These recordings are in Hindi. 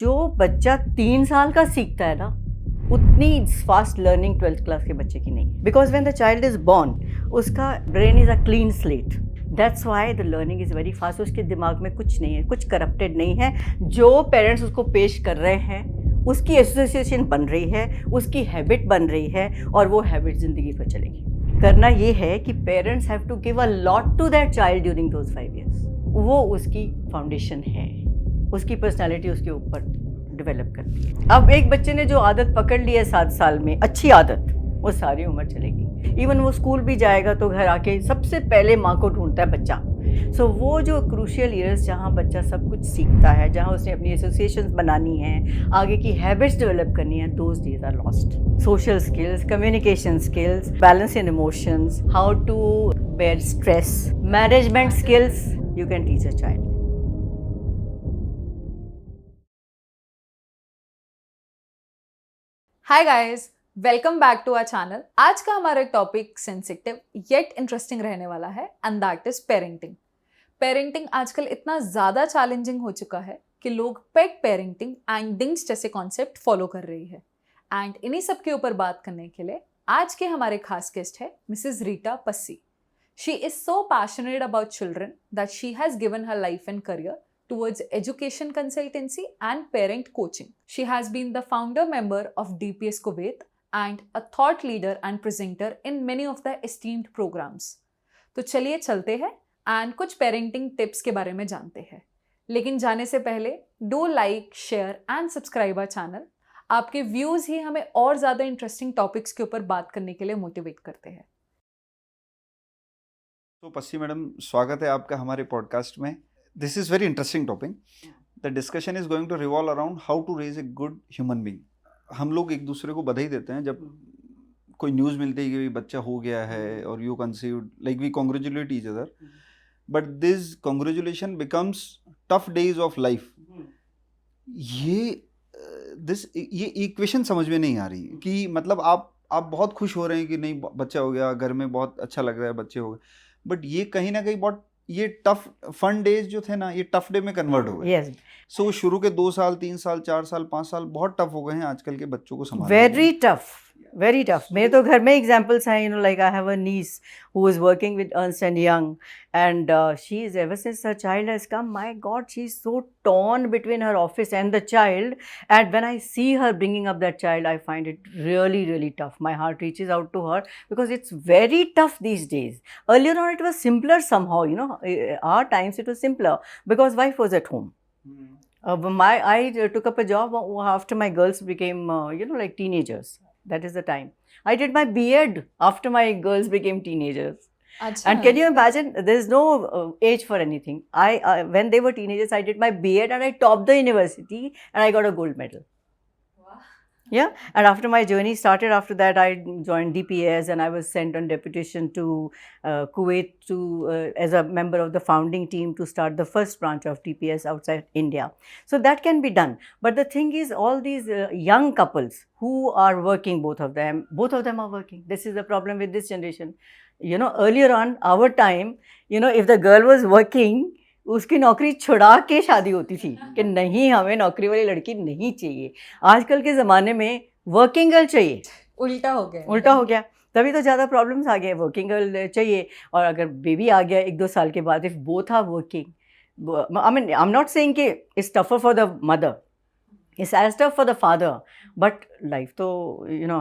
जो बच्चा 3 साल का सीखता है ना, उतनी फास्ट लर्निंग 12th क्लास के बच्चे की नहीं। Because when the child is born, उसका brain is a clean slate. That's why the learning is very fast. उसके दिमाग में कुछ नहीं है, कुछ करप्टेड नहीं है। जो पेरेंट्स उसको पेश कर रहे हैं, उसकी एसोसिएशन बन रही है, उसकी हैबिट बन रही है, और वो हैबिट ज़िंदगी भर चलेगी। करना ये है कि parents have to give a lot to that child during those 5 years। वो उसकी फाउंडेशन है, उसकी पर्सनालिटी उसके ऊपर डेवलप करती है। अब एक बच्चे ने जो आदत पकड़ ली है 7 साल में, अच्छी आदत, वो सारी उम्र चलेगी। इवन वो स्कूल भी जाएगा तो घर आके सबसे पहले माँ को ढूंढता है बच्चा। सो वो जो क्रूशियल ईयर्स जहाँ बच्चा सब कुछ सीखता है, जहाँ उसने अपनी एसोसिएशंस बनानी है, आगे की हैबिट्स डेवलप करनी है, those days are lost. Social skills, communication skills, balance in emotions, how to bear stress, management skills, you can teach a child. Hi guys, welcome back to our channel. आज का हमारा टॉपिक सेंसिटिव येट इंटरेस्टिंग रहने वाला है and that is parenting. Parenting आजकल इतना ज़्यादा चैलेंजिंग हो चुका है कि लोग पेट पेरेंटिंग एंड डिंग्स जैसे कॉन्सेप्ट फॉलो कर रही है। एंड इन्हीं सब के ऊपर बात करने के लिए आज के हमारे खास गेस्ट है Mrs Rita Passi. She is so passionate about children that she has given her life and career towards education consultancy and parent coaching. She has been the founder member of DPS Kuwait and a thought leader and presenter in many of the esteemed programs. तो चलिए चलते हैं एंड कुछ पेरेंटिंग टिप्स के बारे में जानते हैं। लेकिन जाने से पहले do like, share and subscribe our channel. आपके व्यूज ही हमें और ज़्यादा इंटरेस्टिंग टॉपिक्स के ऊपर बात करने के लिए मोटिवेट करते हैं। तो पस्सी मैडम, स्वागत है आपका हमारे पॉडकास्ट में। This is very interesting topic. The discussion is going to revolve around how to raise a good human being. हम लोग एक दूसरे को बधाई देते हैं जब कोई न्यूज़ मिलती है कि बच्चा हो गया है और you conceived, like we congratulate each other, but this congratulation becomes tough days of life. ये इक्वेशन समझ में नहीं आ रही कि मतलब आप बहुत खुश हो रहे हैं कि नहीं बच्चा हो गया, घर में बहुत अच्छा लग रहा है, बच्चे हो गए, बट ये कहीं ना कहीं बहुत ये टफ फन डेज जो थे ना, ये टफ डे में कन्वर्ट हो गए। Yes, सो शुरू के 2 साल, 3 साल, 4 साल, 5 साल बहुत टफ हो गए हैं आजकल के बच्चों को संभालने के लिए। very tough, very tough. मेरे तो घर में एग्जाम्पल्स हैं, like I have a niece who is working with Ernst and Young, and she is, ever since her child has come, my God, she's so torn between her office and the child. And when I see her bringing up that child, I find it really, really tough. My heart reaches out to her because it's very tough these days. Earlier on, it was simpler somehow, our times it was simpler because wife was at home. I took up a job after my girls became, like teenagers. That is the time. I did my B.Ed after my girls became teenagers. And can you imagine? There is no age for anything. When they were teenagers, I did my B.Ed and I topped the university and I got a gold medal. Yeah, and after my journey started, after that I joined DPS and I was sent on deputation to Kuwait as a member of the founding team to start the first branch of DPS outside India. So that can be done. But the thing is, all these young couples who are working, both of them are working. This is the problem with this generation. Earlier on, our time, if the girl was working, उसकी नौकरी छुड़ा के शादी होती थी कि नहीं, हमें नौकरी वाली लड़की नहीं चाहिए। आजकल के ज़माने में वर्किंग गर्ल चाहिए। उल्टा हो गया। तभी तो ज़्यादा प्रॉब्लम्स आ गए। वर्किंग गर्ल चाहिए, और अगर बेबी आ गया 1-2 साल के बाद, if both are working, I mean I am not saying कि it's tougher for the mother, it's as tough for the father, but life तो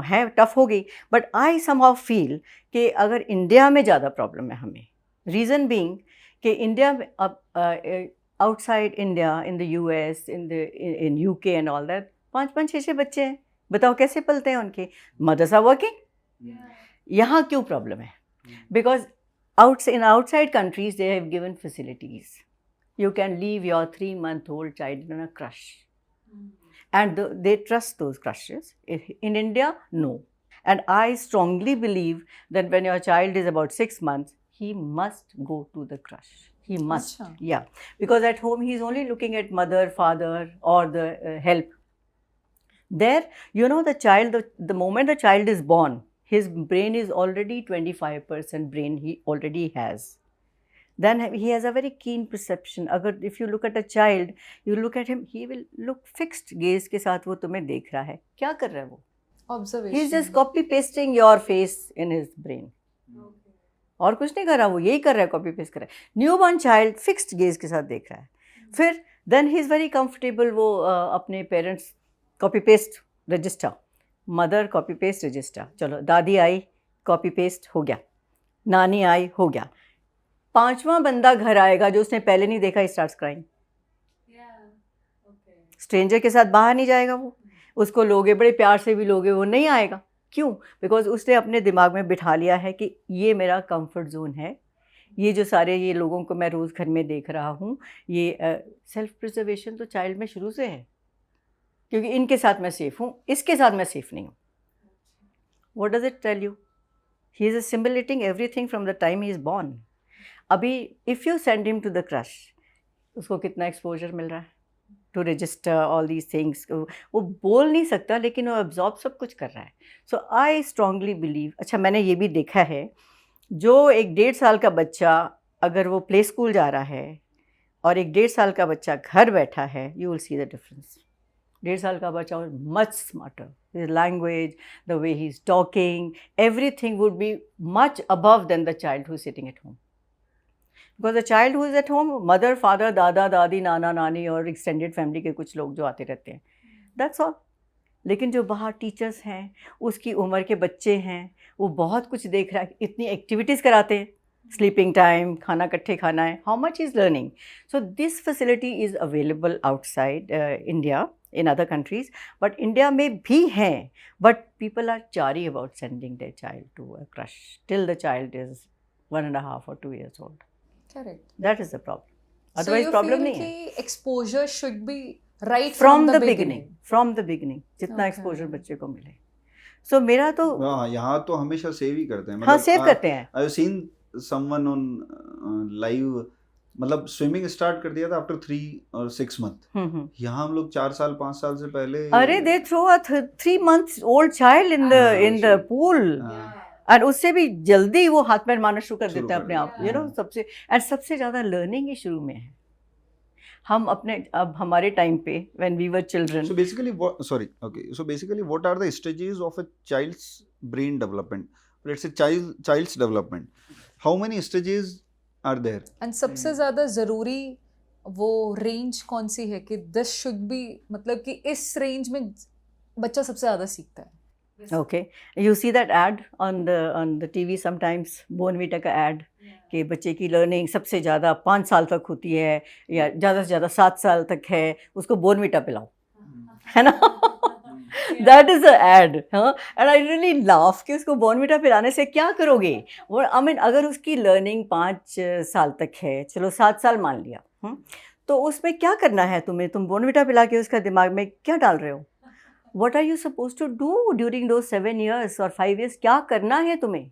है टफ हो गई। बट आई समहाउ फील कि अगर इंडिया में ज़्यादा प्रॉब्लम है हमें, रीज़न बीइंग कि इंडिया में outside India, in the US, in UK and all that, 5-5, 6-6 बच्चे हैं। बताओ कैसे पलते हैं उनके? Mothers are working. यहाँ क्यों प्रॉब्लम है? Because in outside countries they have given facilities. You can leave your 3-month-old child in a crush, and they trust those crushes. In India, no. And I strongly believe that when your child is about 6 months, he must go to the crush. He must. Achha. Yeah, because at home he is only looking at mother, father, or the help. There, the child, the moment the child is born, his brain is already 25% brain he already has. then he has a very keen perception. अगर if you look at a child, you look at him, he will look fixed gaze के साथ वो तुम्हें देख रहा है. क्या कर रहा है वो? Observation. He is just copy pasting your face in his brain. और कुछ नहीं कर रहा, वो यही कर रहा है, कॉपी पेस्ट कर रहा है. न्यूबॉर्न चाइल्ड फिक्स्ड गेज के साथ देख रहा है. फिर then he is very comfortable. वो अपने parents copy paste register, mother copy paste register, चलो दादी आई कॉपी पेस्ट हो गया, नानी आई हो गया. पांचवा बंदा घर आएगा जो उसने पहले नहीं देखा, स्टार्ट्स क्राइंग. स्ट्रेंजर के साथ बाहर नहीं जाएगा वो, उसको लोगे बड़े प्यार से भी लोगे, वो नहीं आएगा. क्यों? बिकॉज उसने अपने दिमाग में बिठा लिया है कि ये मेरा कंफर्ट जोन है. ये जो सारे ये लोगों को मैं रोज़ घर में देख रहा हूँ, ये सेल्फ प्रिजर्वेशन तो चाइल्ड में शुरू से है, क्योंकि इनके साथ मैं सेफ़ हूँ, इसके साथ मैं सेफ़ नहीं हूँ. What does it tell you? He is assimilating everything from the time he is born. अभी if you send him to the creche, उसको कितना एक्सपोजर मिल रहा है to register all these things. वो बोल नहीं सकता लेकिन वो एब्जॉर्ब सब कुछ कर रहा है. सो आई स्ट्रांगली बिलीव. अच्छा, मैंने ये भी देखा है, जो एक 1.5 साल का बच्चा अगर वो प्ले स्कूल जा रहा है और एक 1.5 साल का बच्चा घर बैठा है, you will see the difference. 1.5 साल का बच्चा much smarter. His language, the way he's talking, everything would be much above than the child who's sitting at home. Because the child who is at home, mother, father, दादा दादी, नाना नानी और extended family के कुछ लोग जो आते रहते हैं, that's all. लेकिन जो बाहर टीचर्स हैं, उसकी उम्र के बच्चे हैं, वो बहुत कुछ देख रहा है, इतनी एक्टिविटीज़ कराते हैं, स्लीपिंग टाइम, खाना इकट्ठे खाना है, how much is learning. So this facility is available outside India, in other countries, but India में भी हैं, but people are chary about sending their child to a crush till the child is 1.5 or 2 years old. Correct. That is the problem. So Otherwise you problem feel नहीं है. कि exposure should be right From the beginning. From the beginning. जितना Okay. exposure बच्चे को मिले. So मेरा तो हाँ, यहाँ तो हमेशा सेव ही करते हैं. हाँ सेव करते हैं. I have seen someone on live, मतलब स्विमिंग स्टार्ट कर दिया था आफ्टर 3 or 6 month. यहाँ हम लोग 4 साल 5 साल से पहले, अरे they throw a 3 months old child in the pool. और उससे भी जल्दी वो हाथ पैर मारना शुरू कर देते हैं अपने आप. You know, सबसे ज़्यादा लर्निंग ही शुरू में है. हम अपने अब हमारे टाइम पे when we were children. So basically, So basically, what are the stages of a child's brain development? Let's say child's development. How many stages are there? And सबसे ज़्यादा ज़रूरी वो रेंज कौन सी है कि this should be, मतलब कि इस रेंज में बच्चा सबसे ज़्यादा सीखता है. Okay, you see that ad on the TV sometimes, Bournvita का ad, कि बच्चे की लर्निंग सबसे ज़्यादा 5 साल तक होती है या ज़्यादा से ज़्यादा 7 साल तक है, उसको बोर्नवीटा पिलाओ, है ना. That is the ad, हाँ. And I really laugh कि उसको बोर्नवीटा पिलाने से क्या करोगे. और I mean, अगर उसकी लर्निंग 5 साल तक है, चलो 7 साल मान लिया, तो उसमें क्या करना है तुम्हें? तुम बोर्नवीटा पिला के उसका दिमाग में क्या डाल रहे हो? What are you supposed to do during those 7 years or 5 years? क्या करना है तुम्हें?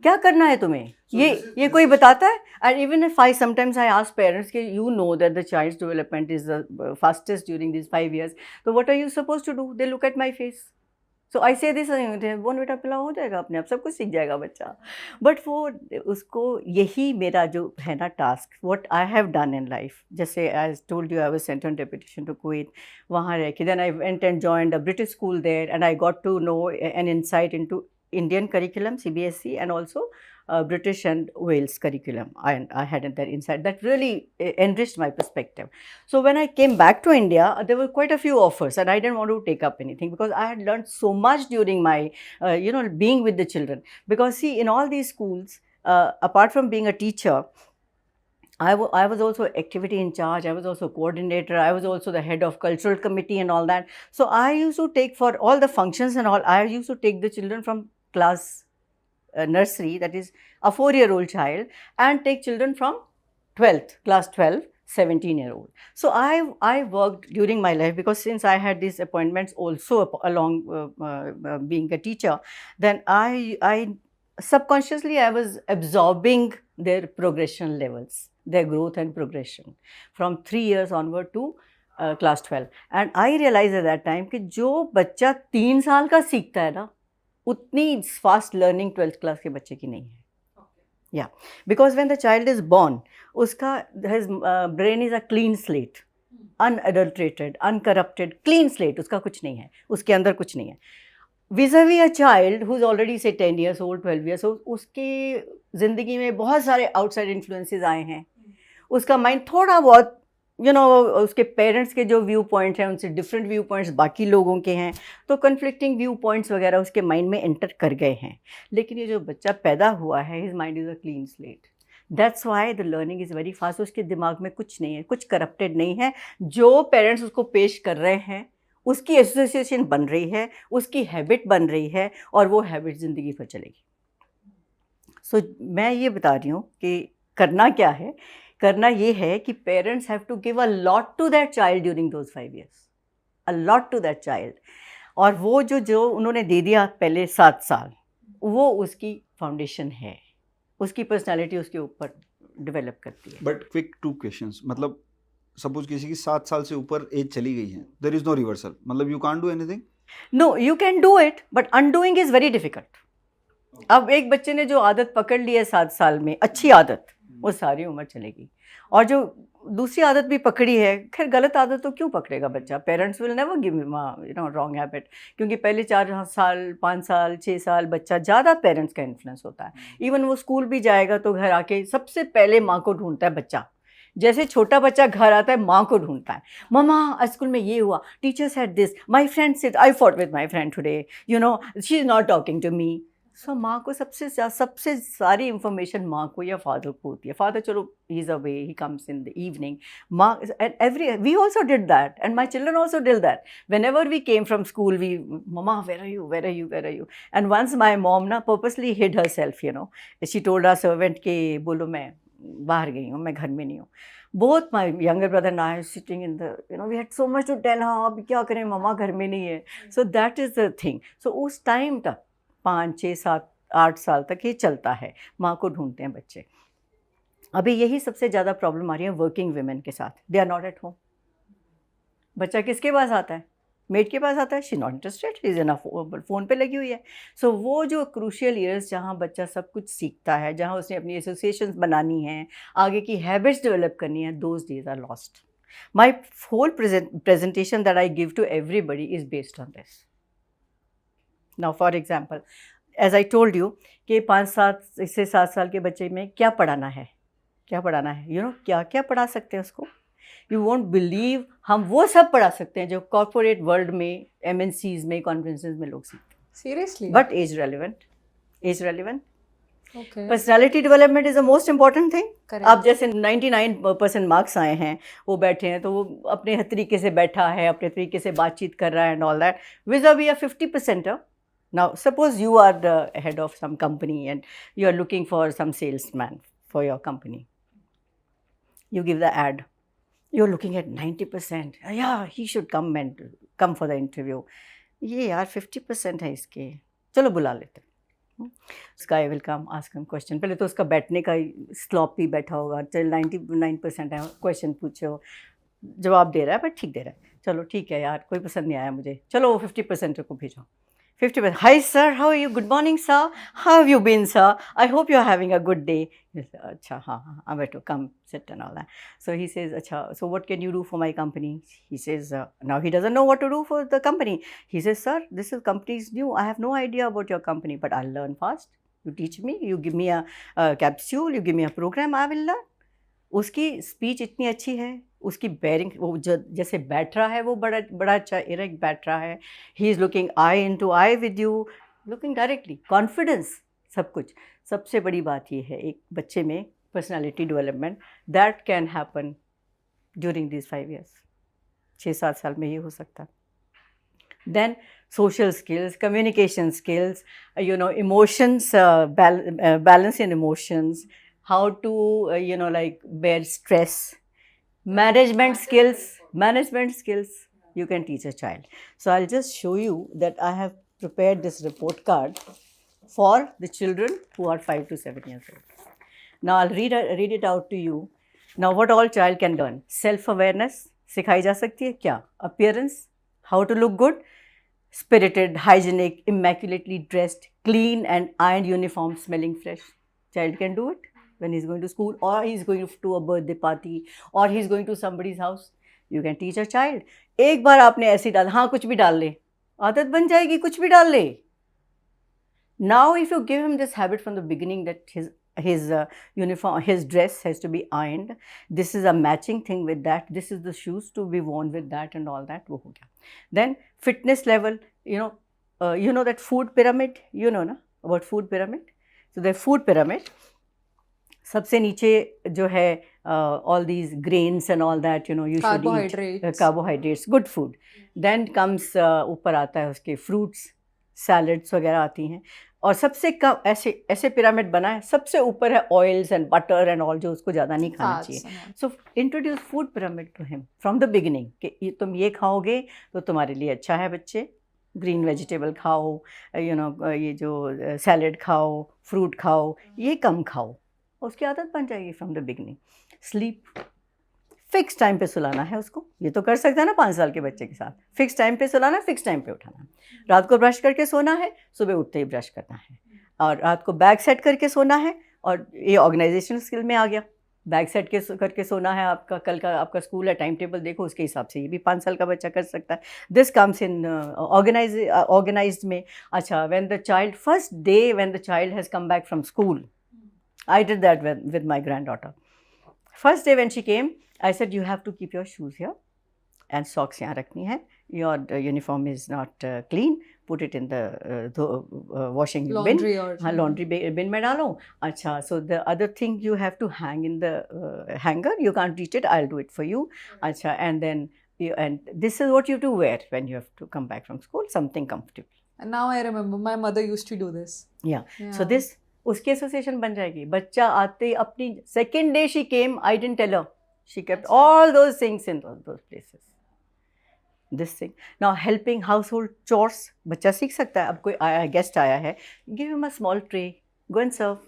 क्या करना है तुम्हें? ये कोई बताता है? And even if sometimes I ask parents कि you know that the child's development is the fastest during these 5 years, so what are you supposed to do? They look at my face. So I say this, Bournvita पिलाओ, हो जाएगा अपने आप, सब कुछ सीख जाएगा बच्चा. But वो उसको यही मेरा जो है ना task, what I have done in life, जैसे I told you I was sent on deputation to Kuwait, वहाँ रह के then I went and joined a British school there and I got to know an insight into Indian curriculum, CBSE, and also British and Wales curriculum. I had that insight that really enriched my perspective. So when I came back to India, there were quite a few offers, and I didn't want to take up anything because I had learned so much during my, being with the children. Because see, in all these schools, apart from being a teacher, I was also activity in charge, I was also coordinator, I was also the head of cultural committee and all that. So I used to take, for all the functions and all, I used to take the children from class nursery, that is a 4-year-old child, and take children from 12th, class 12, 17-year-old. So I worked during my life, because since I had these appointments also along being a teacher, then I subconsciously I was absorbing their progression levels, their growth and progression from 3 years onward to class 12. And I realized at that time कि जो बच्चा 3 साल का सीखता है ना, उतनी फास्ट लर्निंग 12th क्लास के बच्चे की नहीं है. Because when the child is born, उसका his brain is a clean slate, unadulterated, uncorrupted, clean slate. उसका कुछ नहीं है, उसके अंदर कुछ नहीं है. vis-a-vis a child who's already say 10 years old, 12 years old, उसकी ज़िंदगी में बहुत सारे outside influences आए हैं. उसका माइंड थोड़ा बहुत उसके पेरेंट्स के जो व्यू पॉइंट हैं उनसे डिफरेंट व्यू पॉइंट्स बाकी लोगों के हैं, तो कन्फ्लिक्टिंग व्यू पॉइंट्स वगैरह उसके माइंड में एंटर कर गए हैं. लेकिन ये जो बच्चा पैदा हुआ है, his mind is a clean slate. That's why the learning is very fast. उसके दिमाग में कुछ नहीं है, कुछ करप्टेड नहीं है. जो पेरेंट्स उसको पेश कर रहे हैं उसकी एसोसिएशन बन रही है, उसकी हैबिट बन रही है, और वो हैबिट ज़िंदगी भर चलेगी. सो मैं ये बता रही हूँ कि करना क्या है. करना ये है कि parents have to give a lot to that child during those 5 years, a lot to that child. और वो जो उन्होंने दे दिया पहले 7 साल, वो उसकी फाउंडेशन है, उसकी पर्सनालिटी उसके ऊपर डेवलप करती है. But quick 2 questions. मतलब सपोज किसी की 7 साल से ऊपर एज चली गई है, देयर इज नो रिवर्सल, मतलब you can't do anything. No, you can do it, but undoing is very difficult. अब एक बच्चे ने जो आदत पकड़ ली है 7 साल में, अच्छी आदत, वो सारी उम्र चलेगी. और जो दूसरी आदत भी पकड़ी है, खैर गलत आदत तो क्यों पकड़ेगा बच्चा. Parents will never give wrong habit, क्योंकि पहले 4 साल 5 साल 6 साल बच्चा ज़्यादा पेरेंट्स का इन्फ्लुएंस होता है. इवन वो स्कूल भी जाएगा तो घर आके सबसे पहले माँ को ढूंढता है बच्चा. जैसे छोटा बच्चा घर आता है माँ को ढूंढता है. मम्मा स्कूल में ये हुआ, teacher said this, my friend said I fought with my friend today, she is not talking to me. So माँ को सबसे सारी इंफॉर्मेशन माँ को या फादर को होती है. फादर चलो he is away, he comes in the evening. माँ and we also did that, and my children also did that. Whenever we came from school, we mamma where are you, where are you, where are you. And once my mom ना purposely hid herself, she told our servant के बोलो मैं बाहर गई हूँ, मैं घर में नहीं हूँ. Both my younger brother and I sitting in the, we had so much to tell her, अब क्या करें, मम्मा घर में नहीं है. So that is the thing. So उस टाइम तक 5, 6, 7, 8 साल तक ये चलता है, माँ को ढूंढते हैं बच्चे. अभी यही सबसे ज़्यादा प्रॉब्लम आ रही है वर्किंग वुमेन के साथ. They are not at home. बच्चा किसके पास आता है? मेड के पास आता है. She not interested, she is in phone पे लगी हुई है. सो वो जो क्रूशियल ईयर्स जहाँ बच्चा सब कुछ सीखता है, जहाँ उसने अपनी एसोसिएशंस बनानी हैं, आगे की हैबिट्स डेवलप करनी है, those days are lost. My whole presentation that I give to everybody is based on this. Now for example, as I told you कि 5 से 7 साल के बच्चे में क्या पढ़ाना है, क्या क्या पढ़ा सकते हैं उसको. यू वोंट बिलीव, हम वो सब पढ़ा सकते हैं जो कॉर्पोरेट वर्ल्ड में, MNCs में, कॉन्फ्रेंसेस में लोग सीखते हैं. Seriously? But as relevant. Personality development is the most important thing. अब जैसे 99% मार्क्स आए हैं, वो बैठे हैं तो वो अपने तरीके से बैठा है, अपने तरीके से बातचीत कर रहा है and all that. vis-a-vis a 50%. Now suppose you are the head of some company and you are looking for some salesman for your company. You give the ad. You're looking at 90%. Yeah, he should come for the interview. ये यार 50% है इसके, चलो बुला लेते हैं. उसका I will come, ask him question. पहले तो उसका बैठने का स्लॉप ही बैठा होगा. चल 99% है, क्वेश्चन पूछो, जवाब दे रहा है बट ठीक दे रहा है. चलो ठीक है यार, कोई पसंद नहीं आया मुझे, चलो 50% को भेजो. 50%. Hi sir, how are you? Good morning sir. How have you been sir? I hope you are having a good day. He says, अच्छा हाँ, I'm going to come sit and all that. So he says, अच्छा, so what can you do for my company? He says, now he doesn't know what to do for the company. He says, sir, this company is new. I have no idea about your company, but I'll learn fast. You teach me, you give me a capsule, you give me a program, I will learn. उसकी स्पीच इतनी अच्छी है, उसकी बेयरिंग, वो जैसे बैठ रहा है वो बड़ा अच्छा इरेक्ट बैठ रहा है. He is looking I into I with you, looking directly, confidence, सब कुछ. सबसे बड़ी बात ये है एक बच्चे में personality development that can happen during this 5 years. 6-7 साल में ये हो सकता है. Then social skills, communication skills, emotions, balance in emotions, how to like bear stress, management skills you can teach a child. So I'll just show you that I have prepared this report card for the children who are 5 to 7 years old. Now I'll read it out to you. Now what all child can learn: self awareness सिखाई जा सकती है क्या, appearance, how to look good, spirited, hygienic, immaculately dressed, clean and ironed uniform, smelling fresh. Child can do it when he's going to school, or he's going to a birthday party, or he's going to somebody's house. You can teach a child. एक बार आपने ऐसे डाल, हाँ कुछ भी डाल ले, आदत बन जाएगी, कुछ भी डाल ले. Now if you give him this habit from the beginning that his uniform, his dress has to be ironed, this is a matching thing with that, this is the shoes to be worn with that and all that, वो हो गया. Then fitness level, you know that food pyramid, you know ना about food pyramid. So the food pyramid, सबसे नीचे जो है all these grains and all that, you know, you should eat carbohydrates, good food. Then comes ऊपर आता है उसके fruits, सैलड्स वगैरह आती हैं, और सबसे कम ऐसे पिरामिड बना है, सबसे ऊपर है oils and butter and all, जो उसको ज़्यादा नहीं खाना चाहिए. So introduce food pyramid to him from the beginning कि तुम ये खाओगे तो तुम्हारे लिए अच्छा है बच्चे, ग्रीन वेजिटेबल खाओ, यू नो ये जो सैलड खाओ, फ्रूट खाओ, ये कम खाओ, उसकी आदत बन जाएगी from the beginning. Sleep, fix time पे सुलाना है उसको, ये तो कर सकता है ना 5 साल के बच्चे के साथ. फिक्स टाइम पे सुलाना, फिक्स टाइम पे उठाना. रात को ब्रश करके सोना है, सुबह उठते ही ब्रश करना है, और रात को बैग सेट करके सोना है. और ये ऑर्गेनाइजेशन स्किल में आ गया, बैग सेट करके सोना है. आपका कल का आपका स्कूल है, टाइम टेबल देखो, उसके हिसाब से ये भी 5 साल का बच्चा कर सकता है. दिस कम्स इन ऑर्गेनाइज्ड में. अच्छा, when the child first day when the child has come back from school, I did that with my grand daughter. First day when she came, I said, you have to keep your shoes here and socks यहाँ रखनी है. Your uniform is not clean. Put it in the washing bin. हाँ, laundry bin में डालो. अच्छा, so the other thing you have to hang in the hanger. You can't reach it. I'll do it for you. अच्छा, and then and this is what you have to wear when you have to come back from school. Something comfortable. And now I remember my mother used to do this. Yeah. So this उसकी एसोसिएशन बन जाएगी. बच्चा आते ही अपनी second day she came. I didn't tell her. She kept all those things in those places. This thing. Now helping household chores, बच्चा सीख सकता है. अब कोई आया, गेस्ट आया है, give him a small tray, go and serve.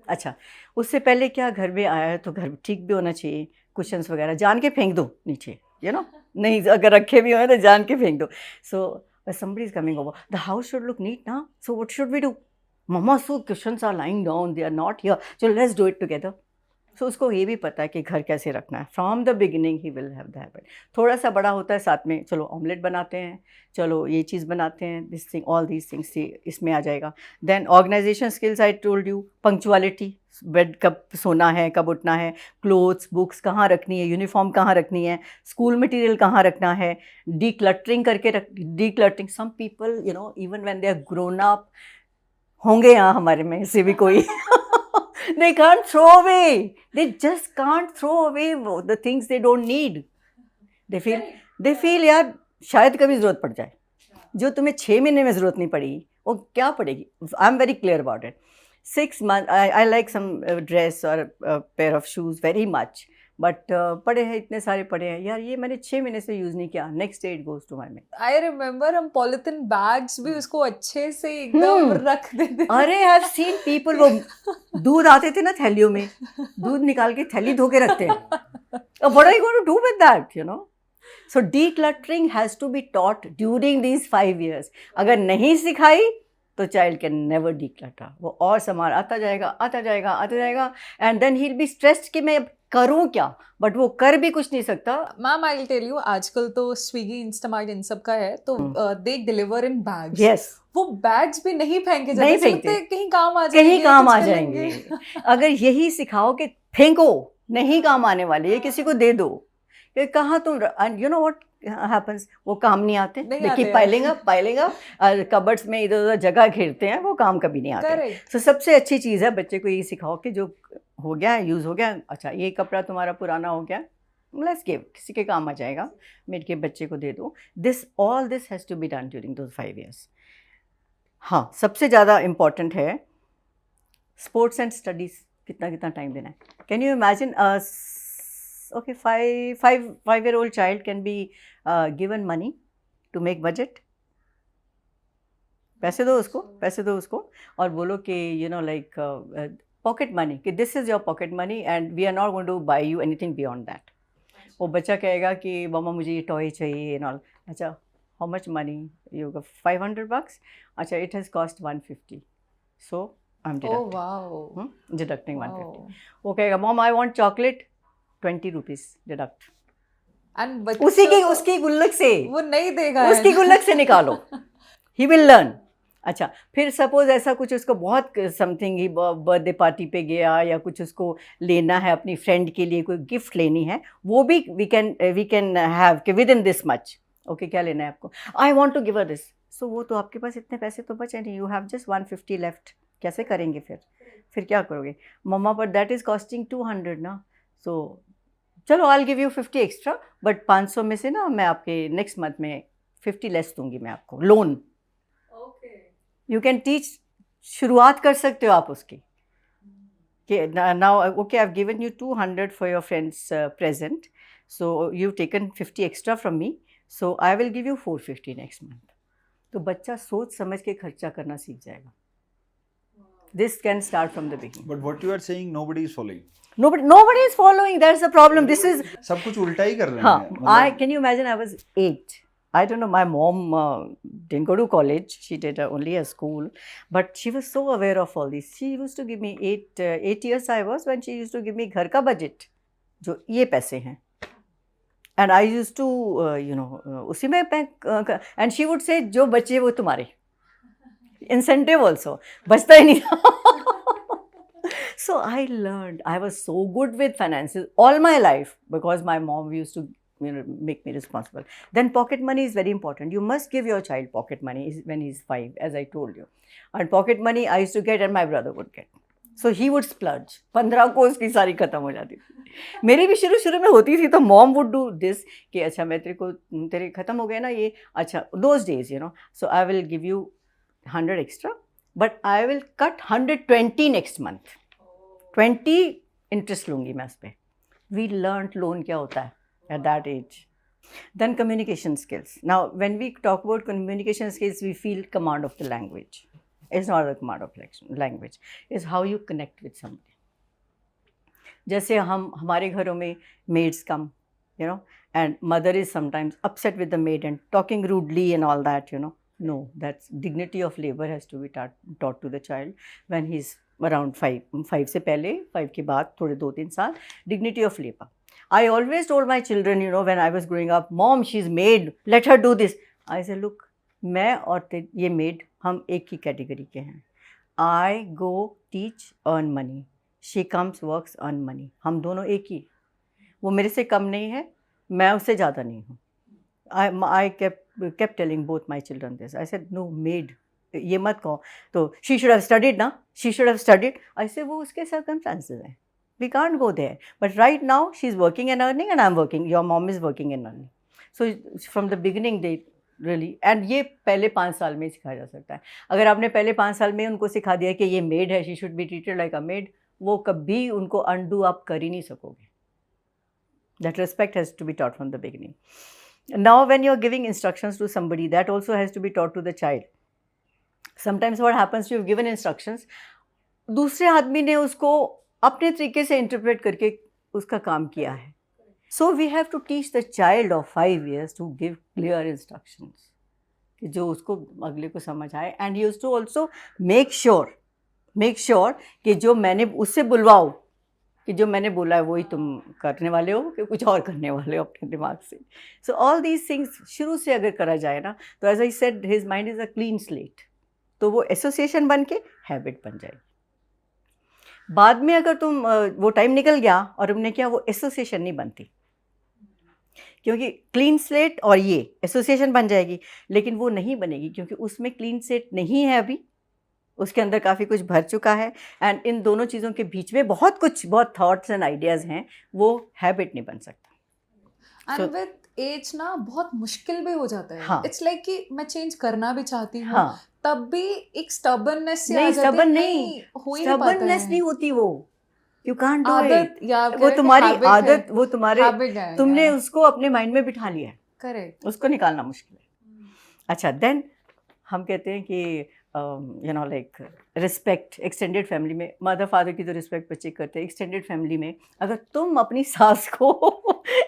अच्छा, उससे पहले क्या, घर में आया है तो घर ठीक भी होना चाहिए. कुशन्स वगैरह जान के फेंक दो नीचे, you know, नहीं अगर रखे भी हुए तो जान के फेंक दो. So when somebody is coming over, the house should look neat now. So what should we do? Mama, so cushions are lying down, they are not here. So let's do it together. सो उसको ये भी पता है कि घर कैसे रखना है. From the beginning he will have the habit. थोड़ा सा बड़ा होता है, साथ में चलो ऑमलेट बनाते हैं, चलो ये चीज़ बनाते हैं, this thing, all these things इसमें आ जाएगा. Then organisation skills, I told you, punctuality, bed कब सोना है, कब उठना है, क्लोथ्स, बुक्स कहाँ रखनी है, यूनिफॉर्म कहाँ रखनी है, स्कूल मटेरियल कहाँ रखना है, डीक्लटरिंग करके decluttering. Some people, you know, even when they are grown up, होंगे यहाँ हमारे में से भी कोई they can't throw away. They just can't throw away the things they don't need. They feel यार शायद कभी ज़रूरत पड़ जाए. जो तुम्हें 6 महीने में ज़रूरत नहीं पड़ी, वो क्या पड़ेगी? I'm very clear about it. 6 months, I like some dress or a pair of shoes very much. But पड़े हैं, इतने सारे पड़े हैं यार, ये मैंने 6 महीने से यूज़ नहीं किया, next day it goes to my में. आई रिमेम्बर हम पॉलिथीन बैग्स भी उसको अच्छे से एकदम रख देते. अरे आई हैव सीन पीपल, वो दूध आते थे ना थैलियों में, दूध निकाल के थैली धो के रखते हैं. What are you going to do with that, you know? So decluttering has to be taught during these 5 years. अगर नहीं सिखाई तो चाइल्ड कैन नेवर declutter. वो और सामान आता जाएगा and then he will be stressed कि मैं करूँ क्या, बट वो कर भी कुछ नहीं सकता. Ma'am I will tell you, आजकल तो स्विगी, इंस्टामार्ट इन सब का है, तो they deliver in bags. Yes, वो बैग्स भी नहीं फेंके जाते, कहीं काम आ जाएंगे. अगर यही सिखाओ कि फेंको, नहीं काम आने वाले, ये किसी को दे दो, कि कहाँ तुम, यू नो व्हाट हैपेंस, वो काम नहीं आते. देखिए पाइलिंग अप कबर्ड्स में इधर उधर जगह घेरते हैं, वो काम कभी नहीं आते. तो सबसे अच्छी चीज़ है, बच्चे को ये सिखाओ कि जो हो गया, यूज़ हो गया, अच्छा ये कपड़ा तुम्हारा पुराना हो गया, लेट्स गिव, किसी के काम आ जाएगा, मेरे के बच्चे को दे दो. All this has to be done during those 5 years. हाँ, सबसे ज़्यादा इम्पॉर्टेंट है स्पोर्ट्स एंड स्टडीज़. कितना टाइम देना है. Can you imagine okay, 5-year-old child can be given money to make budget. पैसे दो उसको और बोलो कि you know like pocket money, कि this is your pocket money and we are not going to buy you anything beyond that. वो बच्चा कहेगा कि मम्मा मुझे ये टॉय चाहिए and all. अच्छा, how much money? You got $500? अच्छा, it has cost $150. So I'm Oh deducting. wow. Deducting 150. Wow. वो कहेगा mom I want chocolate 20 rupees deduct. And उसी की बच्चों उसकी गुल्लक से वो नहीं देगा उसकी गुल्लक से निकालो. He will learn. अच्छा, फिर सपोज ऐसा कुछ उसको बहुत समथिंग ही बर्थडे पार्टी पे गया या कुछ उसको लेना है अपनी फ्रेंड के लिए, कोई गिफ्ट लेनी है, वो भी वी कैन हैव कि within this much. Okay, क्या लेना है आपको? I want to give a this. So वो तो आपके पास इतने पैसे तो बचे नहीं, यू हैव जस्ट 150 लेफ्ट. कैसे करेंगे फिर क्या करोगे? मम्मा पर दैट इज़ कॉस्टिंग 200 ना. सो चलो I will give you 50 extra, but 500 में से ना मैं आपके नेक्स्ट मंथ में 50 लेस दूंगी मैं आपको लोन. You can teach. शुरुआत कर सकते हो आप उसकी कि now okay I have given you 200 for your friends present, so you taken 50 extra from me, so I will give you 450 next month. तो बच्चा सोच समझ के खर्चा करना सीख जाएगा. This can start from the beginning. But what you are saying, nobody is following. Nobody is following. That's the problem. This is सब कुछ उल्टा ही कर रहे हाँ. हैं. Can you imagine? I was 8. I don't know. My mom didn't go to college. She did only a school, but she was so aware of all this. She used to give me 8 years I was when she used to give me घर का budget, जो ये पैसे हैं. And I used to उसी में and she would say जो बचे वो तुम्हारे. Incentive also. बचता ही नहीं था. So I learned. I was so good with finances all my life because my mom used to make me responsible. Then pocket money is very important. You must give your child pocket money when he's 5, as I told you. And pocket money I used to get and my brother would get. So he would splurge. 15 को उसकी सारी खत्म हो जाती थी. मेरी भी शुरू में होती थी तो mom would do this कि अच्छा मैं तेरे खत्म हो गए ना ये, अच्छा those days so I will give you 100 extra, but I will cut 120 next month. 20 interest लूँगी मैं उस पर. वी लर्न लोन क्या होता है at that age. Then communication skills. Now when we talk about communication skills, we feel command of the language. It's not a command of language. It's how you connect with somebody. जैसे हमारे घरों में maids come, and mother is sometimes upset with the maid and talking rudely and all that, No, that's dignity of labor has to be taught to the child when he's around 5 से पहले, 5 के बाद थोड़े 2-3 साल. Dignity of labor. I always told my children, when I was growing up, Mom, she's maid, let her do this. I said, look, मैं और ये maid हम एक ही कैटेगरी के हैं. I go teach, earn money. She comes, works, earn money. हम दोनों एक ही. वो मेरे से कम नहीं है, मैं उससे ज़्यादा नहीं हूँ. I kept telling both my children this. I said, no, maid, ये मत कहो. तो she should have studied ना, she should have studied. I said, वो उसके circumstances हैं. We can't go there. But right now, she's working and earning and I'm working. Your mom is working and earning. So from the beginning, they really, and ये पहले 5 साल में सिखाया जा सकता है. अगर आपने पहले 5 साल में उनको सिखा दिया कि ये maid है, she should be treated like a maid, वो कभी उनको undo आप कर ही नहीं सकोगे. That respect has to be taught from the beginning. Now when you're giving instructions to somebody, that also has to be taught to the child. Sometimes what happens, you've given instructions, दूसरे आदमी ने उसको अपने तरीके से इंटरप्रेट करके उसका काम किया है. So we have to teach the child of 5 years to give clear instructions कि जो उसको अगले को समझ आए. And he used to also make sure कि जो मैंने उससे बुलवाओ कि जो मैंने बोला है वही तुम करने वाले हो कि कुछ और करने वाले हो अपने दिमाग से. So all these things शुरू से अगर करा जाए ना, तो as I said, his mind is a clean slate. तो वो एसोसिएशन बन के हैबिट बन जाएगी. बाद में अगर तुम वो टाइम निकल गया और तुमने किया, वो एसोसिएशन नहीं बनती, क्योंकि क्लीन स्लेट और ये एसोसिएशन बन जाएगी, लेकिन वो नहीं बनेगी क्योंकि उसमें क्लीन स्लेट नहीं है अभी, उसके अंदर काफ़ी कुछ भर चुका है. एंड इन दोनों चीज़ों के बीच में बहुत थॉट्स एंड आइडियाज़ हैं, वो हैबिट नहीं बन सकता. एंड विद एज ना बहुत मुश्किल भी हो जाता है. हाँ. इट्स लाइक कि मैं चेंज करना भी चाहती हूँ, हाँ. तब भी एक स्टबर्ननेस से नहीं, आ जाती है. stubborn नहीं, हो ही नहीं पाता स्टबर्ननेस है. नहीं होती वो. यू कांट डू आदत इट. या वो तुम्हारी आदत, वो तुम्हारे हैबिट है. तुमने उसको अपने माइंड में बिठा लिया है. करेक्ट. उसको निकालना मुश्किल है. अच्छा, देन हम कहते हैं कि लाइक रिस्पेक्ट. एक्सटेंडेड फैमिली में मदर फादर की तो रिस्पेक्ट बच्चे करते हैं. एक्सटेंडेड फैमिली में अगर तुम अपनी सास को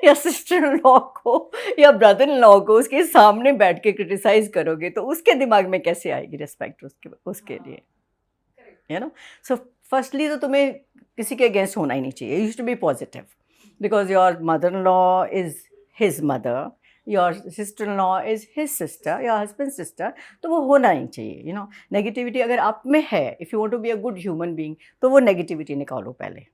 या सिस्टर इन लॉ को या ब्रदर इन लॉ को उसके सामने बैठ के क्रिटिसाइज करोगे, तो उसके दिमाग में कैसे आएगी रिस्पेक्ट उसके लिए. You know. सो फर्स्टली तो तुम्हें किसी के अगेंस्ट होना ही नहीं चाहिए. You should be positive because your mother in law is his mother, your sister in law is his sister, your husband sister. तो वो होना नहीं चाहिए. यू नो, नेगेटिविटी अगर आप में है, if you want to be a good human being, तो वो नेगेटिविटी निकालो पहले.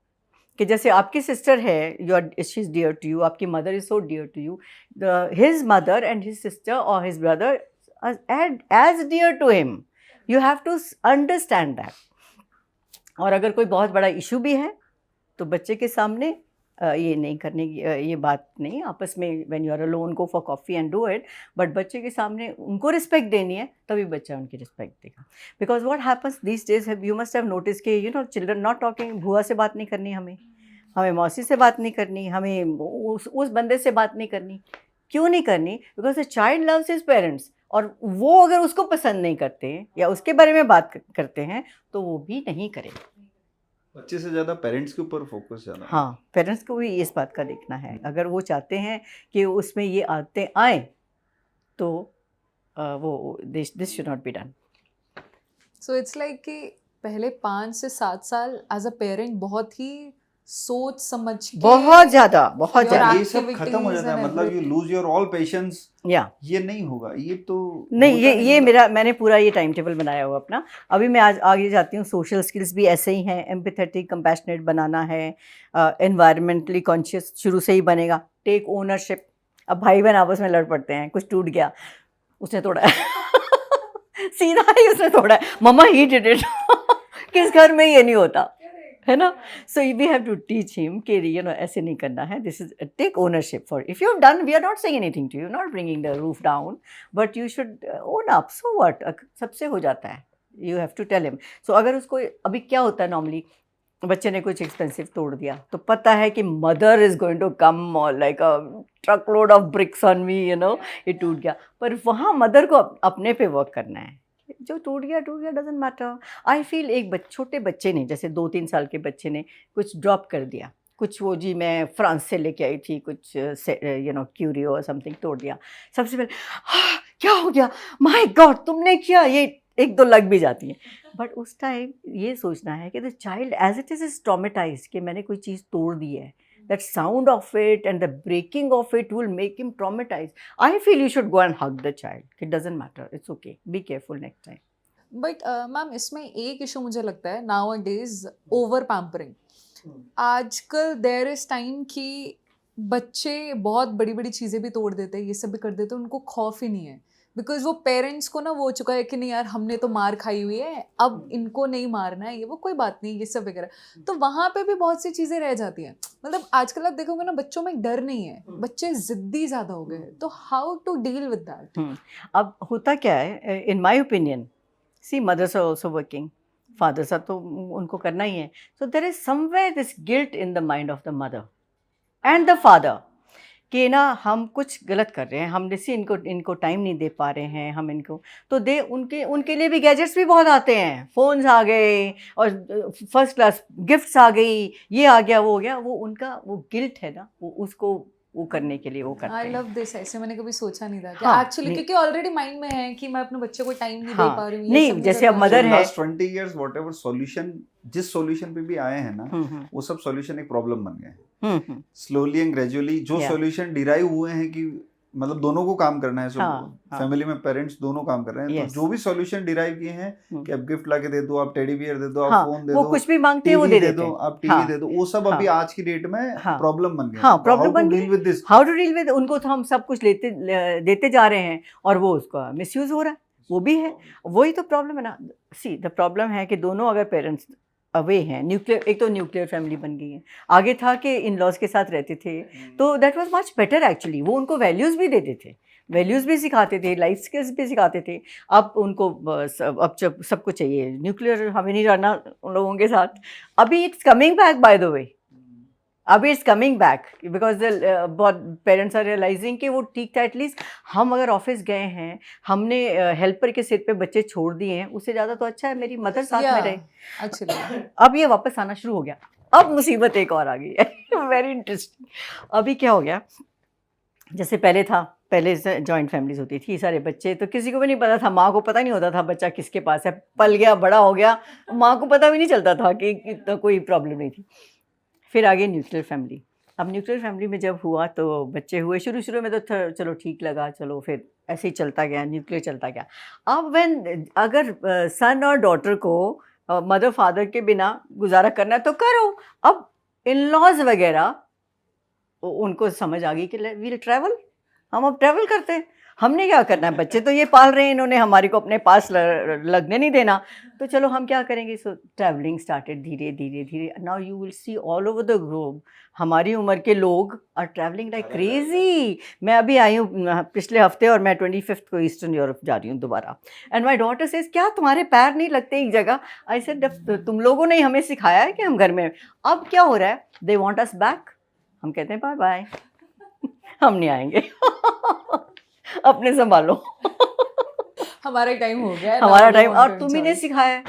कि जैसे आपकी सिस्टर है, your she is dear to you, आपकी mother is so dear to you, his mother and his sister और his brother as dear to him. You have to understand that. और अगर कोई बहुत बड़ा इशू भी है तो बच्चे के सामने ये नहीं करने की, ये बात नहीं आपस में, when you are alone go for coffee and do it, but बच्चे के सामने उनको रिस्पेक्ट देनी है, तभी बच्चा उनकी रिस्पेक्ट देगा. Because what happens these days, you must have notice कि you know children not talking. भूआ से बात नहीं करनी, हमें मौसी से बात नहीं करनी, हमें उस बंदे से बात नहीं करनी. क्यों नहीं करनी? Because the child loves his parents, और वो अगर उसको पसंद नहीं करते हैं या उसके बारे में बात करते हैं तो वो भी नहीं करेगा. बच्चे से ज़्यादा पेरेंट्स के ऊपर फोकस ज़्यादा. हाँ, पेरेंट्स को भी इस बात का देखना है. अगर वो चाहते हैं कि उसमें ये आदतें आएँ तो वो this should not be done. So it's like कि पहले 5 से 7 साल एज अ पेरेंट बहुत ही सोच समझ के, बहुत ज़्यादा, बहुत Your ज़्यादा. ये सब खत्म हो जाता है. activities and मतलब you lose your all patience. या ये नहीं होगा. ये तो नहीं, होता ये मतलब. मैंने पूरा ये टाइम टेबल बनाया हुआ अपना. अभी मैं आज आगे जाती हूँ. सोशल स्किल्स भी ऐसे ही हैं. एम्पैथेटिक, कंपैशनेट बनाना है. एनवायरमेंटली कॉन्शियस शुरू से ही बनेगा. Take ownership. अब भाई बहन आपस में लड़ पड़ते हैं, कुछ टूट गया, उसने तोड़ा है सीधा ही उसने तोड़ा है, मम्मा ही डिड इट. किस घर में ये नहीं होता है ना. So we have to teach him कि यू नो ऐसे नहीं करना है. This is take ownership for if you have done. We are not saying anything to you, not bringing the roof down, but you should own up. So what, सबसे हो जाता है. You have to tell him. So अगर उसको अभी क्या होता है नॉर्मली, बच्चे ने कुछ एक्सपेंसिव तोड़ दिया तो पता है कि mother is going to come और like a truck load of bricks on me, you know, ये टूट गया. पर वहाँ मदर को अपने पे वर्क करना है. जो टूट गया डजंट मैटर. आई फील एक छोटे बच्चे ने, जैसे 2-3 साल के बच्चे ने कुछ ड्रॉप कर दिया, कुछ वो जी मैं फ्रांस से लेके आई थी कुछ यू नो क्यूरियो और समथिंग, तोड़ दिया. सबसे पहले क्या हो गया, माय गॉड तुमने किया, ये 1-2 लग भी जाती हैं. बट उस टाइम ये सोचना है कि the child as it is traumatize कि मैंने कोई चीज़ तोड़ दी है. That sound of it and the breaking of it will make him traumatized. I feel you should go and hug the child. It doesn't matter. It's okay. Be careful next time. But ma'am इसमें एक इशू मुझे लगता है नाउ डेज, ओवर पैम्परिंग. आजकल देयर इज टाइम कि बच्चे बहुत बड़ी बड़ी चीज़ें भी तोड़ देते हैं, ये सब भी कर देते हैं, उनको खौफ ही नहीं है. बिकॉज वो पेरेंट्स को ना वो हो चुका है कि नहीं यार हमने तो मार खाई हुई है, अब इनको नहीं मारना है, ये वो कोई बात नहीं, ये सब वगैरह. तो वहाँ पे भी बहुत सी चीज़ें रह जाती हैं. मतलब आजकल आप देखोगे ना बच्चों में डर नहीं है, बच्चे ज़िद्दी ज़्यादा हो गए हैं. तो how to deal with that? अब होता क्या है, in my opinion, see mothers are also working, fathers are तो उनको करना ही है. So there is somewhere this guilt in the mind of the mother and the father कि ना हम कुछ गलत कर रहे हैं, हम जैसे इनको टाइम नहीं दे पा रहे हैं, हम इनको तो दे. उनके लिए भी गैजेट्स भी बहुत आते हैं, फ़ोन्स आ गए और फर्स्ट क्लास गिफ्ट्स आ गई, ये आ गया वो हो गया. वो उनका वो गिल्ट है ना, वो उसको वो करने के लिए वो करते आई हैं. Love this. ऐसे मैंने कभी सोचा नहीं था कि हाँ, एक्चुअली नहीं. क्योंकि ऑलरेडी माइंड में है कि मैं अपने बच्चे को टाइम नहीं दे हाँ, पा रही हूँ, ये नहीं, सब नहीं जैसे कर अब पा मदर रही है. लास्ट 20 years whatever solution, जिस सॉल्यूशन पे भी आए हैं ना, वो सब सॉल्यूशन एक प्रॉब्लम बन गए. स्लोली एंड ग्रेजुअली जो Yeah. सॉल्यूशन डिराइव हुए हैं कि मतलब दोनों को काम करना है. सो हाँ, हाँ. फैमिली में पेरेंट्स दोनों काम कर रहे हैं. Yes. तो जो भी सॉल्यूशन डिराइव किए हैं कि आप गिफ्ट लाके दे दो, आप टेडी बियर दे दो, आप हाँ, फोन दे वो दो, कुछ भी मांगते हैं वो टीवी दे दे देते दो, हैं. आप टीवी हाँ, दे दो, वो सब अभी हाँ. आज की डेट में हाँ. प्रॉब्लम बन गए. हाँ, प्रॉब्लम बन डील गई. With this. How to deal with, उनको तो हम सब कुछ देते जा रहे हैं और वो उसका मिसयूज हो रहा है, वो भी है. वही तो प्रॉब्लम है ना. सी द प्रॉब्लम है कि दोनों अगर पेरेंट्स अवे हैं, न्यूक्लियर, एक तो न्यूक्लियर फैमिली बन गई है. आगे था कि इन लॉज के साथ रहते थे, तो that was much better actually. वो उनको वैल्यूज़ भी देते थे, वैल्यूज़ भी सिखाते थे, लाइफ स्किल्स भी सिखाते थे. अब उनको अब जब सबको चाहिए न्यूक्लियर, हमें नहीं रहना उन लोगों के साथ. अभी it's coming back by the way, अभी इट्स कमिंग बैक बिकॉज बहुत पेरेंट्स आर रियलाइजिंग कि वो ठीक था. एटलीस्ट हम अगर ऑफिस गए हैं, हमने हेल्पर के सिर पे बच्चे छोड़ दिए हैं, उससे ज़्यादा तो अच्छा है मेरी मदर साथ में रहे. एक्चुअली अब ये वापस आना शुरू हो गया. अब मुसीबत एक और आ गई है. Very interesting. अभी क्या हो गया, जैसे पहले था पहले से जॉइंट फैमिलीज होती थी, सारे बच्चे, तो किसी को भी नहीं पता था, माँ को पता नहीं होता था बच्चा किसके पास है, पल गया बड़ा हो गया, माँ को पता भी नहीं चलता था कि इतना कोई प्रॉब्लम नहीं थी। फिर आगे न्यूक्लियर फैमिली। अब न्यूक्लियर फैमिली में जब हुआ तो बच्चे हुए, शुरू में तो चलो ठीक लगा, चलो फिर ऐसे ही चलता गया, न्यूक्लियर चलता गया। अब व्हेन अगर सन और डॉटर को मदर फादर के बिना गुजारा करना है तो करो। अब इन लॉज वगैरह उनको समझ आ गई कि वील ट्रैवल, हम अब ट्रैवल करते हैं, हमने क्या करना है, बच्चे तो ये पाल रहे हैं, इन्होंने हमारे को अपने पास लगने नहीं देना, तो चलो हम क्या करेंगे। सो ट्रैवलिंग स्टार्टेड धीरे धीरे धीरे। Now you will see all over the globe हमारी उम्र के लोग आर ट्रैवलिंग लाइक क्रेजी। मैं अभी आई हूँ पिछले हफ्ते और मैं 25 को ईस्टर्न यूरोप जा रही हूँ दोबारा। एंड माई डॉटर सेज क्या तुम्हारे पैर नहीं लगते एक जगह। आई सेड तुम लोगों ने हमें सिखाया है कि हम घर में, अब क्या हो रहा है, दे वॉन्ट अस बैक। हम कहते हैं बाय बाय हम नहीं आएंगे अपने संभालो हमारा टाइम हो गया है, हमारा now we टाइम, want और to तुम ही ने enjoy. सिखाया है।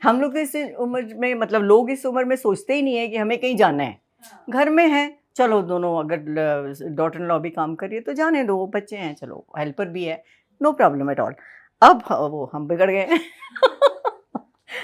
हम लोग तो इस उम्र में, मतलब लोग इस उम्र में सोचते ही नहीं है कि हमें कहीं जाना है, घर में है, चलो दोनों, अगर डॉटर इन लॉ भी काम करिए तो जाने दो, बच्चे हैं, चलो हेल्पर भी है, नो प्रॉब्लम एट ऑल। अब वो हम बिगड़ गए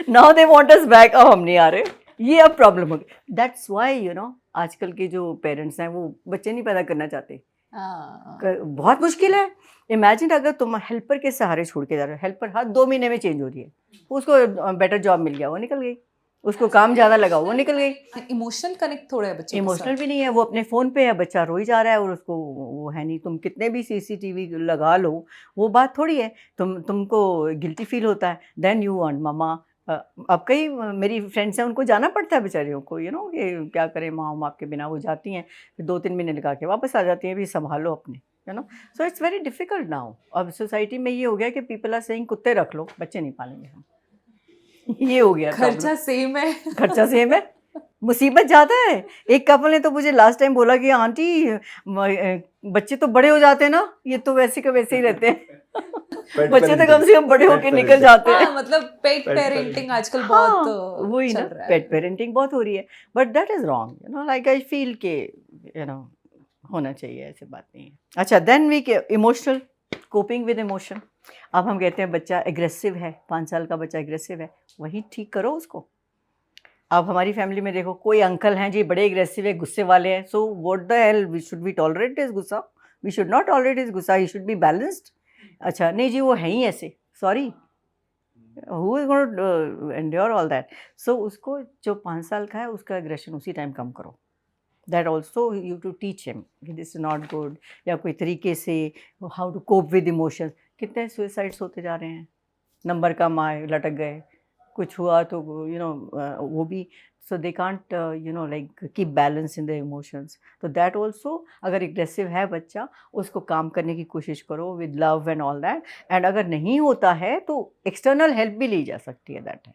now they want us back, अब हम नहीं आ रहे, ये अब प्रॉब्लम हो गई। दैट्स व्हाई यू नो आजकल के जो पेरेंट्स हैं वो बच्चे नहीं पैदा करना चाहते। हाँ, बहुत मुश्किल है। इमेजिन अगर तुम हेल्पर के सहारे छोड़ के जा रहे हो, हेल्पर हर 2 महीने में चेंज हो रही है, उसको बेटर जॉब मिल गया वो निकल गई, उसको काम ज़्यादा लगा वो निकल गई। इमोशनल कनेक्ट थोड़ा है बच्चों के इमोशनल साथ। भी नहीं है, वो अपने फ़ोन पे है, बच्चा रोई जा रहा है और उसको वो है नहीं। तुम कितने भी CCTV लगा लो, वो बात थोड़ी है, तुमको गिल्टी फील होता है, देन यू वांट मम्मा। अब कई मेरी फ्रेंड्स हैं, उनको जाना पड़ता है बेचारियों को, यू नो ये क्या करें, माँ बाप के बिना वो जाती हैं, फिर 2-3 महीने लगा के वापस आ जाती हैं, भी संभालो अपने, you know. So it's very difficult now. अब सोसाइटी में ये हो गया कि पीपल आर सेइंग कुत्ते रख लो, बच्चे नहीं पालेंगे हम ये हो गया problem। खर्चा सेम है खर्चा सेम है, मुसीबत ज़्यादा है। एक कपल ने तो मुझे लास्ट टाइम बोला कि आंटी बच्चे तो बड़े हो जाते हैं ना, ये तो वैसे के वैसे ही रहते हैं बच्चे तो कम से कम बड़े होके निकल जाते हैं। हाँ, मतलब पेट पेरेंटिंग आजकल हाँ, बहुत वही चल ना, रहा है। पेट पेरेंटिंग बहुत हो रही है, but that is wrong, you know, like I feel के यू नो होना चाहिए, ऐसी बात नहीं है। अच्छा, then we emotional coping with emotion. अब हम कहते हैं बच्चा एग्रेसिव है, 5 साल का बच्चा एग्रेसिव है, वही ठीक करो उसको। अब हमारी फैमिली में देखो, कोई अंकल हैं जी बड़े एग्रेसिव है, गुस्से वाले हैं, so what the hell, we should be tolerate his गुस्सा, we should not tolerate his गुस्सा, ही शुड बी बैलेंस्ड। अच्छा नहीं जी, वो है ही ऐसे, sorry, who is going to endure all that. So उसको जो 5 साल का है उसका एग्रेशन उसी टाइम कम करो। That also you to teach him कि दिस इज नॉट गुड, या कोई तरीके से how to cope with emotions. कितने सुसाइड्स होते जा रहे हैं, नंबर कम आए, लटक गए, कुछ हुआ तो यू नो वो भी, so they can't you know like keep balance in the emotions. तो दैट ऑल्सो, अगर एग्रेसिव है बच्चा, उसको काम करने की कोशिश करो with love and all that. And अगर नहीं होता है तो एक्सटर्नल हेल्प भी ली जा सकती है दैट है,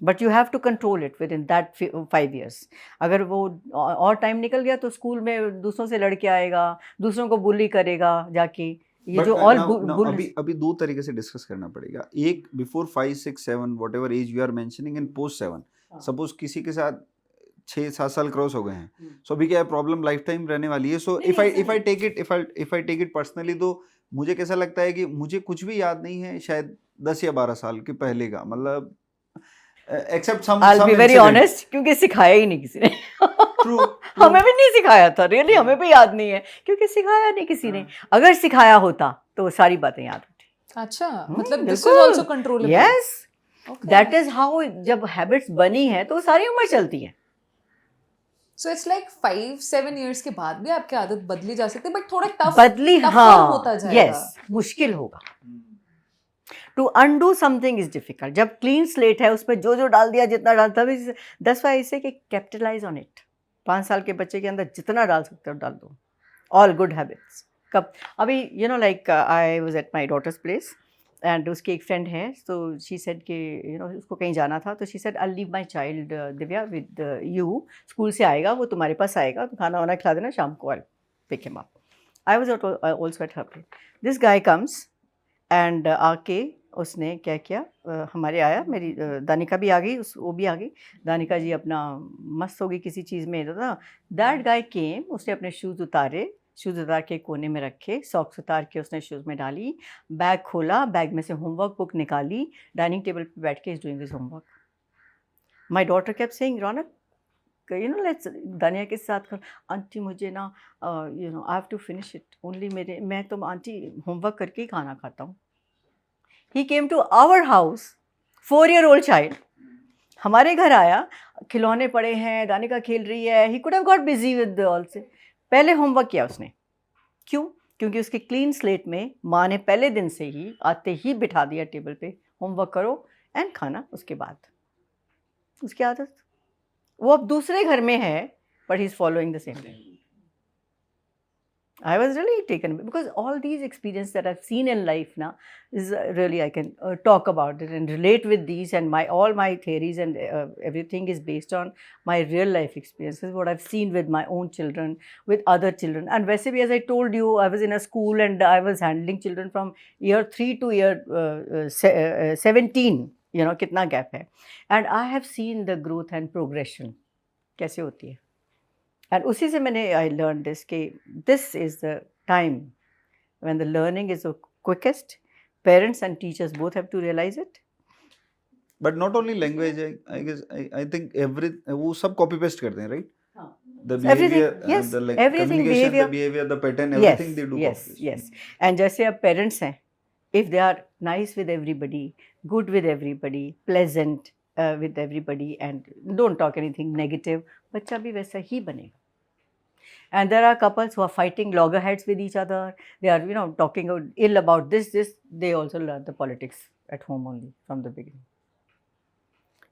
but you have to control it within that 5 years। अगर वो और टाइम निकल गया तो स्कूल में दूसरों से लड़ के आएगा, दूसरों को बुली करेगा जाके, ये जो ऑल अभी 2 तरीके से डिस्कस करना पड़ेगा। एक, before 5, 6, 7 whatever age you are mentioning, and post 7। Suppose किसी के साथ 6-7 साल क्रॉस हो गए हैं, सो अभी क्या है, प्रॉब्लम लाइफ टाइम रहने वाली है। So if I take it personally, तो मुझे कैसा लगता है कि मुझे कुछ भी याद नहीं है शायद 10 या 12 साल के पहले का, मतलब accept some I'll be very honest, क्योंकि सिखाया ही नहीं किसी ने True. हमें भी नहीं सिखाया था, रियली हमें भी याद नहीं है, क्योंकि सिखाया नहीं किसी ने। अगर सिखाया होता तो सारी बातें याद होती। अच्छा, मतलब दिस इज बिल्कुल। Also controllable. Yes, that is how, जब हैबिट्स बनी है तो सारी उम्र चलती है। सो इट्स लाइक 5-7 years के बाद भी आपकी आदत बदली जा सकती है, बट थोड़ा टफ बदली, tougher हाँ, होता जाएगा। यस, मुश्किल होगा। To undo something is difficult. जब क्लीन स्लेट है, उसमें जो जो डाल दिया, जितना डाल, तभी दैट्स व्हाई इसे कि कैपिटलाइज ऑन इट। 5 साल के बच्चे के अंदर जितना डाल सकते हो डाल दो, ऑल गुड हैबिट्स। कब अभी you know like I was at my daughter's place and उसकी एक फ्रेंड है, तो शी सेड कि यू नो उसको कहीं जाना था, तो she said I leave my child Divya with you, school से आएगा वो तुम्हारे पास आएगा, तो खाना वाना खिला देना, शाम को I pick him up. I was also at her place. This guy comes and आके उसने क्या किया, हमारे आया, मेरी दानिका भी आ गई, वो भी आ गई। दानिका जी अपना मस्त हो गई किसी चीज़ में, तो दैट गाय केम, उसने अपने शूज़ उतारे, शूज़ उतार के कोने में रखे, सॉक्स उतार के उसने शूज़ में डाली, बैग खोला, बैग में से होमवर्क बुक निकाली, डाइनिंग टेबल पे बैठ के is doing his homework. My daughter kept saying, Raunak let's Dania के साथ कर. आंटी मुझे ना I have to finish it only, मैं तो आंटी होमवर्क करके ही खाना खाता हूँ. He came to our house, 4-year-old child हमारे घर आया, खिलौने पड़े हैं, दानिका खेल रही है. He could have got busy with all से. पहले होमवर्क किया उसने. क्यों? क्योंकि उसके क्लीन स्लेट में माँ ने पहले दिन से ही आते ही बिठा दिया टेबल पे, होमवर्क करो एंड खाना उसके बाद. उसकी आदत, वो अब दूसरे घर में है but he is following the same. I was really taken because all these experiences that I've seen in life now is really I can talk about it and relate with these, and all my theories and everything is based on my real life experiences, what I've seen with my own children, with other children. And वैसे भी as I told you, I was in a school and I was handling children from year 3 to year 17. कितना gap है, and I have seen the growth and progression कैसे होती है. And उसी से मैंने I learned this कि this is the time when the learning is the quickest. Parents and teachers both have to realize it. But not only language, I guess I think वो सब copy paste करते हैं, right? The Everything, behavior, yes, the everything, communication, behavior. the behavior, the pattern, Yes, everything they do yes, copy paste. yes. And जैसे अब parents हैं, if they are nice with everybody, good with everybody, pleasant with everybody, and don't talk anything negative, बच्चा भी वैसा ही बनेगा. And there are couples who are fighting loggerheads with each other. They are, talking ill about this. They also learn the politics at home only from the beginning.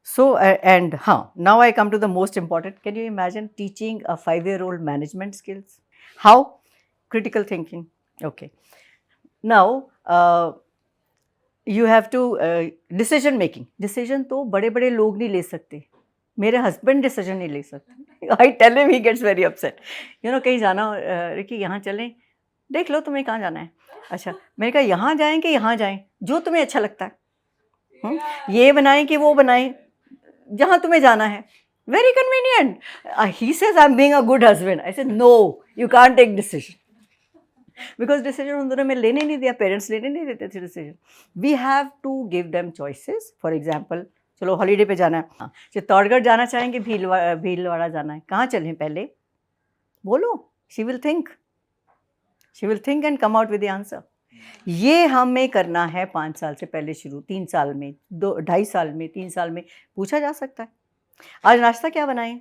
So, now I come to the most important. Can you imagine teaching a 5-year-old management skills? How? Critical thinking. Okay. Now, you have to decision making. Decision तो बड़े-बड़े लोग नहीं ले सकते. मेरे हस्बैंड डिसीजन नहीं ले सकते. I tell him, he gets very upset. कहीं जाना, रिकी यहाँ चलें, देख लो तुम्हें कहाँ जाना है. अच्छा, मैंने कहा यहाँ जाएं कि यहाँ जाएं, जो तुम्हें अच्छा लगता है. ये बनाएं कि वो बनाएं, जहाँ तुम्हें जाना है. Very convenient. He says I am being a good husband. I said no, you can't take decision, because decision उन दोनों में लेने नहीं दिया. पेरेंट्स लेने नहीं देते थे decision. We have to give them choices. For example, चलो हॉलीडे पे जाना है, चित्तौड़गढ़ जाना चाहेंगे, भीलवाड़ा जाना है, कहाँ चलें पहले बोलो. She will think and come out with the answer. ये हमें करना है 5 साल से पहले शुरू. 3 साल में, 2-2.5 साल में, 3 साल में पूछा जा सकता है. आज नाश्ता क्या बनाएं,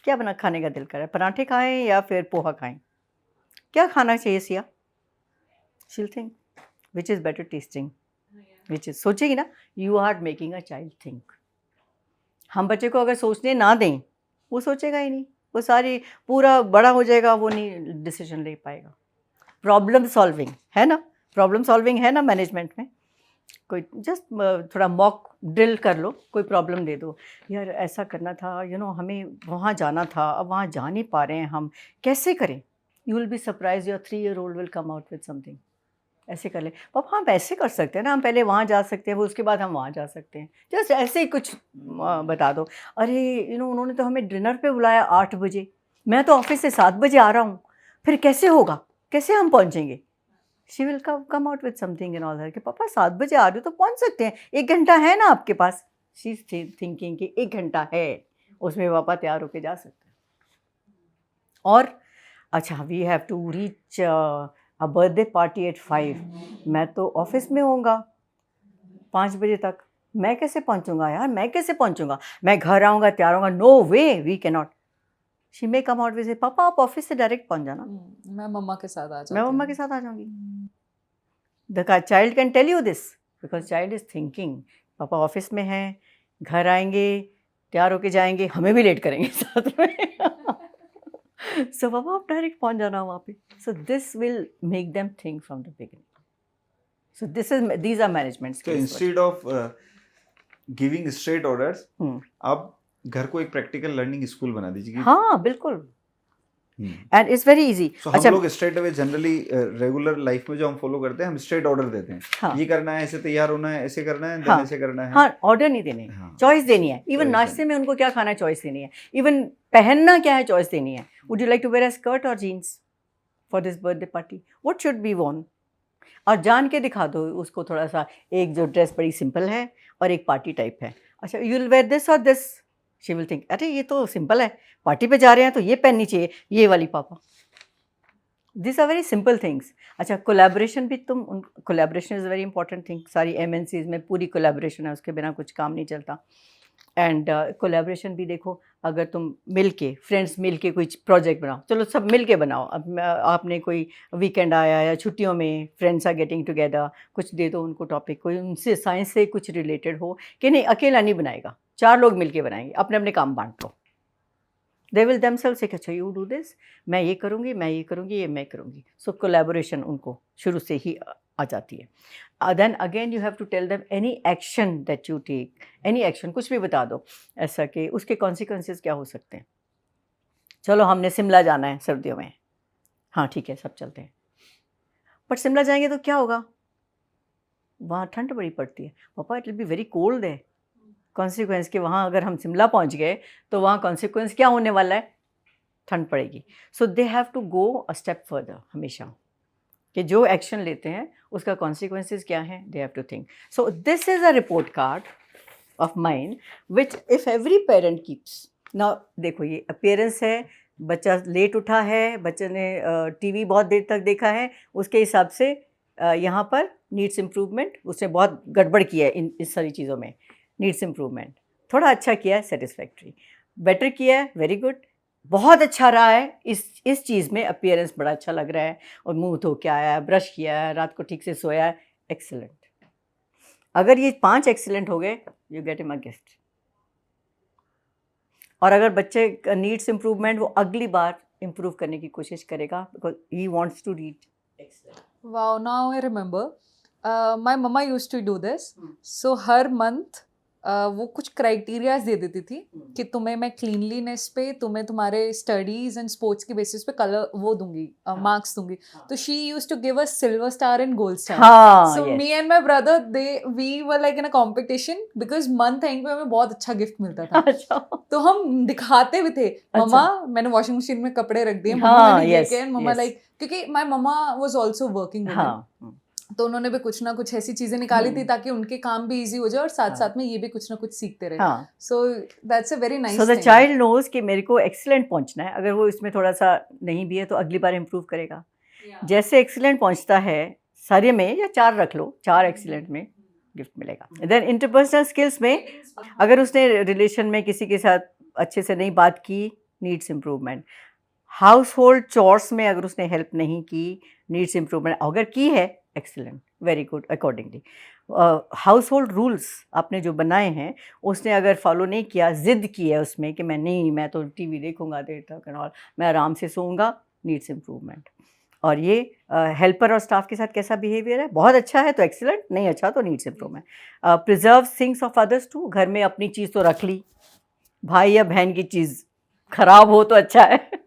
क्या खाने का दिल कर रहा है, पराठे खाएं या फिर पोहा खाएं, क्या खाना चाहिए Siya. She will think which is better testing, which is सोचेगी ना. You are making a child think. हम बच्चे को अगर सोचने ना दें, वो सोचेगा ही नहीं. वो सारी पूरा बड़ा हो जाएगा, वो नहीं डिसीजन ले पाएगा. प्रॉब्लम सॉल्विंग है ना मैनेजमेंट में. कोई जस्ट थोड़ा मॉक ड्रिल कर लो, कोई प्रॉब्लम दे दो. यार ऐसा करना था, हमें वहाँ जाना था, अब वहाँ जा नहीं पा रहे हैं हम, कैसे करें. You will be surprise, your 3-year-old will come out with something. ऐसे कर ले पापा, हम ऐसे कर सकते हैं ना, हम पहले वहाँ जा सकते हैं, वो उसके बाद हम वहाँ जा सकते हैं. जस्ट ऐसे ही कुछ बता दो. अरे उन्होंने तो हमें डिनर पे बुलाया 8 बजे, मैं तो ऑफिस से 7 बजे आ रहा हूँ, फिर कैसे होगा, कैसे हम पहुँचेंगे. She will come out with something and all that कि पापा 7 बजे आ रहे हो तो पहुँच सकते हैं, 1 घंटा है ना आपके पास. शी इज थिंकिंग कि 1 घंटा है, उसमें पापा तैयार होके जा सकते हैं. और अच्छा, we have to reach a birthday party at 5. मैं तो ऑफिस में होऊंगा 5 बजे तक, मैं कैसे पहुंचूंगा यार, मैं घर आऊँगा, तैयार होऊंगा. No way, we can not. She may come out with पापा आप ऑफिस से डायरेक्ट पहुंच जाना, मैं मम्मा के साथ आ जाऊंगी. The child can tell you this because child is thinking पापा ऑफिस में हैं, घर आएंगे, तैयार होके जाएंगे, हमें भी लेट करेंगे साथ में. So पापा आप डायरेक्ट पहुंच जाना वहाँ पे. So this will make them think from the beginning. So these are management skills. So instead of giving straight orders, आप घर को एक प्रैक्टिकल लर्निंग स्कूल बना दीजिए. हाँ बिल्कुल. And it's very easy. हम लोग straight away generally regular life में जो हम फॉलो करते हैं, हम स्ट्रेट ऑर्डर देते हैं. हाँ. ये करना है, ऐसे तैयार होना है, ऐसे करना है, देन ऐसे करना है. हाँ, ऑर्डर नहीं देने, चॉइस देनी है. इवन नाश्ते में उनको क्या खाना है, चॉइस देनी है. इवन पहनना क्या है, चॉइस देनी है. Would you like to wear a skirt और jeans for this birthday party, what should be worn? और जान के दिखा दो उसको थोड़ा सा, एक जो ड्रेस बड़ी सिंपल है और एक पार्टी टाइप है, अच्छा यू विल वेयर दिस और दिस, शी विल थिंक अरे ये तो सिंपल है, पार्टी पे जा रहे हैं तो ये पहननी चाहिए, ये वाली पापा। This are very simple things. अच्छा कोलैबोरेशन भी collaboration is very important thing. सारी MNCs में पूरी कोलैबोरेशन है, उसके बिना कुछ काम नहीं चलता। एंड कोलैबोरेशन भी देखो, अगर तुम मिल के फ्रेंड्स मिल के कोई प्रोजेक्ट बनाओ, चलो सब मिल के बनाओ। अब आपने कोई वीकेंड आया या छुट्टियों में फ्रेंड्स आर गेटिंग टुगेदर, कुछ दे दो उनको टॉपिक, कोई उनसे साइंस से कुछ रिलेटेड हो, कि नहीं अकेला नहीं बनाएगा, 4 लोग मिल के बनाएंगे, अपने अपने काम बांट लो। दे विल देमसेल्व्स से अच्छा यू डू दिस, मैं ये करूँगी, मैं ये करूँगी, ये मैं करूँगी। सो कोलैबोरेशन उनको शुरू से ही आ जाती है। Then again you have to tell them any action that you take, any action, कुछ भी बता दो ऐसा कि उसके कॉन्सिक्वेंसेस क्या हो सकते हैं। चलो हमने शिमला जाना है सर्दियों में, हाँ ठीक है सब चलते हैं, बट शिमला जाएंगे तो क्या होगा, वहाँ ठंड बड़ी पड़ती है पापा, it will be very cold है। कॉन्सिक्वेंस कि वहाँ अगर हम शिमला पहुँच गए तो वहाँ कॉन्सिक्वेंस क्या होने वाला है, ठंड पड़ेगी। So they have to go a step further हमेशा, कि जो एक्शन लेते हैं उसका कॉन्सिक्वेंसेस क्या है, they have to think. So this is a report card of mind which if every parent keeps. Now देखो ये अपीयरेंस है, बच्चा लेट उठा है, बच्चे ने TV बहुत देर तक देखा है, उसके हिसाब से यहाँ पर नीड्स इम्प्रूवमेंट, उसने बहुत गड़बड़ किया है इस सारी चीज़ों में, नीड्स इम्प्रूवमेंट। थोड़ा अच्छा किया है सेटिस्फैक्ट्री, बेटर किया है वेरी गुड, बहुत अच्छा रहा है इस चीज़ में, अपीयरेंस बड़ा अच्छा लग रहा है, और मुंह धो के आया है, ब्रश किया है, रात को ठीक से सोया है, एक्सीलेंट। अगर ये 5 एक्सीलेंट हो गए, you get him a gift. और अगर बच्चे का नीड्स इम्प्रूवमेंट, वो अगली बार इम्प्रूव करने की कोशिश करेगा, because he wants to read excellent. Wow, now I remember. My mama used to do this. So her month वो कुछ क्राइटेरियाज दे देती थी कि तुम्हें मैं क्लीनलीनेस पे, तुम्हें तुम्हारे स्टडीज एंड स्पोर्ट्स के बेसिस पे कलर वो दूंगी, मार्क्स दूंगी। तो she used to give us silver star and gold star. हाँ, so yes. Me and my brother we were like in a competition, because month end पे हमें बहुत अच्छा गिफ्ट मिलता था। अच्छा तो हम दिखाते भी थे, मम्मा मैंने वॉशिंग मशीन में कपड़े रख दिए, मम्मा हाँ, मैंने ये yes, किया, मम्मा yes. लाइक, क्योंकि my mamma was also working woman, हाँ, तो उन्होंने भी कुछ ना कुछ ऐसी चीजें निकाली थी ताकि उनके काम भी इजी हो जाए और साथ हाँ. साथ में ये भी कुछ ना कुछ सीखते रहे। हाँ। So that's a very nice so the child knows कि मेरे को एक्सीलेंट पहुंचना है, अगर वो इसमें थोड़ा सा नहीं भी है तो अगली बार इम्प्रूव करेगा। जैसे एक्सीलेंट पहुंचता है सारे में, या 4 रख लो, 4 एक्सीलेंट में गिफ्ट मिलेगा। देन इंटरपर्सनल स्किल्स में, अगर उसने रिलेशन में किसी के साथ अच्छे से नहीं बात की, needs improvement. House hold chores में अगर उसने हेल्प नहीं की, नीड्स इम्प्रूवमेंट। अगर की है, excellent, very good accordingly. House hold rules आपने जो बनाए हैं, उसने अगर फॉलो नहीं किया, ज़िद की है उसमें कि मैं तो TV देखूंगा देर तक और मैं आराम से सोऊंगा, नीड्स इम्प्रूवमेंट। और ये हेल्पर और स्टाफ के साथ कैसा बिहेवियर है, बहुत अच्छा है तो एक्सीलेंट, नहीं अच्छा तो needs improvement. Preserve things of others to, घर में अपनी चीज़ तो रख ली, भाई या बहन की चीज़ खराब हो तो अच्छा है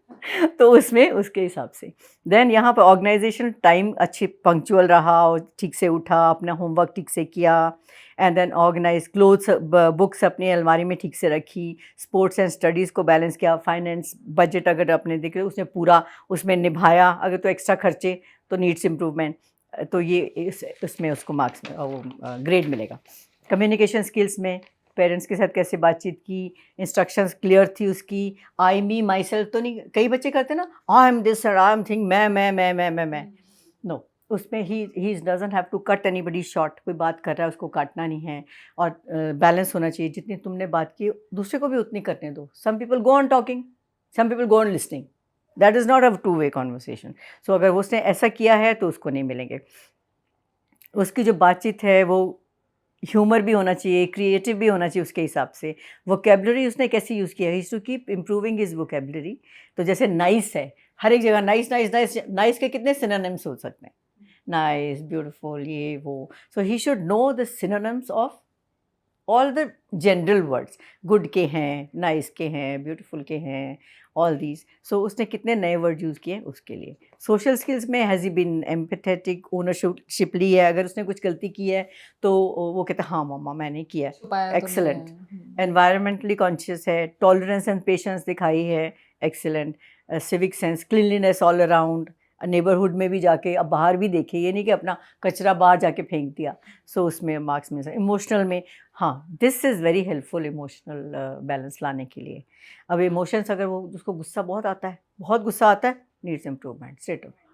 तो उसमें उसके हिसाब से। देन यहाँ पर ऑर्गेनाइजेशन, टाइम अच्छी पंक्चुअल रहा और ठीक से उठा, अपना होमवर्क ठीक से किया, and then organise clothes, books अपनी अलमारी में ठीक से रखी, स्पोर्ट्स एंड स्टडीज़ को बैलेंस किया, फाइनेंस बजट अगर अपने देखे उसने पूरा उसमें निभाया, अगर तो एक्स्ट्रा खर्चे तो नीड्स इम्प्रूवमेंट, तो ये उसमें उसको मार्क्स में वो ग्रेड मिलेगा। कम्युनिकेशन स्किल्स में पेरेंट्स के साथ कैसे बातचीत की, इंस्ट्रक्शंस क्लियर थी उसकी, आई मी माई सेल्फ तो नहीं, कई बच्चे करते ना, I am this I am thing, मैं नो, उसमें he doesn't have to cut anybody short. कोई बात कर रहा है उसको काटना नहीं है, और बैलेंस होना चाहिए, जितनी तुमने बात की दूसरे को भी उतनी करने दो। Some people go on talking, some people go on listening, that is not a 2-way conversation. So अगर उसने ऐसा किया है तो उसको नहीं मिलेंगे। उसकी जो बातचीत है वो ह्यूमर भी होना चाहिए, क्रिएटिव भी होना चाहिए उसके हिसाब से। वोकेबलरी उसने कैसी यूज़ किया है, to keep improving his vocabulary. तो जैसे नाइस है, हर एक जगह नाइस नाइस नाइस, नाइस के कितने सिनोनिम्स हो सकते हैं, नाइस, ब्यूटीफुल, ये वो। So he should know the synonyms of all the general words, good के हैं, नाइस के हैं, ब्यूटीफुल के हैं, ऑल दीज। सो उसने कितने नए वर्ड यूज़ किए उसके लिए। सोशल स्किल्स में has he been empathetic, ownership ली है, अगर उसने कुछ गलती की है तो वो कहता है हाँ मम्मा मैंने किया है, एक्सेलेंट। एनवायरमेंटली कॉन्शियस है, टॉलरेंस एंड पेशेंस दिखाई है, excellent. Civic sense, cleanliness all around, neighbourhood में भी जाके, अब बाहर भी देखे, ये नहीं कि अपना कचरा बाहर जाके फेंक दिया, सो उसमें मार्क्स मिल सकते। इमोशनल में हाँ, this is very helpful emotional balance लाने के लिए। अब इमोशंस अगर वो उसको गुस्सा बहुत आता है, बहुत गुस्सा आता है, नीड्स इम्प्रूवमेंट स्ट्रेट अवे।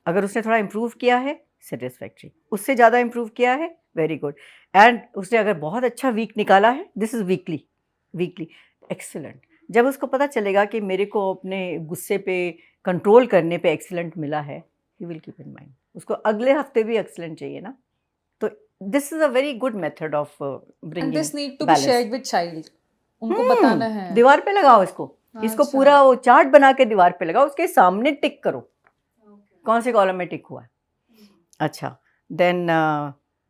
अगर उसने थोड़ा इम्प्रूव किया है, सेटिस्फैक्ट्री। उससे ज़्यादा इम्प्रूव किया है, वेरी गुड। एंड उसने अगर बहुत अच्छा वीक निकाला है, दिस इज़ वीकली एक्सीलेंट। जब उसको पता चलेगा कि मेरे को अपने गुस्से पे कंट्रोल करने पे एक्सीलेंट मिला है, he will keep in mind. उसको अगले हफ्ते भी एक्सीलेंट चाहिए ना, तो this is a very good method of and bringing this need to be shared with child, उनको बताना है। दीवार पे लगाओ इसको अच्छा। पूरा वो चार्ट बना के दीवार पे लगाओ, उसके सामने टिक करो कौन से कॉलम में टिक हुआ है। अच्छा, then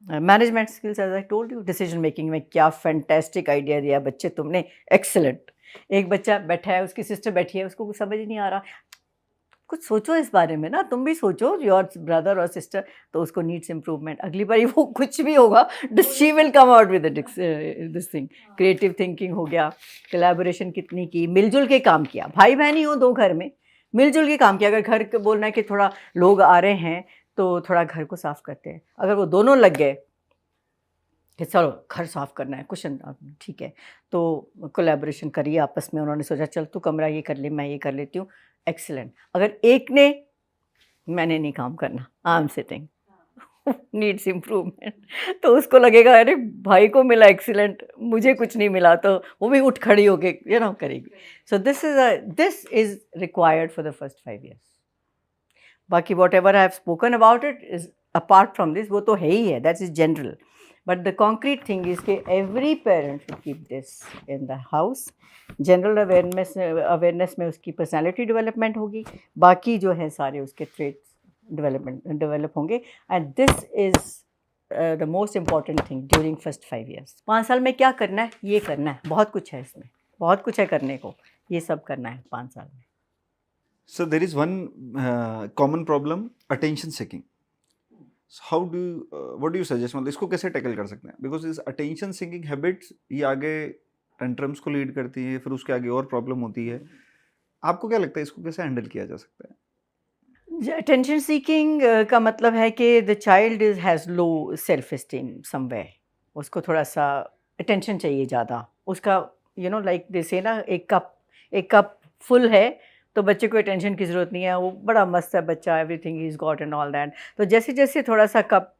management skills, as I told you, decision making में क्या फैंटेस्टिक आइडिया दिया बच्चे तुमने, एक्सेलेंट। एक बच्चा बैठा है, उसकी सिस्टर बैठी है, उसको कुछ समझ ही नहीं आ रहा, कुछ सोचो इस बारे में ना, तुम भी सोचो, योर ब्रदर और सिस्टर, तो उसको नीड्स इम्प्रूवमेंट। अगली बार वो कुछ भी होगा, she will come out with this thing. Creative thinking हो गया, कोलैबोरेशन कितनी की, मिलजुल के काम किया, भाई बहन ही हो दो घर में, मिलजुल के काम किया। अगर घर को बोलना है कि थोड़ा लोग आ रहे हैं तो थोड़ा घर को साफ करते हैं, अगर वो दोनों लग गए कि चलो घर साफ करना है, कुशन, ठीक है, तो कोलैबोरेशन करिए आपस में। उन्होंने सोचा चल तू कमरा ये कर ले, मैं ये कर लेती हूँ, एक्सीलेंट। अगर एक ने, मैंने नहीं काम करना, I am sitting, needs improvement, तो उसको लगेगा अरे भाई को मिला एक्सीलेंट, मुझे कुछ नहीं मिला, तो वो भी उठ खड़ी होके करेगी। So this is required for the first 5 years। बाकी whatever I have spoken about it is apart from this, वो तो है ही है, that is general. But the concrete thing is कि every parent should keep this in the house. General awareness में उसकी पर्सनैलिटी डेवलपमेंट होगी, बाकी जो है सारे उसके ट्रेट्स डेवलप होंगे। And this is the most important thing during first 5 years। 5 साल में क्या करना है, ये करना है, बहुत कुछ है इसमें, बहुत कुछ है करने को, ये सब करना है 5 साल में। So there is one common problem, attention seeking. So how do you, what do you suggest, मतलब इसको कैसे टैकल कर सकते हैं? Because this attention seeking habits ये आगे tantrums को लीड करती है, फिर उसके आगे और प्रॉब्लम होती है। आपको क्या लगता है इसको कैसे हैंडल किया जा सकता है? अटेंशन सीकिंग का मतलब है कि the child has low self esteem somewhere, उसको थोड़ा सा अटेंशन चाहिए ज़्यादा। उसका लाइक दे से ना, एक कप फुल है तो बच्चे को अटेंशन की ज़रूरत नहीं है, वो बड़ा मस्त है बच्चा, everything is got and all that. तो जैसे जैसे थोड़ा सा कप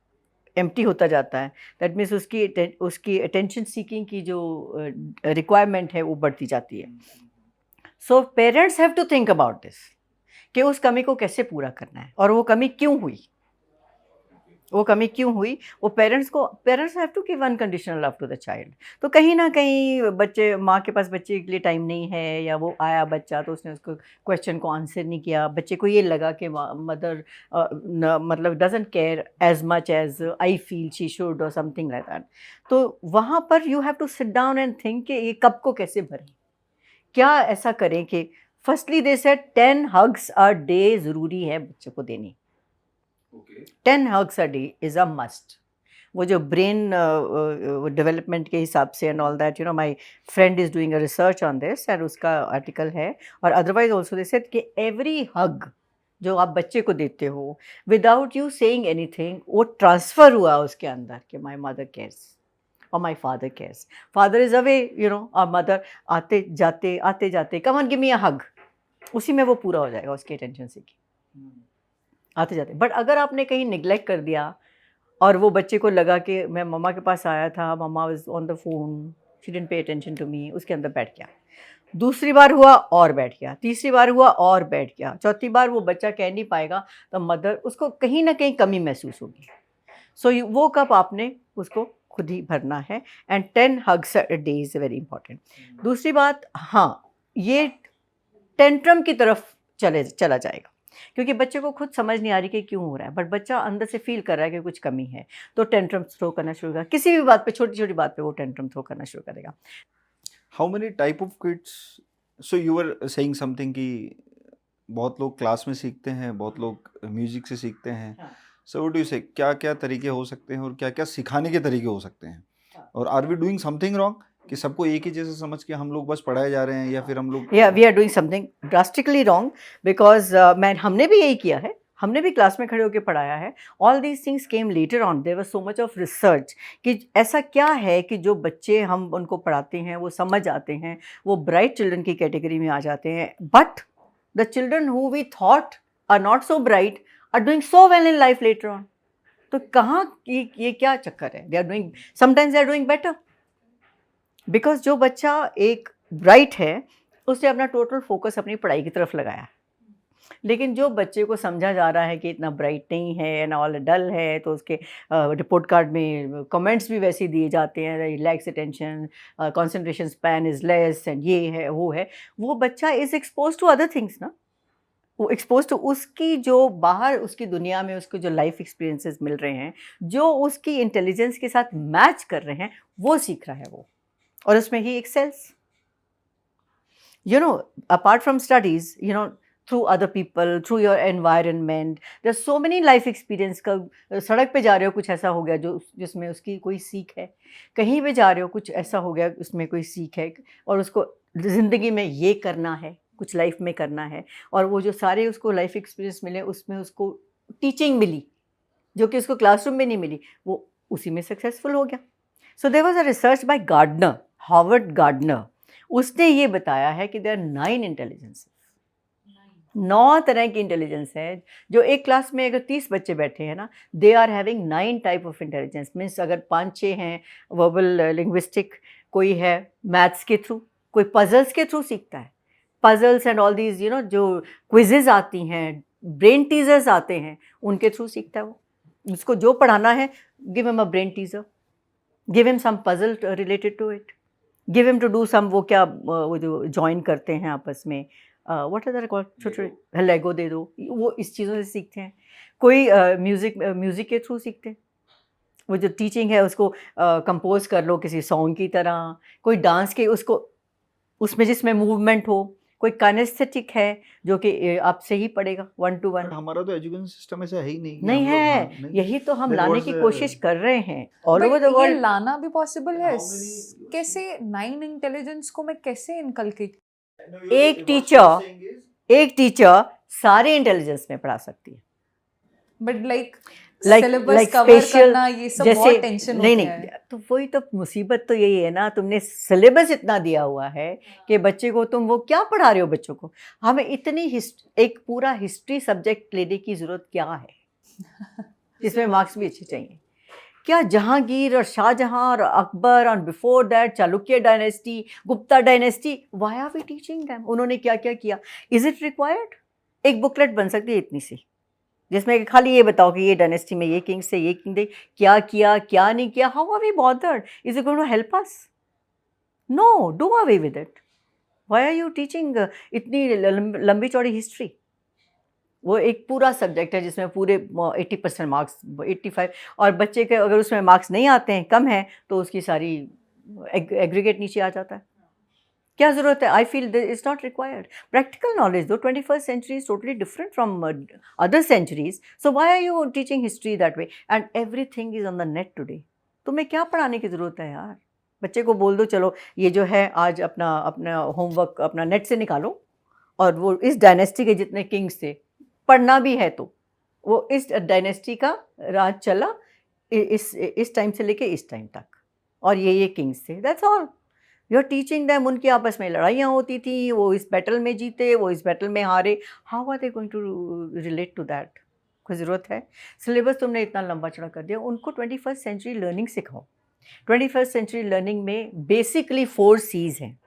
एम्प्टी होता जाता है, दैट मीन्स उसकी अटेंशन सीकिंग की जो रिक्वायरमेंट है वो बढ़ती जाती है। So parents have to think about this कि उस कमी को कैसे पूरा करना है, और वो कमी क्यों हुई, वो parents have to give unconditional love to the child. तो कहीं ना कहीं माँ के पास बच्चे के लिए टाइम नहीं है, या वो आया बच्चा तो उसने उसको क्वेश्चन को आंसर नहीं किया, बच्चे को ये लगा कि मदर मतलब doesn't care as much as I feel she should और समथिंग लाइक दैट। तो वहाँ पर you have to sit down and think कि ये कप को कैसे भरें, क्या ऐसा करें कि firstly they said 10 hugs a day ज़रूरी है बच्चे को देनी। 10 hugs a day is a must। वो जो ब्रेन डेवलपमेंट के हिसाब से and all that, my friend is doing a research on this, और उसका आर्टिकल है। और अदरवाइज ऑल्सो दे सेड कि एवरी हग जो आप बच्चे को देते हो विदाउट यू सेइंग एनीथिंग, वो ट्रांसफ़र हुआ उसके अंदर कि माय मदर केयर्स और my father cares. Father is away, और मदर आते जाते कम ऑन गिव मी अ हग, उसी में वो पूरा हो जाएगा उसकी अटेंशन से की आते जाते। बट अगर आपने कहीं निगलेक्ट कर दिया और वो बच्चे को लगा कि मैं मम्मा के पास आया था, mamma was on the phone, she didn't pay attention to me, उसके अंदर बैठ गया, दूसरी बार हुआ और बैठ गया, तीसरी बार हुआ और बैठ गया, चौथी बार वो बच्चा कह नहीं पाएगा, तो मदर उसको कहीं ना कहीं कमी महसूस होगी। सो वो कप आपने उसको खुद ही भरना है। And 10 hugs a day is very important. दूसरी बात, हाँ, ये टेंट्रम की तरफ चला जाएगा, क्योंकि बच्चे को खुद समझ नहीं आ रही कि क्यों हो रहा है, बट बच्चा अंदर से फील कर रहा है कि कुछ कमी है, तो टेंट्रम थ्रो करना शुरू करेगा, किसी भी बात पे, छोटी छोटी बात पे वो टेंट्रम थ्रो करना शुरू करेगा। How many type of kids? So you were saying something कि बहुत लोग क्लास में सीखते हैं, बहुत लोग म्यूजिक से सीखते हैं। सो व्हाट डू यू से, क्या क्या तरीके हो सकते हैं और क्या क्या सिखाने के तरीके हो सकते हैं? और are we doing something wrong कि सबको एक ही जैसे समझ के हम लोग बस पढ़ाए जा रहे हैं, या फिर हम लोग या we are doing something drastically wrong, because हमने भी यही किया है, हमने भी क्लास में खड़े होकर पढ़ाया है. All these things came later on. There was so much of research कि ऐसा क्या है कि जो बच्चे हम उनको पढ़ाते हैं वो समझ आते हैं, वो ब्राइट चिल्ड्रन की कैटेगरी में आ जाते हैं. But the children who we thought are not so bright are doing so well in life later on. तो कहाँ ये क्या चक्कर है? They are doing, sometimes they are doing better, because जो बच्चा एक ब्राइट है उसने अपना टोटल फोकस अपनी पढ़ाई की तरफ लगाया. लेकिन जो बच्चे को समझा जा रहा है कि इतना ब्राइट नहीं है एंड ऑल डल है, तो उसके रिपोर्ट कार्ड में कमेंट्स भी वैसे दिए जाते हैं, lacks attention, concentration span is less and ये है वो है. वो बच्चा is expose to other things ना, वो एक्सपोज टू उसकी जो बाहर उसकी दुनिया में उसको जो लाइफ एक्सपीरियंसेस मिल रहे हैं, जो उसकी इंटेलिजेंस के साथ मैच कर रहे हैं, वो सीख रहा है वो, और उसमें ही एक्सेल्स. You know, apart from studies, you know, through other people, through your environment, there's so many life experience. का सड़क पे जा रहे हो कुछ ऐसा हो गया जो जिसमें उसकी कोई सीख है, कहीं पे जा रहे हो कुछ ऐसा हो गया उसमें कोई सीख है, और उसको ज़िंदगी में ये करना है, कुछ लाइफ में करना है, और वो जो सारे उसको लाइफ एक्सपीरियंस मिले उसमें उसको टीचिंग मिली जो कि उसको क्लासरूम में नहीं मिली, वो उसी में सक्सेसफुल हो गया. So there was a research by Gardner, Harvard Gardner. उसने ये बताया है कि देयर आर 9 इंटेलिजेंसेस, 9 तरह की इंटेलिजेंस है. जो एक क्लास में अगर 30 बच्चे बैठे हैं ना, they are having 9 type of intelligence. Means अगर 5-6 हैं वर्बल लिंग्विस्टिक, कोई है मैथ्स के थ्रू, कोई पजल्स के थ्रू सीखता है, puzzles and all these, you know, जो क्विजेज आती हैं, ब्रेन टीजर्स आते हैं, उनके थ्रू सीखता है वो. उसको जो पढ़ाना है, give him a brain teaser, give him some puzzle related to it, give him to do some, वो क्या वो जो जॉइन करते हैं आपस में, व्हाट आर कॉल्ड, छोटे लेगो दे दो, वो इस चीज़ों से सीखते हैं. कोई म्यूज़िक के थ्रू सीखते हैं, वो जो टीचिंग है उसको कंपोज कर लो किसी सॉन्ग की तरह. कोई डांस के उसको उसमें जिसमें मूवमेंट हो. कोई काइनेस्थेटिक है जो कि आपसे ही पढ़ेगा 1 to 1. हमारा तो एजुकेशन सिस्टम ऐसा है ही नहीं कि नहीं हम लोग- है, हाँ, नहीं. यही तो हम There लाने was की a- कोशिश कर रहे हैं ऑल But ओवर द ये वर्ल्ड. लाना भी पॉसिबल है. How many- कैसे 9 इंटेलिजेंस को मैं कैसे इनकलकेट? एक टीचर सारे इंटेलिजेंस में पढ़ा सकती है. But like Like syllabus cover special, करना, ये सब बहुत टेंशन नहीं होता नहीं, है. तो वही तो मुसीबत तो यही है ना, तुमने सिलेबस इतना दिया हुआ है कि बच्चे को तुम वो क्या पढ़ा रहे हो. बच्चों को हमें इतनी एक पूरा हिस्ट्री सब्जेक्ट लेने की ज़रूरत क्या है जिसमें मार्क्स भी अच्छे चाहिए. क्या जहांगीर और शाहजहां और अकबर और before that Chalukya dynasty, Gupta dynasty, why are we teaching them? उन्होंने क्या क्या किया? Is it required? एक बुकलेट बन सकती है इतनी सी, जिसमें खाली ये बताओ कि ये डायनेस्टी में ये किंग्स से ये किंग थे, क्या किया क्या नहीं किया. How are we bothered? Is it going to help us? No, do away with it. Why are you teaching इतनी लंबी चौड़ी हिस्ट्री? वो एक पूरा सब्जेक्ट है जिसमें पूरे 80% मार्क्स, 85, और बच्चे के अगर उसमें मार्क्स नहीं आते हैं, कम है, तो उसकी सारी एग्रीगेट नीचे आ जाता है. क्या ज़रूरत है? I feel is not required. Practical knowledge दो. 21st century is totally different from other centuries. So why are you teaching history that way? And everything is on the net today. तुम्हें क्या पढ़ाने की ज़रूरत है यार? बच्चे को बोल दो चलो ये जो है आज अपना अपना होमवर्क अपना नेट से निकालो, और वो इस डायनेस्टी के जितने किंग्स थे, पढ़ना भी है तो वो इस डायनेस्टी का राज चला इस टाइम से लेके इस टाइम तक, और ये किंग्स थे. That's all. You are teaching them. उनकी आपस में लड़ाइयाँ होती थी, वो इस बैटल में जीते, वो इस बैटल में हारे. How are they going to relate to that? कोई ज़रूरत है? सिलेबस तुमने इतना लंबा चढ़ा कर दिया. उनको 21st century लर्निंग सिखाओ. 21st century लर्निंग में बेसिकली 4 C's हैं.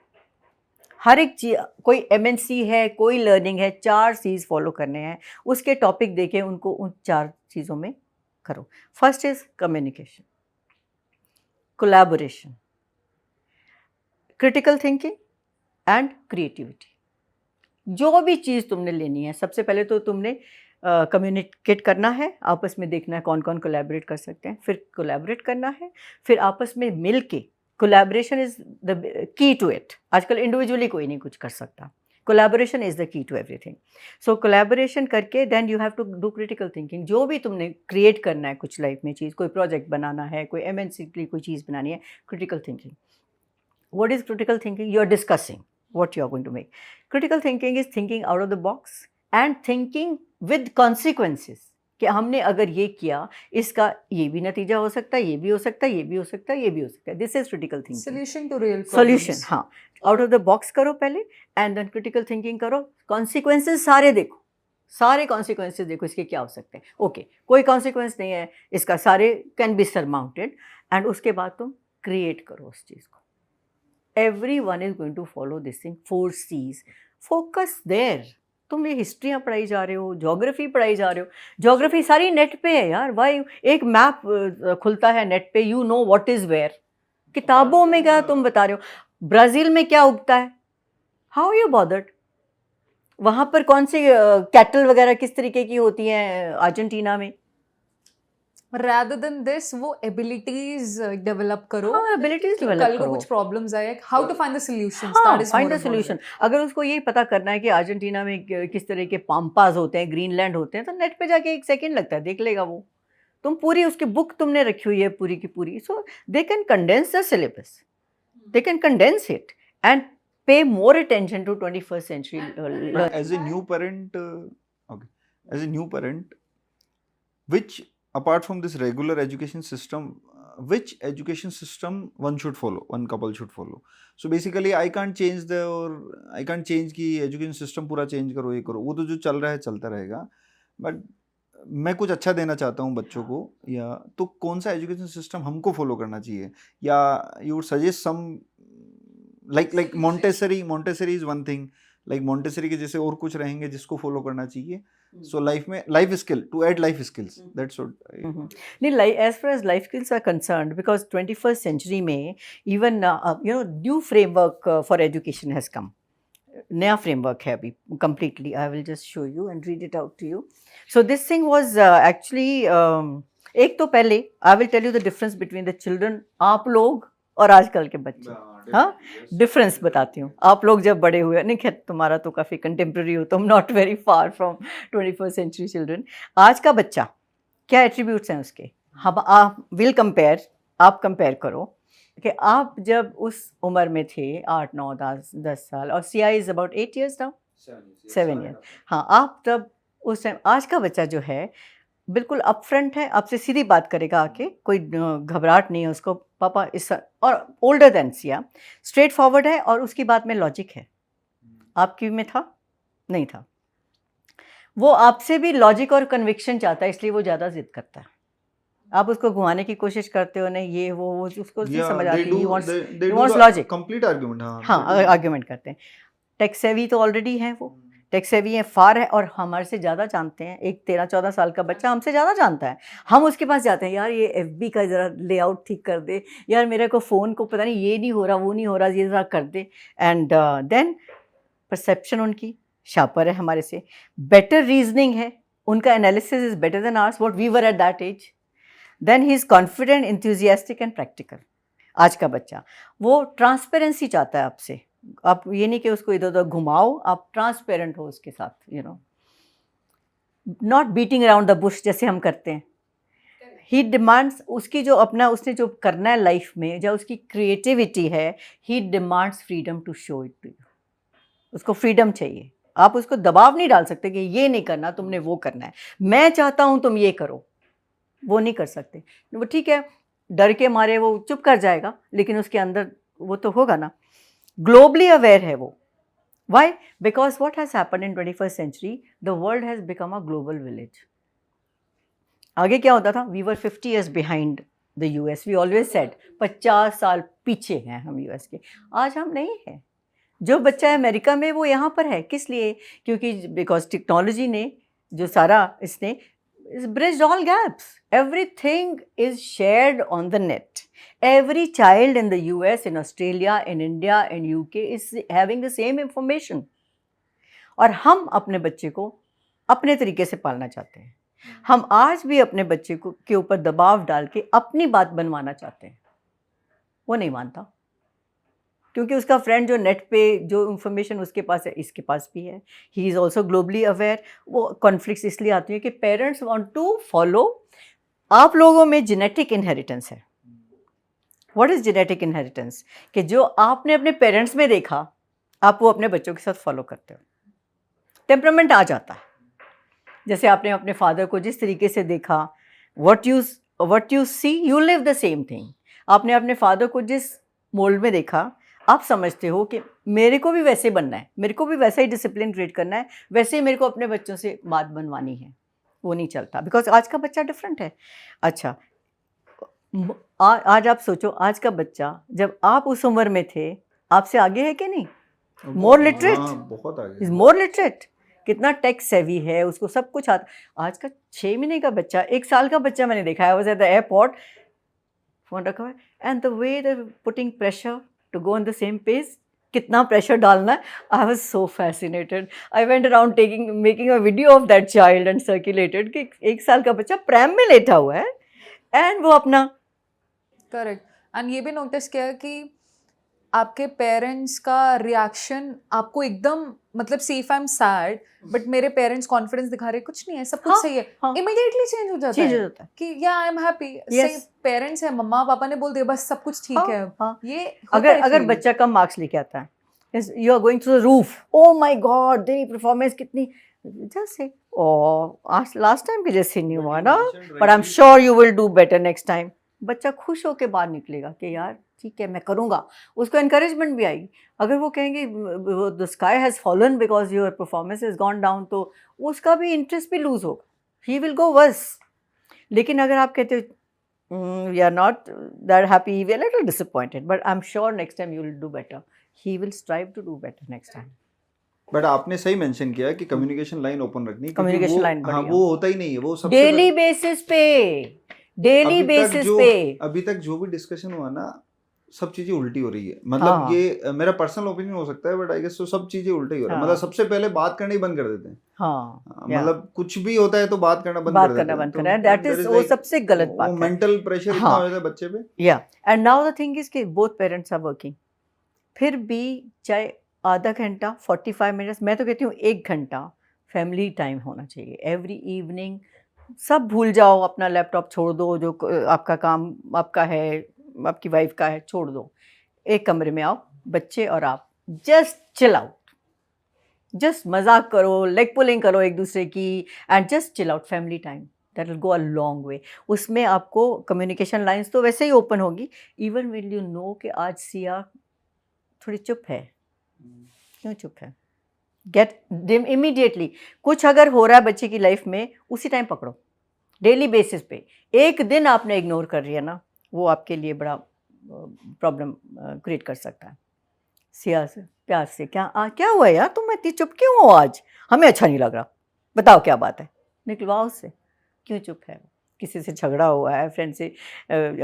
हर एक चीज़, कोई MNC है, कोई लर्निंग है, 4 C's फॉलो करने हैं. उसके टॉपिक देके उनको उन 4 चीज़ों में करो. First is communication, collaboration, critical thinking and creativity. जो भी चीज़ तुमने लेनी है, सबसे पहले तो तुमने कम्युनिकेट करना है, आपस में देखना है कौन कौन कोलैबोरेट कर सकते हैं, फिर कोलैबोरेट करना है, फिर आपस में मिल के. Collaboration is the key to it. आजकल इंडिविजुअली कोई नहीं कुछ कर सकता. Collaboration is the key to everything. So collaboration करके then you have to do critical thinking. जो भी तुमने क्रिएट करना है कुछ लाइफ में चीज़, कोई प्रोजेक्ट बनाना है, कोई MNC की कोई चीज़ बनानी है, critical thinking. What is critical thinking? You are discussing what you are going to make. Critical thinking is thinking out of the box and thinking with consequences. कि हमने अगर ये किया, इसका ये भी नतीजा हो सकता है, ये भी हो सकता है, ये भी हो सकता है, ये भी हो सकता है. This is critical thinking. Solution to real problems. Solution, हाँ. Out of the box करो पहले, and then critical thinking करो. Consequences सारे देखो, सारे consequences देखो इसके क्या हो सकते हैं. Okay, कोई consequence नहीं है, इसका सारे can be surmounted, and उसके बाद तुम create करो उस चीज़ को. Everyone is going to follow this thing. 4 C's. Focus there. तुम ये हिस्ट्रियाँ पढ़ाई जा रहे हो, ज्योग्राफी पढ़ाई जा रहे हो. ज्योग्राफी सारी नेट पे है यार. वाई एक मैप खुलता है नेट पे, you know what is where. किताबों में क्या तुम बता रहे हो. ब्राज़ील में क्या उगता है, हाउ यू बॉदर्ड. वहाँ पर कौन सी कैटल वगैरह किस तरीके की होती हैं अर्जेंटीना में. rather than this वो abilities develop करो. हाँ, abilities कि develop कल को करो. कुछ problems आए, how to find the solutions. हाँ, that is find more the solution. important. अगर उसको ये पता करना है कि अर्जेंटीना में किस तरह के पाम्पास होते हैं, ग्रीनलैंड होते हैं, तो नेट पे जाके 1 सेकेंड लगता है, देख लेगा वो. तुम पूरी उसकी बुक तुमने रखी हुई है पूरी की पूरी. So they can condense the syllabus, they can condense it and pay more attention to 21st century learning. As a new parent, okay, as a new parent, which apart from this regular education system, which education system one should follow, one couple should follow. So basically I can't change कि education system पूरा change करो, ये करो, वो तो जो चल रहा है चलता रहेगा. But मैं कुछ अच्छा देना चाहता हूँ बच्चों को, या तो कौन सा एजुकेशन सिस्टम हमको फॉलो करना चाहिए, या you would suggest some like Montessori is one thing, like Montessori के जैसे और कुछ रहेंगे जिसको फॉलो करना चाहिए. So life में life skill, to add life skills, that's what नहीं, as far as life skills are concerned, because 21st century में even new framework for education has come. नया framework है अभी completely. I will just show you and read it out to you. So this thing was actually एक तो पहले I will tell you the difference between the children, आप लोग और आजकल के बच्चे. हाँ, डिफरेंस बताती हूँ. आप लोग जब बड़े हुए, नहीं खैर तुम्हारा तो काफ़ी कंटेम्प्रेरी हो, तुम not very far from 21st century children. आज का बच्चा क्या एट्रीब्यूट्स हैं उसके, हम आप विल कंपेयर, आप कंपेयर करो कि आप जब उस उम्र में थे 8, 9, 10 साल, और CI is about 8 years now, 7 years. हाँ, आप तब उस टाइम, आज का बच्चा जो है बिल्कुल अपफ्रंट है, आपसे सीधी बात करेगा आके, कोई घबराहट नहीं है उसको. पापा इस, और older than Siya, straight forward है और उसकी बात में लॉजिक है. आपकी में था नहीं था. वो आपसे भी लॉजिक और कन्विक्शन चाहता है, इसलिए वो ज़्यादा जिद करता है. आप उसको घुमाने की कोशिश करते हो, नहीं ये वो उसको नहीं समझ आती. He wants logic, complete argument. हाँ, आर्गुमेंट करते हैं. टेक सेवी तो ऑलरेडी है, वो टेक सेवी है, फार है, और हमारे से ज़्यादा जानते हैं. एक 13-14 साल का बच्चा हमसे ज़्यादा जानता है. हम उसके पास जाते हैं, यार ये FB का ज़रा लेआउट ठीक कर दे, यार मेरे को फ़ोन को पता नहीं ये नहीं हो रहा, वो नहीं हो रहा, ये ज़रा कर दे. एंड देन परसेप्शन उनकी शार्पर है हमारे से, बेटर रीजनिंग है, उनका analysis is better than ours, what we were at that age. Then he is confident, enthusiastic and practical. आज का बच्चा वो ट्रांसपेरेंसी चाहता है आपसे. आप ये नहीं कि उसको इधर उधर घुमाओ, आप ट्रांसपेरेंट हो उसके साथ, not beating around the Bush जैसे हम करते हैं. ही डिमांड्स, उसकी जो अपना उसने जो करना है लाइफ में, जो उसकी क्रिएटिविटी है, he demands freedom to show it to you. उसको फ्रीडम चाहिए. आप उसको दबाव नहीं डाल सकते कि ये नहीं करना, तुमने वो करना है. मैं चाहता हूँ तुम ये करो, वो नहीं कर सकते. वो ठीक है, डर के मारे वो चुप कर जाएगा, लेकिन उसके अंदर वो तो होगा ना. ग्लोबली अवेयर है वो. Why? Because what has happen in 21st century, the world has become a global village. आगे क्या होता था, we were 50 years behind the US. We always said 50 साल पीछे हैं हम US के. आज हम नहीं हैं. जो बच्चा है अमेरिका में वो यहाँ पर है, किस लिए? क्योंकि बिकॉज टेक्नोलॉजी ने जो सारा इसने bridged all gaps. Everything is shared on the net. Every child in the US, in Australia, in India, in UK is having the same information. और हम अपने बच्चे को अपने तरीके से पालना चाहते हैं. हम आज भी अपने बच्चे को के ऊपर दबाव डाल के अपनी बात बनवाना चाहते हैं. वो नहीं मानता, क्योंकि उसका फ्रेंड जो नेट पे जो इन्फॉर्मेशन उसके पास है, इसके पास भी है. He is also globally aware. वो कॉन्फ्लिक्ट्स इसलिए आती है कि पेरेंट्स वांट टू फॉलो. आप लोगों में जेनेटिक इनहेरिटेंस है, व्हाट इज़ जेनेटिक इनहेरिटेंस? कि जो आपने अपने पेरेंट्स में देखा आप वो अपने बच्चों के साथ फॉलो करते हो, टेम्परामेंट आ जाता है। जैसे आपने अपने फादर को जिस तरीके से देखा, what you see you live the same thing. आपने अपने फादर को जिस मोल्ड में देखा, आप समझते हो कि मेरे को भी वैसे बनना है, मेरे को भी वैसा ही डिसिप्लिन क्रिएट करना है, वैसे ही मेरे को अपने बच्चों से बात बनवानी है। वो नहीं चलता, बिकॉज आज का बच्चा डिफरेंट है। अच्छा, आज आप सोचो, आज का बच्चा जब आप उस उम्र में थे आपसे आगे है कि नहीं? मोर लिटरेट, बहुत आगे, इज मोर लिटरेट। कितना टेक सेवी है, उसको सब कुछ आता। आज का 6 महीने का बच्चा, 1 साल का बच्चा मैंने देखा है, was at the airport, phone रखा हुआ है, and the way they putting pressure to go on the same page, कितना प्रेशर डालना है। I was so fascinated, I went around making a video of that child and circulated कि 1 साल का बच्चा प्रैम में लेटा हुआ है एंड वो अपना। करेक्ट। एंड ये भी नोटिस किया कि आपके पेरेंट्स का रिएक्शन आपको एकदम, मतलब see if I am sad but मेरे पेरेंट्स कॉन्फिडेंस दिखा रहे कुछ नहीं है, सब कुछ हाँ, सही है, हाँ। इमीडिएटली चेंज हो जाता चेंज हो है जाता है। कि या आई एम हैप्पी, Yes. सही पेरेंट्स है, मम्मा पापा ने बोल दिया बस सब कुछ ठीक हाँ, है। हाँ। ये होता अगर है अगर feel। बच्चा कम मार्क्स लेके आता है, you are going to the roof, oh my God तेरी परफॉर्मेंस कितनी, जैसे आज लास्ट टाइम के जैसे नहीं हुआ ना, but I am sure you will do better next time. बच्चा खुश होकर बाहर निकलेगा कि यार ठीक है मैं करूँगा, उसको एनकरेजमेंट भी आएगी। अगर वो कहेंगे the sky has fallen because your performance is gone down, तो उसका भी इंटरेस्ट भी लूज होगा, ही विल गो वर्स। लेकिन अगर आप कहते हो we are not that happy, we are little disappointed, but I am sure next time you will do better, he will strive to do better next time. But आपने सही मेंशन किया कि कम्युनिकेशन लाइन ओपन रखनी, क्योंकि Communication वो, line हाँ बढ़िया। वो होता ही नहीं है, वो सबसे डेली बेसिस पे, डेली बेसिस पे। अभी तक जो भी डिस्कशन हुआ ना, सब चीजें उल्टी हो रही है। मतलब हाँ। ये मेरा पर्सनल ओपिनियन हो सकता है, बट आई गेस तो सब चीजें उल्टी हो रही है। हाँ। मतलब सबसे पहले बात करना ही बंद कर देते हैं। हाँ, मतलब कुछ भी होता है तो बात करना बंद बात कर करना देते हैं। बंद करना है, दैट इज वो सबसे गलत बात है। मेंटल प्रेशर इतना हाँ। हो जाता है बच्चे पे। या and now the thing is कि बोथ पेरेंट्स आर वर्किंग, फिर भी चाहे आधा घंटा 45 मिनट्स, मैं तो कहती हूँ 1 घंटा फैमिली टाइम होना चाहिए एवरी इवनिंग। सब भूल जाओ, अपना लैपटॉप छोड़ दो, जो आपका काम आपका है, आपकी वाइफ का है, छोड़ दो। एक कमरे में आओ, बच्चे और आप, जस्ट चिल आउट, जस्ट मजाक करो, लेग पुलिंग करो एक दूसरे की, and just chill out, family time, that will go a long way. उसमें आपको कम्युनिकेशन लाइंस तो वैसे ही ओपन होगी, इवन विल यू नो कि आज सिया थोड़ी चुप है, क्यों चुप है, गेट डिम इमीडिएटली। कुछ अगर हो रहा है बच्चे की लाइफ में, उसी टाइम पकड़ो, डेली बेसिस पे। एक दिन आपने इग्नोर कर लिया ना, वो आपके लिए बड़ा प्रॉब्लम क्रिएट कर सकता है। सिया से प्यार से, क्या हुआ यार, तुम इतनी चुप क्यों हो आज, हमें अच्छा नहीं लग रहा, बताओ क्या बात है, निकलवाओ उससे, क्यों चुप है, किसी से झगड़ा हुआ है, फ्रेंड से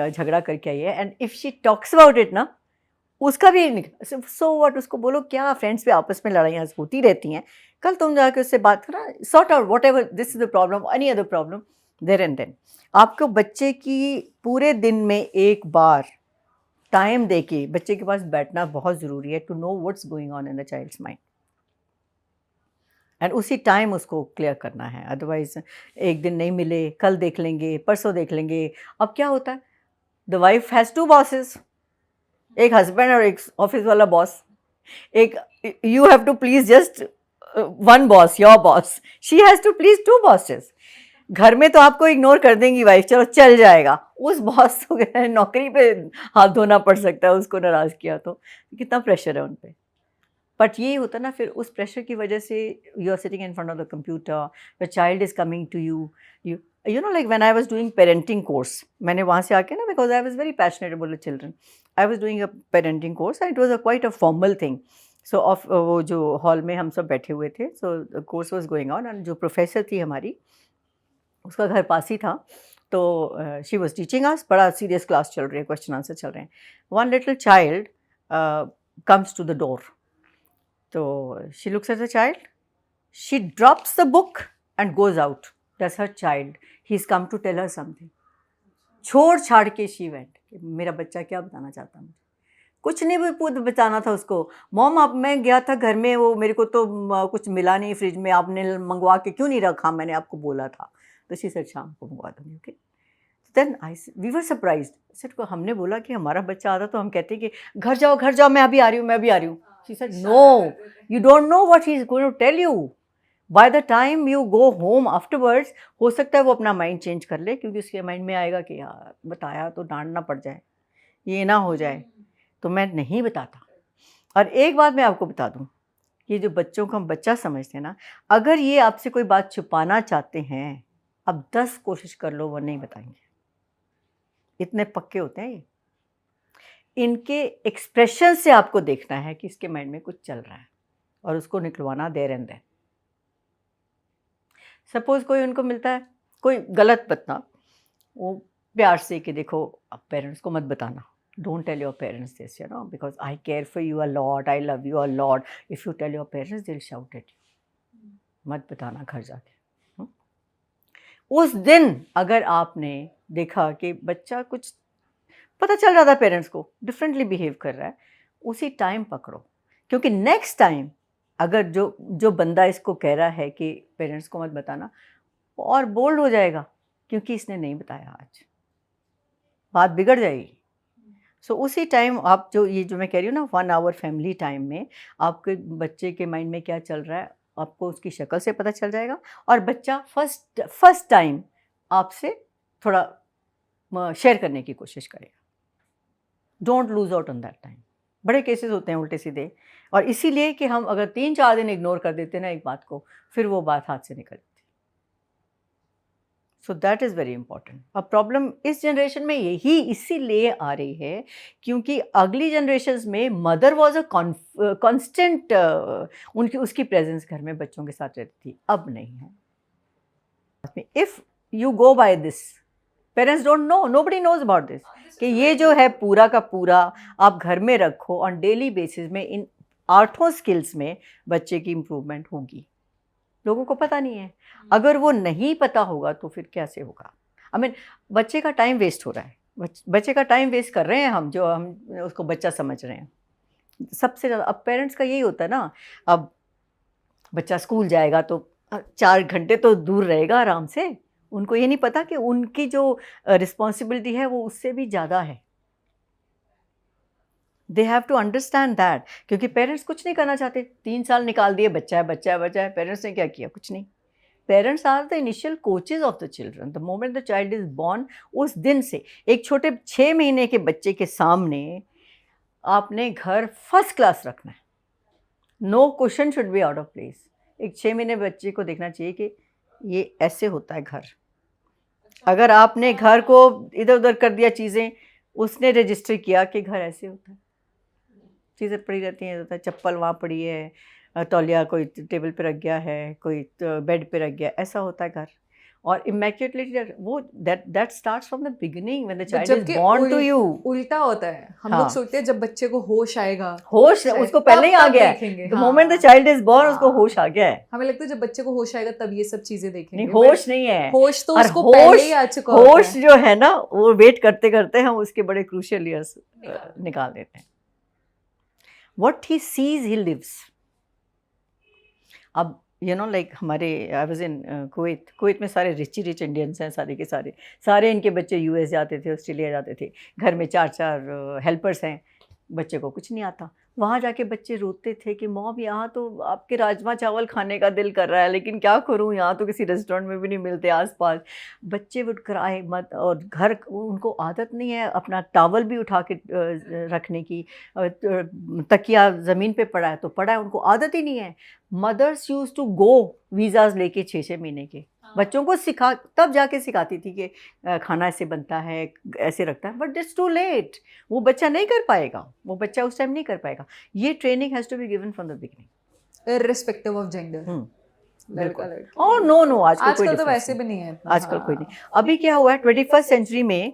झगड़ा करके आई है, and if she talks about it ना, उसका भी सो व्हाट, उसको बोलो क्या, फ्रेंड्स पे आपस में लड़ाइयाँ होती रहती हैं, कल तुम जाके उससे बात करो, sort out whatever this is the problem, any other problem, there and then. आपको बच्चे की पूरे दिन में एक बार टाइम देके बच्चे के पास बैठना बहुत ज़रूरी है, to know what's going on in the child's mind, and उसी टाइम उसको क्लियर करना है। अदरवाइज एक दिन नहीं मिले, कल देख लेंगे, परसों देख लेंगे। अब क्या होता है, द वाइफ हैज़ 2 बॉसेस, एक हस्बैंड और एक ऑफिस वाला बॉस, एक you have to please just 1 boss, your boss, she has to please 2 bosses. घर में तो आपको इग्नोर कर देंगी वाइफ, चलो चल जाएगा, उस बॉस को नौकरी पे हाथ धोना पड़ सकता है, उसको नाराज़ किया तो कितना प्रेशर है उन पे। बट ये होता ना, फिर उस प्रेशर की वजह से you are sitting in front of the computer, your child is coming to you, you know, like when I was doing parenting course, मैंने वहाँ से आके ना, because I was very passionate about the children, I was doing a parenting course and it was a quite a formal thing. So वो जो हॉल में हम सब बैठे हुए थे, so the course was going on, and जो प्रोफेसर थी हमारी, उसका घर पास ही था, तो शी वॉज टीचिंग अस, बड़ा सीरियस क्लास चल रही है, क्वेश्चन आंसर चल रहे हैं। One little child comes to the door, तो she looks at the child, she drops the book and goes out, that's her child, he is come to tell her something. छोड़ छाड़ के शी वेंट, मेरा बच्चा क्या बताना चाहता मुझे, कुछ नहीं बताना था उसको। मॉम अब मैं गया था घर में, वो मेरे को तो कुछ मिला नहीं फ्रिज में, आपने मंगवा के क्यों नहीं रखा, मैंने आपको बोला था। तो शी सेड शाम को मंगवा दूँगी, okay. Then we were surprised. Said को हमने बोला कि हमारा बच्चा आता तो हम कहते कि घर जाओ मैं अभी आ रही हूँ। She said no, you don't know what he is going to tell you. By the time you go home afterwards, हो सकता है वो अपना माइंड चेंज कर ले, क्योंकि उसके माइंड में आएगा कि यार बताया तो डांटना पड़ जाए, ये ना हो जाए, तो मैं नहीं बताता। और एक बात मैं आपको बता दूं, ये जो बच्चों को हम बच्चा समझते हैं ना, अगर ये आपसे कोई बात छुपाना चाहते हैं, अब 10 कोशिश कर लो वो नहीं बताएंगे, इतने पक्के होते हैं ये। इनके एक्सप्रेशन से आपको देखना है कि इसके माइंड में कुछ चल रहा है, और उसको निकलवाना देर एंड देन। सपोज कोई उनको मिलता है, कोई गलत बता, वो प्यार से कि देखो अब पेरेंट्स को मत बताना, don't tell your parents this, you know, because I care for you a lot, I love you a lot. If you tell your parents, they'll shout at you. मत बताना घर जाके। उस दिन अगर आपने देखा कि बच्चा कुछ पता चल रहा था पेरेंट्स को डिफरेंटली बिहेव कर रहा है, उसी टाइम पकड़ो, क्योंकि नेक्स्ट टाइम अगर जो बंदा इसको कह रहा है कि पेरेंट्स को मत बताना, और बोल्ड हो जाएगा, क्योंकि इसने नहीं बताया, आज बात बिगड़ जाएगी। सो उसी टाइम आप जो मैं कह रही हूँ ना, 1 आवर फैमिली टाइम में आपके बच्चे के माइंड में क्या चल रहा है आपको उसकी शक्ल से पता चल जाएगा, और बच्चा फर्स्ट टाइम आपसे थोड़ा शेयर करने की कोशिश करेगा। Don't lose out on that time. बड़े केसेस होते हैं उल्टे सीधे, और इसीलिए कि हम अगर 3-4 दिन इग्नोर कर देते ना एक बात को, फिर वो बात हाथ से निकल जाती। सो दैट इज़ वेरी इंपॉर्टेंट। अब प्रॉब्लम इस जनरेशन में यही इसीलिए आ रही है क्योंकि अगली जनरेशन्स में मदर वॉज अ कॉन्स्टेंट, उसकी प्रेजेंस घर में बच्चों के साथ रहती थी, अब नहीं है। If you go by this, parents don't know, nobody knows about this, कि ये जो है पूरा का पूरा आप घर में रखो, ऑन डेली बेसिस में इन 8 स्किल्स में बच्चे की इम्प्रूवमेंट होगी। लोगों को पता नहीं है। अगर वो नहीं पता होगा तो फिर कैसे होगा? आई मीन बच्चे का टाइम वेस्ट हो रहा है, बच्चे का टाइम वेस्ट कर रहे हैं हम, जो हम उसको बच्चा समझ रहे हैं सबसे ज़्यादा। अब पेरेंट्स का यही होता है ना, अब बच्चा स्कूल जाएगा तो 4 घंटे तो दूर रहेगा आराम से, उनको ये नहीं पता कि उनकी जो रिस्पॉन्सिबिलिटी है वो उससे भी ज़्यादा है। They have to understand that, क्योंकि पेरेंट्स कुछ नहीं करना चाहते। 3 साल निकाल दिए, बच्चा है, पेरेंट्स ने क्या किया? कुछ नहीं। Parents are the initial coaches of the children. The moment the child is born, उस दिन से एक छोटे 6 महीने के बच्चे के सामने आपने घर फर्स्ट क्लास रखना है। No question should be out of place. एक 6 महीने बच्चे को देखना चाहिए कि ये ऐसे होता है घर। अगर आपने घर को इधर उधर कर दिया चीज़ें, उसने रजिस्टर किया कि घर ऐसे होता है, चीज़ें पड़ी रहती हैं, होता है चप्पल वहाँ पड़ी है, तौलिया कोई टेबल पे रख गया है, कोई बेड पे रख गया, ऐसा होता है घर। और इमेक्युलेटली वो that starts from the beginning when the child is born to you. उल्टा होता है, हम हाँ। लोग सोचते हैं जब बच्चे को होश आएगा, होश उसको पहले ही आ गया है। The moment the child is born उसको होश आ गया है। हमें लगता है जब बच्चे को होश आएगा तब ये सब चीजें देखेंगे। नहीं, होश नहीं है, होश तो और उसको पहले ही आ चुका होता है। होश जो है ना, वो वेट करते करते हम उसके बड़े क्रूशियल ईयर्स निकाल देते हैं। What he sees he lives. अब यू नो लाइक हमारे आई वाज इन कुवैत में सारे रिच इंडियंस हैं, सारे के सारे इनके बच्चे यूएस जाते थे, ऑस्ट्रेलिया जाते थे, घर में 4 हेल्पर्स हैं, बच्चे को कुछ नहीं आता। वहाँ जाके बच्चे रोते थे कि मॉम यहाँ तो आपके राजमा चावल खाने का दिल कर रहा है, लेकिन क्या करूँ, यहाँ तो किसी रेस्टोरेंट में भी नहीं मिलते आसपास। बच्चे वुड क्राई मत, और घर उनको आदत नहीं है अपना टावल भी उठा के रखने की, तकिया ज़मीन पे पड़ा है तो पड़ा है, उनको आदत ही नहीं है। Mothers use to go visas लेके 6-6 महीने के बच्चों को तब जाके सिखाती थी कि खाना ऐसे बनता है, ऐसे रखता है, बट इट्स टू लेट। वो बच्चा नहीं कर पाएगा, वो बच्चा उस टाइम नहीं कर पाएगा। ये training has to be given from the beginning, irrespective of gender. Oh no, आजकल तो वैसे भी नहीं है, आजकल कोई नहीं। अभी क्या हुआ है 21st सेंचुरी में,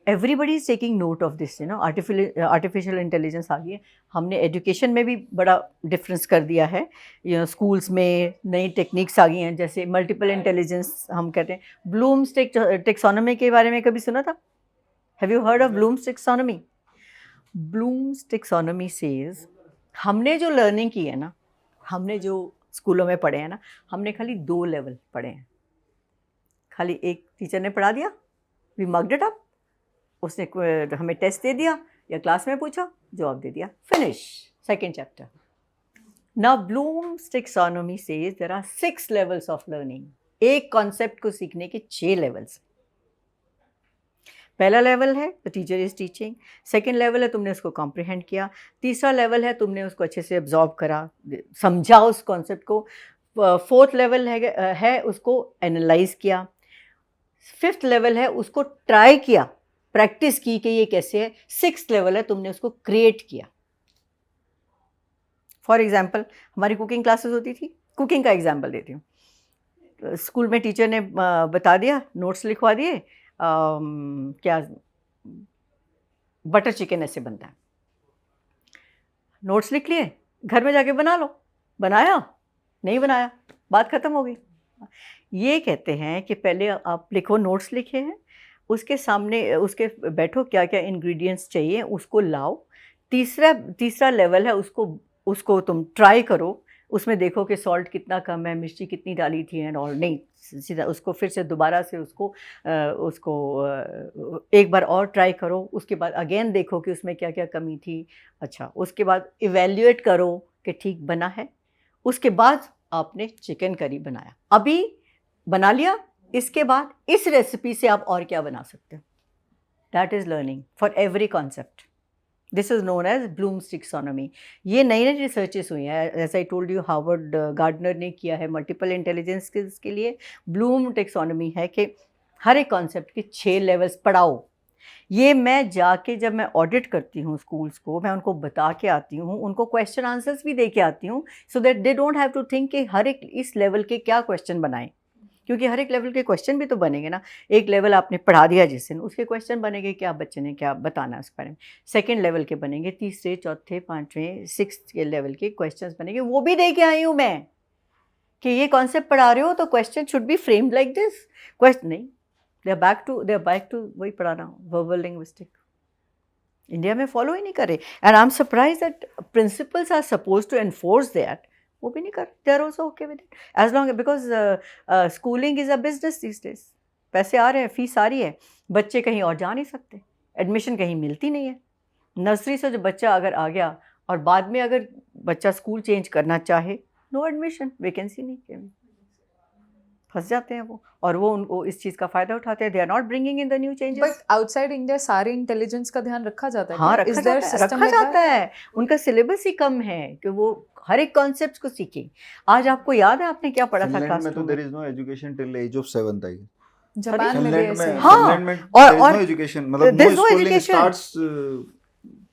everybody is taking note of this, you know, artificial intelligence आ गई है। हमने एजुकेशन में भी बड़ा डिफरेंस कर दिया है, यू नो, स्कूल्स में नई टेक्निक्स आ गई हैं, जैसे मल्टीपल इंटेलिजेंस हम कहते हैं। ब्लूम्स टेक्सोनॉमी के बारे में कभी सुना था? Have you heard of blooms taxonomy? Blooms taxonomy says, हमने जो लर्निंग की है ना, हमने जो स्कूलों में पढ़े हैं ना, हमने खाली 2 लेवल पढ़े हैं। खाली एक टीचर ने पढ़ा दिया, वी मग्ड इट अप, उसने हमें टेस्ट दे दिया या क्लास में पूछा, जवाब दे दिया, finish, second chapter. Now Bloom's taxonomy says there are 6 levels of learning. एक कॉन्सेप्ट को सीखने के 6 लेवल्स. पहला लेवल है the teacher is teaching, second level है तुमने उसको कॉम्प्रिहेंड किया, तीसरा लेवल है तुमने उसको अच्छे से एब्जॉर्ब करा, समझा उस कॉन्सेप्ट को, फोर्थ लेवल है उसको एनालाइज किया, फिफ्थ लेवल है उसको ट्राई किया, प्रैक्टिस की कि ये कैसे है, सिक्स्थ लेवल है तुमने उसको क्रिएट किया. फॉर एग्जाम्पल हमारी कुकिंग क्लासेस होती थी, कुकिंग का एग्जाम्पल देती हूँ. स्कूल में टीचर ने बता दिया, नोट्स लिखवा दिए, क्या बटर चिकन ऐसे बनता है, नोट्स लिख लिए, घर में जाके बना लो. बनाया नहीं बनाया, बात ख़त्म हो गई. ये कहते हैं कि पहले आप लिखो, नोट्स लिखे हैं, उसके सामने उसके बैठो, क्या क्या इंग्रेडिएंट्स चाहिए उसको लाओ. तीसरा लेवल है उसको तुम ट्राई करो, उसमें देखो कि सॉल्ट कितना कम है, मिर्ची कितनी डाली थी एंड ऑल. नहीं, सीधा उसको फिर से दोबारा से उसको एक बार और ट्राई करो, उसके बाद अगेन देखो कि उसमें क्या क्या कमी थी. अच्छा, उसके बाद इवेल्युएट करो कि ठीक बना है. उसके बाद आपने चिकन करी बनाया, अभी बना लिया, इसके बाद इस रेसिपी से आप और क्या बना सकते हो. That is learning for every concept. This is known as Bloom's taxonomy. ये नई नई रिसर्चेस हुई हैं. As I told you, Harvard Gardner ने किया है मल्टीपल इंटेलिजेंस स्किल्स के लिए. ब्लूम टेक्सोनॉमी है कि हर एक कॉन्सेप्ट के 6 लेवल्स पढ़ाओ. ये मैं जाके जब मैं ऑडिट करती हूँ स्कूल्स को, मैं उनको बता के आती हूँ, उनको क्वेश्चन आंसर्स भी दे के आती हूँ, so that they don't have to think कि हर एक इस लेवल के क्या क्वेश्चन बनाएं, क्योंकि हर एक लेवल के क्वेश्चन भी तो बनेंगे ना. एक लेवल आपने पढ़ा दिया जिस दिन, उसके क्वेश्चन बनेंगे क्या बच्चे ने क्या बताना है उस बारे में. सेकेंड लेवल के बनेंगे, तीसरे, चौथे, पाँचवें, सिक्स्थ के लेवल के क्वेश्चन बनेंगे. वो भी दे के आई हूँ मैं कि ये कॉन्सेप्ट पढ़ा रहे हो तो question should be framed like this. Question नहीं, दे आर बैक टू वही पढ़ाना, वर्बल लिंग्विस्टिक. इंडिया में फॉलो ही नहीं करे. And I am surprise that principals are suppose to enforce that. वो भी नहीं कर, they are also okay with it as long, because schooling is a business this days. पैसे आ रहे हैं, फीस आ रही है, बच्चे कहीं और जा नहीं सकते, एडमिशन कहीं मिलती नहीं है. नर्सरी से जो बच्चा अगर आ गया और बाद में अगर बच्चा स्कूल चेंज करना चाहे, नो एडमिशन, वैकेंसी नहीं, फंस जाते हैं वो. और वो इस चीज़ का फ़ायदा उठाते हैं. They are not bringing in the new changes. But outside India सारे इंटेलिजेंस का ध्यान रखा जाता है. हाँ, क्या? रखा Is there जाता है, system रखा like जाता that? है. उनका सिलेबस ही कम है कि वो हर एक कॉन्सेप्ट को सीखें. आज आपको याद है आपने क्या पढ़ा था फिनलैंड क्लास में तो 2 देयर में? Is no education till age of 7th I. Japan में भी फिनलैंड ऐसे में है. हाँ, फिनलैंड में और- देयर इज और- नो एजुकेशन, मतलब there's no no schooling education. Starts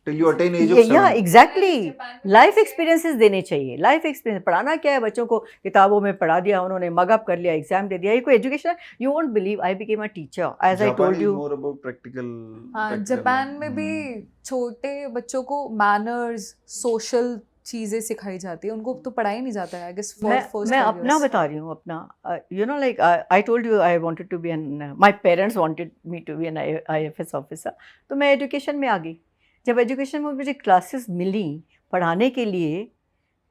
till you attain age of या 7. एग्जैक्टली, लाइफ एक्सपीरियंसेस देने चाहिए. लाइफ एक्सपीरियंस पढ़ाना क्या है, बच्चों को किताबों में पढ़ा दिया, उन्होंने मगअप कर लिया, एग्जाम दे दिया, ये कोई education. You won't believe, I became a teacher as I told you. More about practical. हाँ, जापान में भी छोटे बच्चों को मैनर्स, सोशल चीजें सिखाई जाती है. उनको तो पढ़ाई नहीं जाता है, आई गेस, फॉर फर्स्ट मैं अपना बता रही हूँ, अपना. You know, like I told you, I wanted to be an, my parents wanted me to be an IAFS officer. तो मैं एजुकेशन में आ गई. जब एजुकेशन में मुझे क्लासेस मिली पढ़ाने के लिए,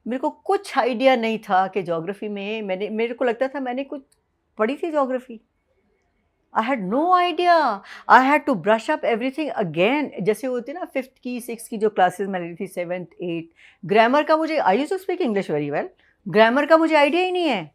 मेरे को कुछ आइडिया नहीं था कि ज्योग्राफी में मेरे को लगता था मैंने कुछ पढ़ी थी geography. I had no idea. I had to brush up everything again. जैसे होती ना 5th की 6th की जो क्लासेस मैं ली थी, 7th 8th, ग्रामर का मुझे, I used to speak English very well, grammar का मुझे आइडिया ही नहीं है.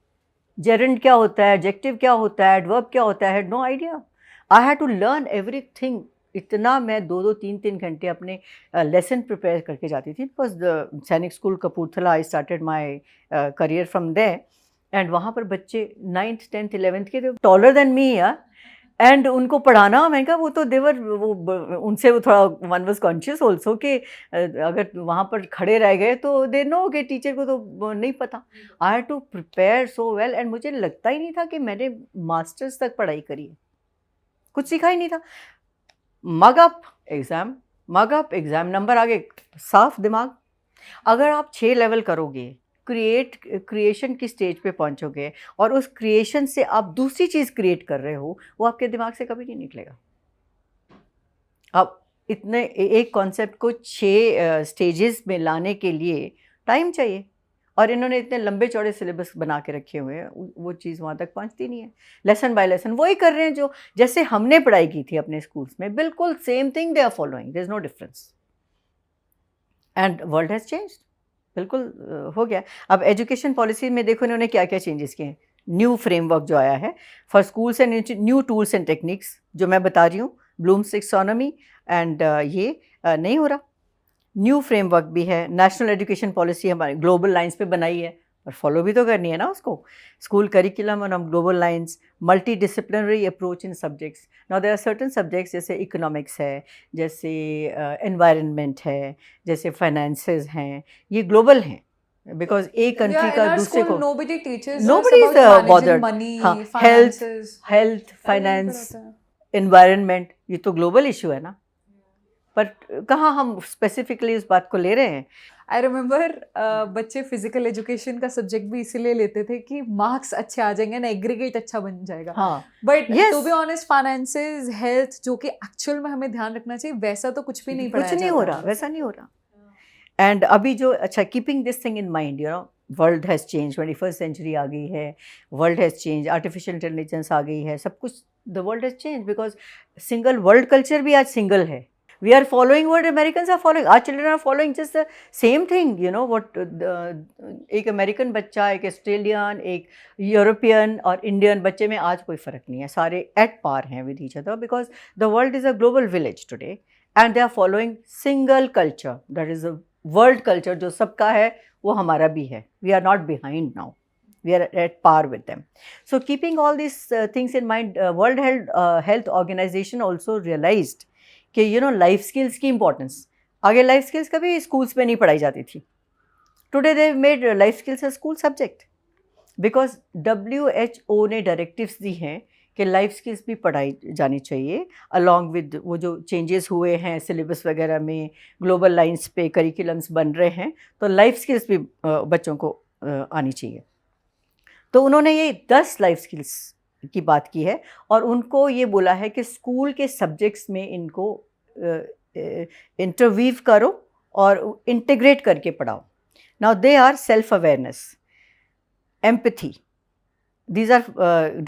जेरेंड क्या होता है, एडजेक्टिव क्या होता है, एडवर्ब क्या होता है, had no idea. I had to learn everything. इतना मैं 2-2 3-3 घंटे अपने लेसन प्रिपेयर करके जाती थी. Because the Sainik School Kapurthala, I started my career from there. And वहाँ पर बच्चे 9th 10th 11th के थे, टॉलर देन मी यार. एंड उनको पढ़ाना, मैंने कहा वो तो देवर, वो उनसे वो थोड़ा वन वॉज कॉन्शियस ऑल्सो कि अगर वहाँ पर खड़े रह गए तो दे नो कि टीचर को तो नहीं पता. I have to prepare so well. And मुझे लगता ही नहीं था कि मैंने मास्टर्स तक पढ़ाई करी है, कुछ सीखा ही नहीं था. मगअप एग्ज़ाम, नंबर आ गए, साफ दिमाग. अगर आप 6 लेवल करोगे, क्रिएशन की स्टेज पे पहुंचोगे और उस क्रिएशन से आप दूसरी चीज़ क्रिएट कर रहे हो, वो आपके दिमाग से कभी नहीं निकलेगा. अब एक कॉन्सेप्ट को 6 स्टेजेस में लाने के लिए टाइम चाहिए. और इन्होंने इतने लंबे चौड़े सिलेबस बना के रखे हुए हैं, वो चीज़ वहाँ तक पहुँचती नहीं है। लेसन बाय लेसन वही कर रहे हैं जो जैसे हमने पढ़ाई की थी अपने स्कूल्स में, बिल्कुल same thing they are following, there is no difference. And world has changed, बिल्कुल हो गया। अब एजुकेशन पॉलिसी में देखो इन्होंने क्या क्या चेंजेस किए हैं। न्यू फ्रेमवर्क जो आया है for schools and new tools and techniques, जो मैं बता रही हूँ, ब्लूम्स टैक्सोनॉमी एंड ये नहीं हो रहा। न्यू फ्रेमवर्क भी है, नेशनल एजुकेशन पॉलिसी हमारी ग्लोबल लाइंस पे बनाई है, पर फॉलो भी तो करनी है ना उसको। School curriculum on global lines, multi disciplinary approach in subjects. Now there are certain subjects जैसे इकोनॉमिक्स है, जैसे एनवायरनमेंट है, जैसे फाइनेंसेस हैं, ये ग्लोबल हैं बिकॉज एक कंट्री का दूसरे को nobody teaches Nobody us is, about managing bothered. money, हाँ, finances. हेल्थ, फाइनेंस, एनवायरनमेंट, ये तो ग्लोबल इशू है ना। पर कहाँ हम स्पेसिफिकली उस बात को ले रहे हैं। आई रिमेम्बर बच्चे फिजिकल एजुकेशन का सब्जेक्ट भी इसीलिए लेते थे कि मार्क्स अच्छे आ जाएंगे ना, एग्रीगेट अच्छा बन जाएगा। हाँ, but Yes. To be honest finances, health, जो कि एक्चुअल में हमें ध्यान रखना चाहिए, वैसा तो कुछ भी नहीं पढ़ाया कुछ नहीं हो जाता। रहा, वैसा नहीं हो रहा। एंड अभी जो अच्छा, keeping this thing in mind, you know, world has change, 21st century आ गई है, world has change, artificial intelligence आ गई है, सब कुछ, the world has change because single world culture भी आज सिंगल है। We are following what Americans are following. Our children are following just the same thing, you know, what एक अमेरिकन बच्चा, एक ऑस्ट्रेलियन, एक यूरोपियन और इंडियन बच्चे में आज कोई फ़र्क नहीं है, सारे एट पार हैं with each other because the world is a global village today and they are following single culture, that is a world culture, जो सबका है वो हमारा भी है। We are not behind now, we are at par with them. So keeping all these things in mind, World Health Organization also realized कि यू नो लाइफ स्किल्स की इंपॉर्टेंस। आगे लाइफ स्किल्स कभी स्कूल्स में नहीं पढ़ाई जाती थी, today they made life skills a school subject because WHO ने डायरेक्टिव्स दी हैं कि लाइफ स्किल्स भी पढ़ाई जानी चाहिए अलॉन्ग विद वो जो चेंजेस हुए हैं सिलेबस वगैरह में, ग्लोबल लाइंस पे करिकुलम्स बन रहे हैं, तो लाइफ स्किल्स भी बच्चों को आनी चाहिए। तो उन्होंने ये 10 लाइफ स्किल्स की बात की है और उनको ये बोला है कि स्कूल के सब्जेक्ट्स में इनको इंटरवीव करो और इंटीग्रेट करके पढ़ाओ। Now they are self awareness, empathy, these are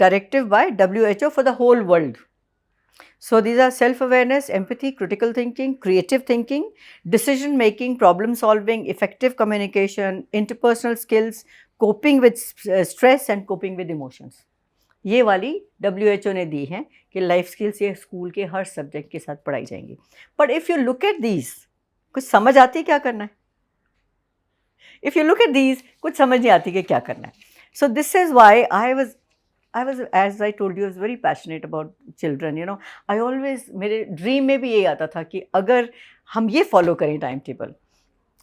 directive by WHO for the whole world. So these are self-awareness, empathy, critical thinking, creative thinking, decision making, problem solving, effective communication, interpersonal skills, coping with stress and coping with emotions. ये वाली WHO ने दी हैं कि लाइफ स्किल्स ये स्कूल के हर सब्जेक्ट के साथ पढ़ाई जाएंगी। But if you look at these, कुछ समझ आती है क्या करना है? If you look at these, कुछ समझ नहीं आती कि क्या करना है। So this is why I was, as I told you, I was very passionate about children, you know. I always, मेरे ड्रीम में भी यही आता था कि अगर हम ये फॉलो करें टाइम टेबल,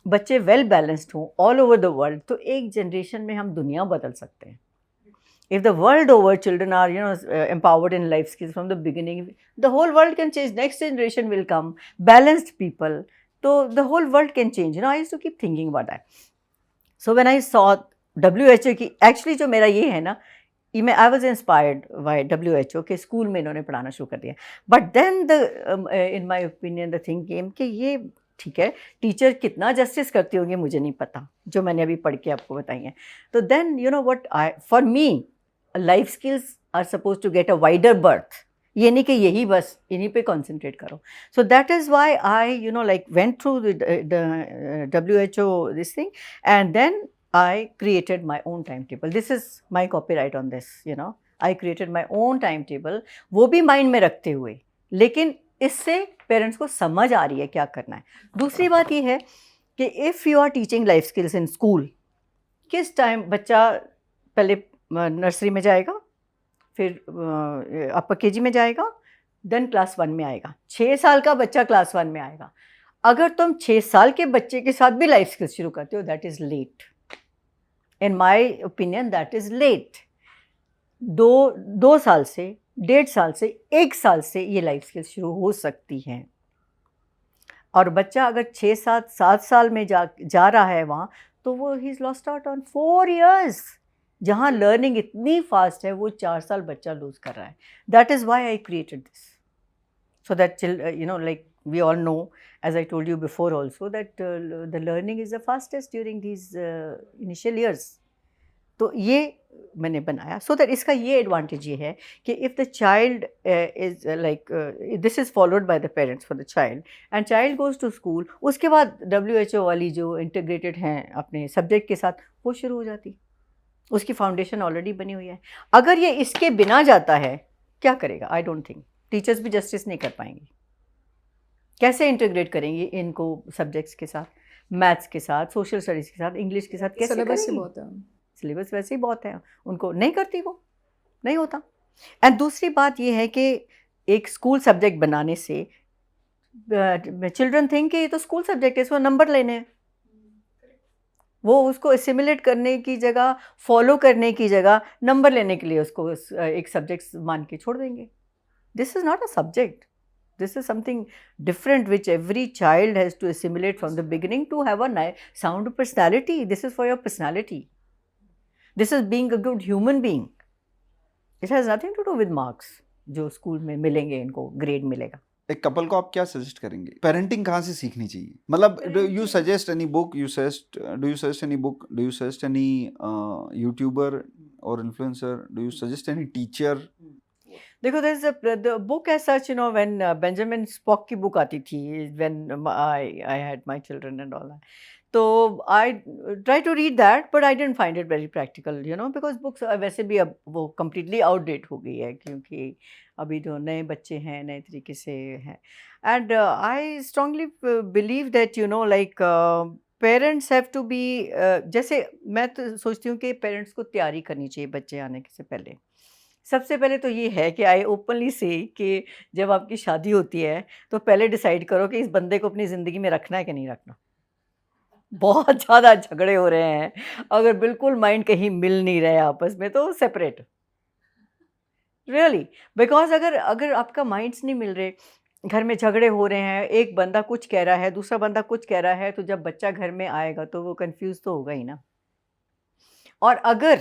बच्चे वेल बैलेंस्ड हों ऑल ओवर द वर्ल्ड, तो एक जनरेशन में हम दुनिया बदल सकते हैं। If the world over children are, you know, empowered in life skills from the beginning, the whole world can change. Next generation will come, balanced people, so the whole world can change. You know, I used to keep thinking about that. So when I saw WHO की, एक्चुअली जो मेरा ये है ना, मैं I was inspired by WHO के स्कूल में इन्होंने पढ़ाना शुरू कर दिया। But then the in my opinion the thing came कि ये ठीक है, टीचर कितना जस्टिस करती होंगी मुझे नहीं पता, जो मैंने अभी पढ़ के आपको बताई हैं। तो then you know what, I for me life skills are suppose to get a wider berth, ये नहीं कि यही बस इन्हीं पे कॉन्सेंट्रेट करो। So that is why I you know like went through the WHO this thing and then I created my own timetable. This is my copyright on this, you know. I created my own timetable, वो भी माइंड में रखते हुए, लेकिन इससे पेरेंट्स को समझ आ रही है क्या करना है। दूसरी बात ये है कि if you are teaching life skills in school, किस टाइम बच्चा पहले नर्सरी में जाएगा, फिर अपर KG में जाएगा, देन क्लास 1 में आएगा, 6 साल का बच्चा क्लास 1 में आएगा। अगर तुम 6 साल के बच्चे के साथ भी लाइफ स्किल्स शुरू करते हो, that is late. In my opinion, that is late. 2 साल से, 1.5 साल से, 1 साल से ये लाइफ स्किल्स शुरू हो सकती हैं। और बच्चा अगर 6-7 साल में जा रहा है वहाँ, तो वो he is lost out on 4 years। जहाँ लर्निंग इतनी फास्ट है, वो 4 साल बच्चा लूज कर रहा है। That is why I created this, so that you know like we all know, as I told you before also, that the learning is the fastest during these initial years. तो ये मैंने बनाया सो दैट इसका ये एडवांटेज ये है कि if the child is like this is followed by the parents for the child and child goes to school, उसके बाद WHO वाली जो इंटीग्रेटेड हैं अपने सब्जेक्ट के साथ वो शुरू हो जाती, उसकी फाउंडेशन ऑलरेडी बनी हुई है. अगर ये इसके बिना जाता है क्या करेगा? आई डोंट थिंक टीचर्स भी जस्टिस नहीं कर पाएंगे. कैसे इंटीग्रेट करेंगे इनको सब्जेक्ट्स के साथ, मैथ्स के साथ, सोशल स्टडीज़ के साथ, इंग्लिश के साथ, कैसे सिलेबस ही करेंगी? बहुत है. सिलेबस वैसे ही बहुत है, उनको नहीं करती, वो नहीं होता. एंड दूसरी बात ये है कि एक स्कूल सब्जेक्ट बनाने से चिल्ड्रन थिंक कि ये तो स्कूल सब्जेक्ट है, इसको नंबर लेने हैं. वो उसको असिमिलेट करने की जगह, फॉलो करने की जगह नंबर लेने के लिए उसको एक सब्जेक्ट मान के छोड़ देंगे. This is not a subject. This is something different which every child has to assimilate from the beginning to have a sound personality. This is for your personality. This is being a good human being. It has nothing to do with marks. जो स्कूल में मिलेंगे इनको, ग्रेड मिलेगा. एक कपल को आप क्या सजेस्ट करेंगे? पेरेंटिंग कहाँ से सीखनी चाहिए? मतलब do you suggest any book, do you suggest any book, do you suggest any YouTuber और influencer, do you suggest any teacher? देखो, there is the book as such, you know, when Benjamin Spock की बुक आती थी, when I had my children and all that. तो I try to read that, but I didn't find it very practical, you know, because books वैसे भी अब वो completely outdated हो गई है, क्योंकि अभी जो नए बच्चे हैं नए तरीके से हैं. And I strongly believe that, you know, like parents have to be जैसे मैं तो सोचती हूँ कि पेरेंट्स को तैयारी करनी चाहिए बच्चे आने से पहले. सबसे पहले तो ये है कि आई ओपनली से कि जब आपकी शादी होती है तो पहले डिसाइड करो कि इस बंदे को अपनी ज़िंदगी में रखना है कि नहीं रखना. बहुत ज़्यादा झगड़े हो रहे हैं, अगर बिल्कुल माइंड कहीं मिल नहीं रहे आपस में तो सेपरेट, रियली. बिकॉज अगर आपका माइंड्स नहीं मिल रहे, घर में झगड़े हो रहे हैं, एक बंदा कुछ कह रहा है, दूसरा बंदा कुछ कह रहा है, तो जब बच्चा घर में आएगा तो वो कंफ्यूज तो होगा ही ना. और अगर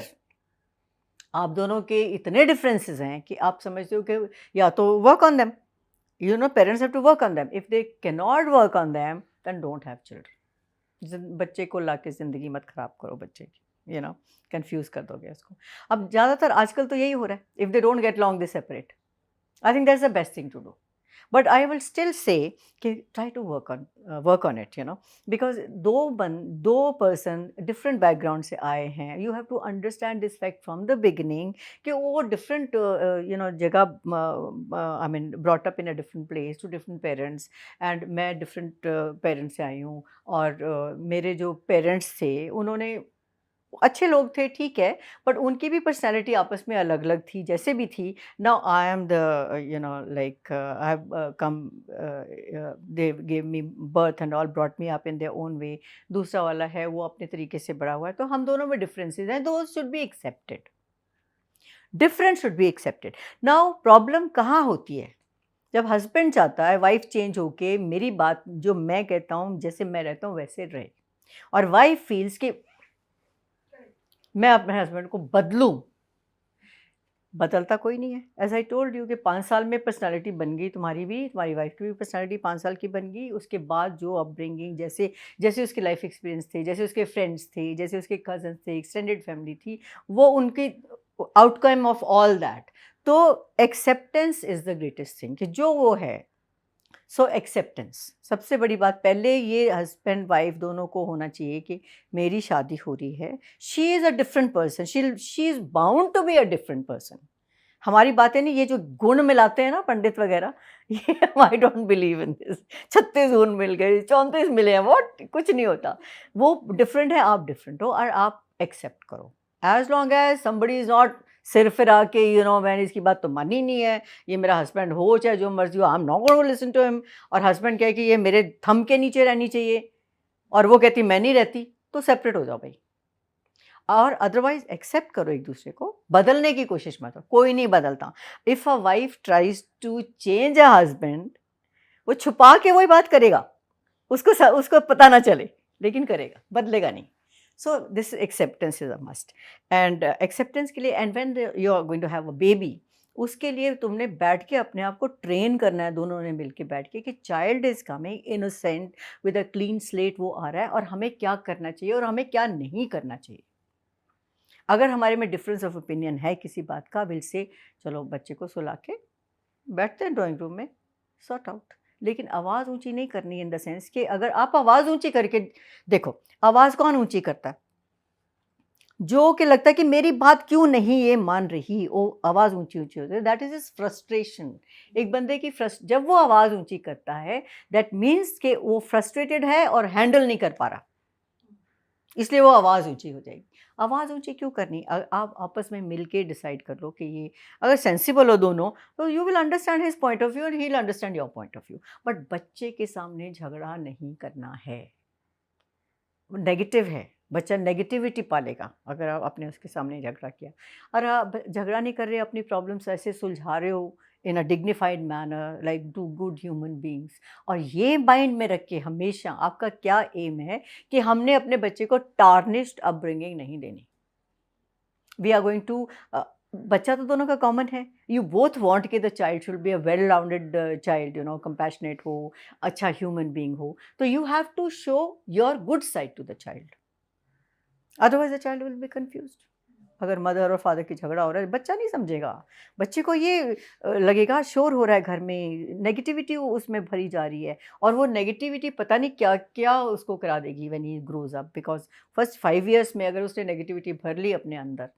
आप दोनों के इतने डिफरेंसेस हैं कि आप समझते हो कि या तो work on them, you know, parents have to work on them. If they can not work on them then don't have children. बच्चे को ला के ज़िंदगी मत ख़राब करो बच्चे की, यू नो, कंफ्यूज कर दोगे उसको. अब ज़्यादातर आजकल तो यही हो रहा है. If they don't get long they separate. I think that's the best thing to do. But I will still say कि try to work on it, you know, because दो person different background से आए हैं. You have to understand this fact from the beginning कि वो different you know जगह, I mean brought up in a different place to different parents, and मैं different parents से आई हूँ, और मेरे जो parents थे उन्होंने अच्छे लोग थे, ठीक है, बट उनकी भी पर्सनैलिटी आपस में अलग अलग थी, जैसे भी थी. Now I am the, you know, like I have come, they give me birth and all, brought me up in their own way. दूसरा वाला है वो अपने तरीके से बड़ा हुआ है, तो हम दोनों में डिफरेंसेस हैं, those should be accepted. Different should be accepted. Now problem कहाँ होती है? जब हस्बैंड चाहता है वाइफ चेंज होके मेरी बात जो मैं कहता हूँ जैसे मैं रहता हूँ वैसे रहे, और वाइफ फील्स कि मैं अपने हस्बैंड को बदलूं. बदलता कोई नहीं है. एज आई टोल्ड यू कि 5 साल में पर्सनालिटी बन गई, तुम्हारी भी, तुम्हारी वाइफ की भी पर्सनालिटी 5 साल की बन गई. उसके बाद जो अपब्रिंगिंग, जैसे जैसे उसके लाइफ एक्सपीरियंस थे, जैसे उसके फ्रेंड्स थे, जैसे उसके कजन्स थे, एक्सटेंडेड फैमिली थी, वो उनकी आउटकम ऑफ ऑल दैट. तो acceptance is the greatest thing कि जो वो है. सो एक्सेप्टेंस सबसे बड़ी बात. पहले ये हस्बैंड वाइफ दोनों को होना चाहिए कि मेरी शादी हो रही है, she is a different person, she is bound to be a different person. हमारी बातें नहीं, ये जो गुण मिलाते हैं ना पंडित वगैरह, ये I don't believe in this. 36 गुण मिल गए, 34 मिले हैं, वॉट, कुछ नहीं होता. वो डिफरेंट है, आप डिफरेंट हो, और आप एक्सेप्ट करो. As long as somebody is not सिर फिरा के, यू नो, मैंने इसकी बात तो मानी नहीं है, ये मेरा हस्बैंड हो चाहे जो मर्जी हो, I am not going to listen to him. और हस्बैंड कहे कि ये मेरे थंब के नीचे रहनी चाहिए, और वो कहती मैं नहीं रहती, तो सेपरेट हो जाओ भाई. और अदरवाइज एक्सेप्ट करो एक दूसरे को. बदलने की कोशिश मत करो, कोई नहीं बदलता. If a wife tries to change a husband, वो छुपा के वही बात करेगा, उसको पता ना चले, लेकिन करेगा, बदलेगा नहीं. So this acceptance is a must, and acceptance के लिए, and when you are going to have a baby, उसके लिए तुमने बैठ के अपने आप को ट्रेन करना है, दोनों ने मिलके बैठ के, कि child is coming innocent with a clean slate, वो आ रहा है और हमें क्या करना चाहिए और हमें क्या नहीं करना चाहिए। अगर हमारे में डिफरेंस ऑफ ओपिनियन है किसी बात का, विल से चलो बच्चे को सुला के बैठते हैं ड्राइंग रूम में, सॉर्ट आउट। लेकिन आवाज़ ऊंची नहीं करनी, इन द सेंस कि अगर आप आवाज़ ऊंची करके देखो, आवाज़ कौन ऊंची करता है? जो कि लगता है कि मेरी बात क्यों नहीं ये मान रही, वो आवाज़ ऊंची ऊंची होती है, दैट इज इज फ्रस्ट्रेशन। एक बंदे की जब वो आवाज़ ऊंची करता है, दैट मीन्स कि वो फ्रस्ट्रेटेड है और हैंडल नहीं कर पा रहा, इसलिए वो आवाज़ ऊंची हो जाएगी। आवाज़ ऊंची क्यों करनी? आप आपस में मिल के डिसाइड कर लो कि ये अगर सेंसिबल हो दोनों, तो you will understand his point of view and he will understand your point of view. But बच्चे के सामने झगड़ा नहीं करना है, नेगेटिव है, बच्चा नेगेटिविटी पालेगा अगर आप अपने उसके सामने झगड़ा किया। और आप झगड़ा नहीं कर रहे, अपनी प्रॉब्लम्स ऐसे सुलझा रहे हो in a dignified manner, like to good human beings. और ये माइंड में रख के हमेशा आपका क्या एम है कि हमने अपने बच्चे को टार्निश्ड अपब्रिंगिंग नहीं देनी। वी आर गोइंग टू, बच्चा तो दोनों का कॉमन है, यू बोथ वांट कि the child should be a well rounded child, you know, compassionate हो, अच्छा ह्यूमन बीइंग हो, तो you have to show your good side to the child, otherwise the child will be confused. अगर मदर और फादर की झगड़ा हो रहा है, बच्चा नहीं समझेगा, बच्चे को ये लगेगा शोर हो रहा है घर में, नेगेटिविटी उसमें भरी जा रही है, और वो नेगेटिविटी पता नहीं क्या क्या उसको करा देगी when he grows up, because first 5 years में अगर उसने नेगेटिविटी भर ली अपने अंदर,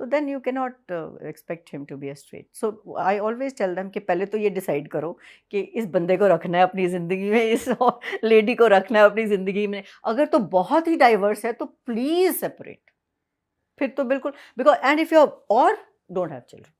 तो then you can not expect him to be a straight. So I always tell them कि पहले तो ये डिसाइड करो कि इस बंदे को रखना है अपनी ज़िंदगी में, इस लेडी को रखना है अपनी ज़िंदगी में। अगर तो बहुत ही डाइवर्स है तो प्लीज़ सेपरेट, फिर तो बिल्कुल, बिकॉज एंड इफ यू और don't have children,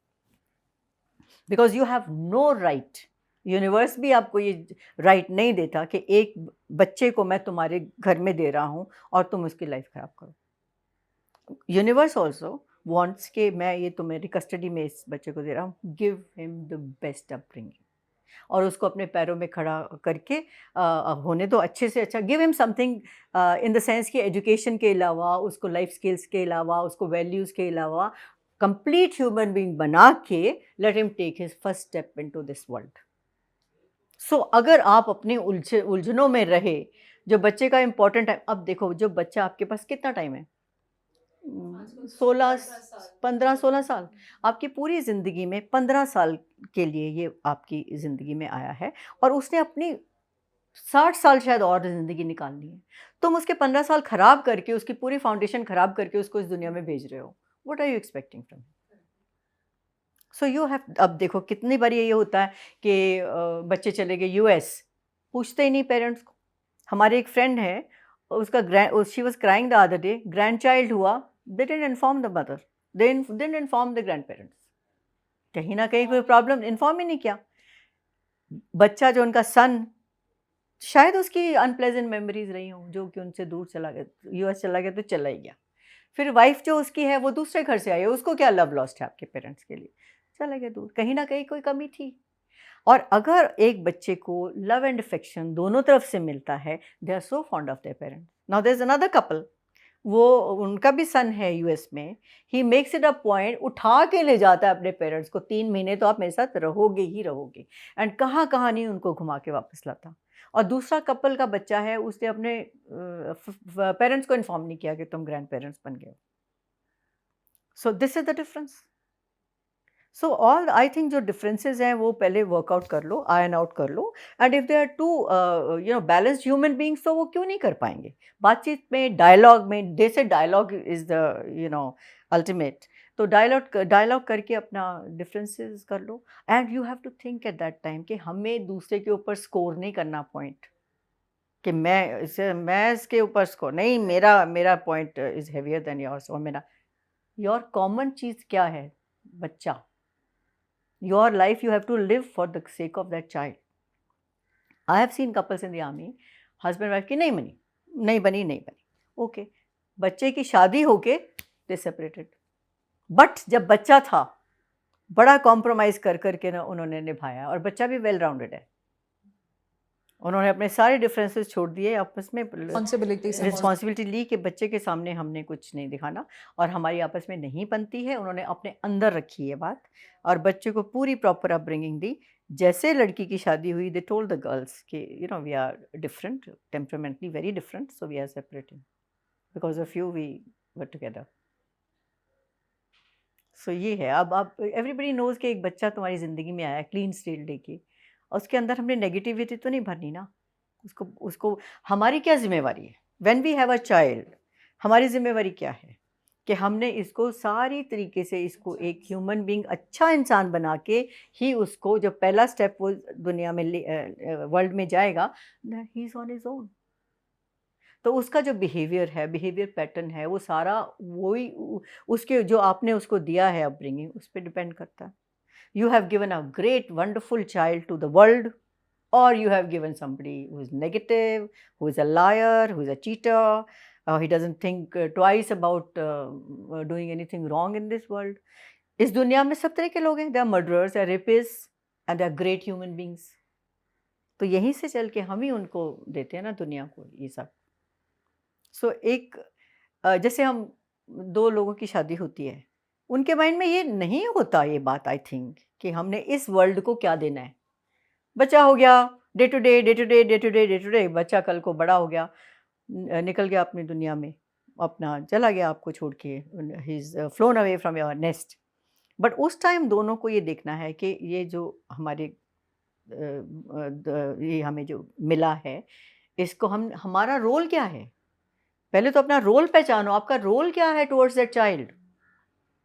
because you have no right, universe भी आपको ये राइट नहीं देता कि एक बच्चे को मैं तुम्हारे घर में दे रहा हूँ और तुम उसकी लाइफ खराब करो। यूनिवर्स ऑल्सो वॉन्ट्स कि मैं ये तुम्हारी कस्टडी में इस बच्चे को दे रहा हूँ, give him the best upbringing, और उसको अपने पैरों में खड़ा करके होने दो अच्छे से अच्छा। Give him something in the sense कि एजुकेशन के अलावा, उसको लाइफ स्किल्स के अलावा, उसको वैल्यूज़ के अलावा कंप्लीट ह्यूमन बीइंग बना के let him take his first step into this world. So अगर आप अपने उलझनों में रहे, जो बच्चे का इम्पोर्टेंट टाइम, अब देखो जो बच्चा आपके पास कितना टाइम है, 16 15-16 साल, आपकी पूरी ज़िंदगी में 15 साल के लिए ये आपकी ज़िंदगी में आया है, और उसने अपनी 60 साल शायद और ज़िंदगी निकालनी है। तुम उसके 15 साल ख़राब करके, उसकी पूरी फाउंडेशन ख़राब करके उसको इस दुनिया में भेज रहे हो। What are you expecting from? So you have, अब देखो कितनी बार ये होता है कि बच्चे चले गए यूएस, पूछते ही नहीं पेरेंट्स को। हमारे एक फ्रेंड है, उसका she was crying the other day, grandchild हुआ, they didn't inform the mother, they didn't inform the grandparents. कहीं ना कहीं कोई प्रॉब्लम, इन्फॉर्म ही नहीं किया। बच्चा जो उनका सन, शायद उसकी अनप्लेजेंट मेमोरीज रही हों, जो कि उनसे दूर चला गया, यूएस चला गया तो चला ही गया। फिर वाइफ जो उसकी है वो दूसरे घर से आई है, उसको क्या लव लॉस्ट है आपके पेरेंट्स के लिए, चला गया दूर। कहीं ना कहीं कोई कमी थी। और अगर एक बच्चे को लव एंड अफेक्शन दोनों तरफ से मिलता है, they are so fond of their parents. Now there is another couple, वो उनका भी सन है यूएस में, he makes it a point, उठा के ले जाता है अपने पेरेंट्स को, 3 महीने तो आप मेरे साथ रहोगे ही रहोगे, एंड कहाँ कहाँ नहीं उनको घुमा के वापस लाता। और दूसरा कपल का बच्चा है, उसने अपने पेरेंट्स को इन्फॉर्म नहीं किया कि तुम ग्रैंड पेरेंट्स बन गए हो। So this is the difference. So all I think जो डिफरेंसेस हैं वो पहले वर्कआउट कर लो, आयन आउट कर लो, and if they are to balanced human beings, तो वो क्यों नहीं कर पाएंगे बातचीत में, डायलॉग में। They say dialogue is the ultimate. तो डायलॉग करके अपना डिफरेंसेस कर लो, and you have to think at that time कि हमें दूसरे के ऊपर स्कोर नहीं करना पॉइंट, कि मैं इसके ऊपर स्कोर नहीं, मेरा point is heavier than yours, और मेरा योर कॉमन चीज़ क्या है, बच्चा। Your life you have to live for the sake of that child. I have seen couples in the army, husband wife की नहीं बनी, okay, बच्चे की शादी होके they separated, but जब बच्चा था बड़ा कॉम्प्रोमाइज़ कर के ना उन्होंने निभाया, और बच्चा भी वेल राउंडेड है। उन्होंने अपने सारे डिफरेंसेस छोड़ दिए, आपस में रिस्पॉन्सिबिलिटी ली कि बच्चे के सामने हमने कुछ नहीं दिखाना, और हमारी आपस में नहीं बनती है, उन्होंने अपने अंदर रखी है बात, और बच्चे को पूरी प्रॉपर अपब्रिंगिंग दी। जैसे लड़की की शादी हुई, दे टोल्ड द गर्ल्स कि you know we are different, temperamentally very different, so we are separating, because of you we were together. सो ये है, अब आप एवरीबडी नोज कि एक बच्चा तुम्हारी ज़िंदगी में आया क्लीन स्लेट लेके, और उसके अंदर हमने नेगेटिविटी तो नहीं भरनी ना। उसको उसको हमारी क्या जिम्मेवारी है? When we have a child, हमारी जिम्मेवारी क्या है कि हमने इसको सारी तरीके से, इसको एक ह्यूमन बीइंग, अच्छा इंसान बना के ही उसको, जब पहला स्टेप वो दुनिया में वर्ल्ड में जाएगा, he is on his own. तो उसका जो बिहेवियर है, बिहेवियर पैटर्न है, वो सारा वही उसके जो आपने उसको दिया है अपब्रिंगिंग, उस पर डिपेंड करता है। You have given a great, wonderful child to the world, or you have given somebody who is negative, who is a liar, who is a cheater. He doesn't think twice about doing anything wrong in this world. इस दुनिया में सब तरह के लोग हैं. They are murderers, they are rapists, and they are great human beings. तो यहीं से चल के हम ही उनको देते हैं ना दुनिया को ये सब. सो एक जैसे हम दो लोगों की शादी होती है, उनके माइंड में ये नहीं होता ये बात, आई थिंक, कि हमने इस वर्ल्ड को क्या देना है. बच्चा हो गया, day to day day to day day to day day to day, बच्चा कल को बड़ा हो गया, निकल गया अपनी दुनिया में, अपना चला गया आपको छोड़ के, he is phloem away from your nest. But उस टाइम दोनों को ये देखना है कि ये जो हमारे ये हमें जो मिला है, इसको हम, हमारा रोल क्या है. पहले तो अपना रोल पहचानो, आपका रोल क्या है towards that child.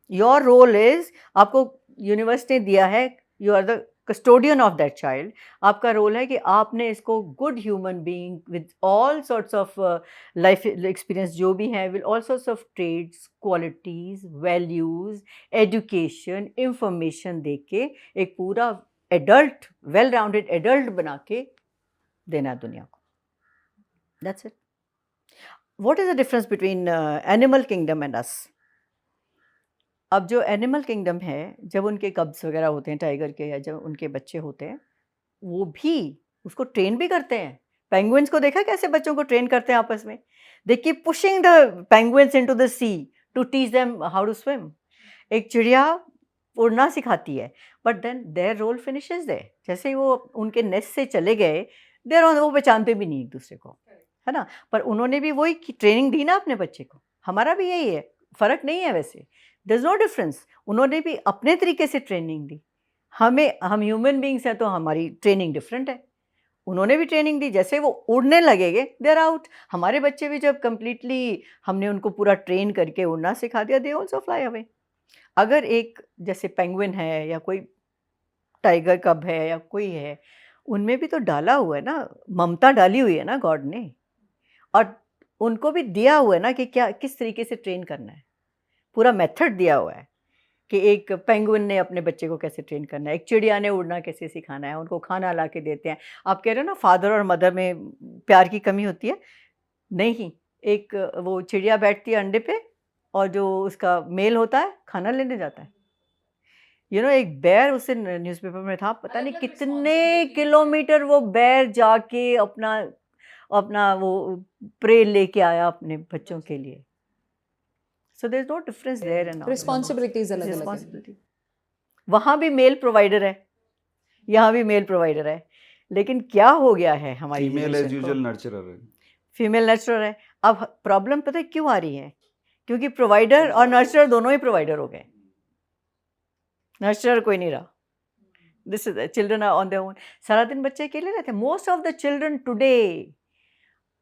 Your role is, आपको यूनिवर्स ने दिया है, you are the custodian of that child. आपका रोल है कि आपने इसको good human being with all sorts of life experience जो भी है, with all sorts of trades, qualities, values, education, information दे के एक पूरा एडल्ट, वेल राउंडेड एडल्ट बना के देना दुनिया को. That's it. What is the difference between animal kingdom and us? अब जो एनिमल किंगडम है, जब उनके कब्स वगैरह होते हैं टाइगर के, या जब उनके बच्चे होते हैं, वो भी उसको ट्रेन भी करते हैं. पेंगुइन्स को देखा कैसे बच्चों को ट्रेन करते हैं आपस में. They keep pushing the penguins into the sea to teach them how to swim. एक चिड़िया उड़ना सिखाती है, but then their role finishes there. जैसे ही वो उनके नेस्ट से चले गए, देर ऑन, वो पहचानते भी नहीं एक दूसरे को, है ना. पर उन्होंने भी वही ट्रेनिंग दी ना अपने बच्चे को. हमारा भी यही है, फ़र्क नहीं है वैसे, देयर इज़ नो डिफरेंस. उन्होंने भी अपने तरीके से ट्रेनिंग दी. हम ह्यूमन बीइंग्स हैं तो हमारी ट्रेनिंग डिफरेंट है. उन्होंने भी ट्रेनिंग दी, जैसे वो उड़ने लगेंगे देयर आउट. हमारे बच्चे भी जब कम्प्लीटली हमने उनको पूरा ट्रेन करके उड़ना सिखा दिया, दे ऑल्सो फ्लाई अवे. अगर एक जैसे पेंगुइन है, या कोई टाइगर कब है, या कोई है, उनमें भी तो डाला हुआ है ना, ममता डाली हुई है ना गॉड ने, और उनको भी दिया हुआ है ना कि क्या, किस तरीके से ट्रेन करना है. पूरा मेथड दिया हुआ है कि एक पेंगुइन ने अपने बच्चे को कैसे ट्रेन करना है, एक चिड़िया ने उड़ना कैसे सिखाना है, उनको खाना ला के देते हैं. आप कह रहे हो ना फादर और मदर में प्यार की कमी होती है, नहीं. एक वो चिड़िया बैठती है अंडे पे, और जो उसका मेल होता है खाना लेने जाता है. यू नो, एक बैर, उससे न्यूज़पेपर में था, पता नहीं कितने किलोमीटर वो बैर जाके अपना वो प्रे लेके आया अपने बच्चों के लिए. So there is no difference there and responsibilities अलग अलग है. रिस्पॉन्सिबिलिटी. वहाँ भी मेल प्रोवाइडर है, यहाँ भी मेल प्रोवाइडर है, लेकिन क्या हो गया है हमारी फीमेल एज यूजुअल नर्चरर है. फीमेल नर्चरर है. अब प्रॉब्लम पता है क्यों आ रही है? क्योंकि प्रोवाइडर और नर्चरर दोनों ही प्रोवाइडर हो गए. नर्चरर कोई नहीं रहा. This is, children are on their own. सारा दिन बच्चे अकेले रहते हैं. Most of the children today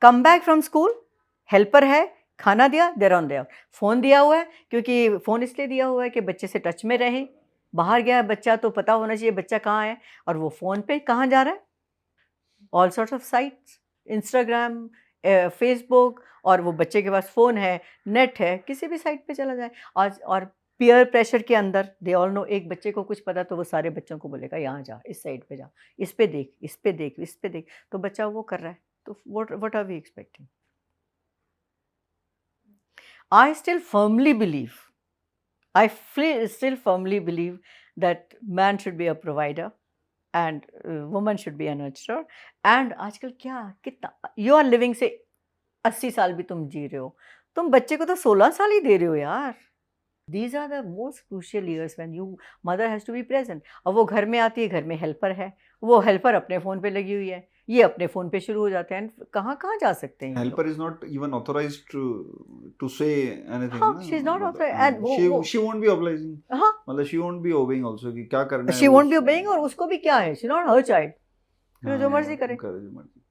come back from school, helper है, खाना दिया, देर ऑन देयर. फ़ोन दिया हुआ है, क्योंकि फ़ोन इसलिए दिया हुआ है कि बच्चे से टच में रहे. बाहर गया बच्चा तो पता होना चाहिए बच्चा कहाँ है, और वो फ़ोन पे कहाँ जा रहा है. All sorts of sites, Instagram, Facebook, और वो बच्चे के पास फ़ोन है, नेट है, किसी भी साइट पे चला जाए. और पीयर प्रेशर के अंदर, दे ऑल नो, एक बच्चे को कुछ पता तो वो सारे बच्चों को बोलेगा यहाँ जा, इस साइड पे जा, इस पे देख, इस पे देख, इस पे देख. तो बच्चा वो कर रहा है. तो what are we expecting? I still firmly believe, still firmly believe that man should be a provider, and woman should be a nurturer. And आजकल क्या कितना you are living से 80 साल भी तुम जी रहे हो, तुम बच्चे को तो 16 साल ही दे रहे हो यार. These are the most crucial years when you mother has to be present. अब वो घर में आती है, घर में हेल्पर है, वो हेल्पर अपने फ़ोन पे लगी हुई है, ये अपने फ़ोन पे शुरू हो जाते हैं. कहाँ कहाँ जा सकते हैं ये लोग? Helper is not even authorized to say anything. हाँ, ना, she is not मतलब, authorized and वो she won't be obliging. हाँ, मतलब she won't be obeying also कि क्या करना है. she वो won't be obeying और उसको भी क्या है, she not her child. वो जो मर्जी करे. जो मर्जी.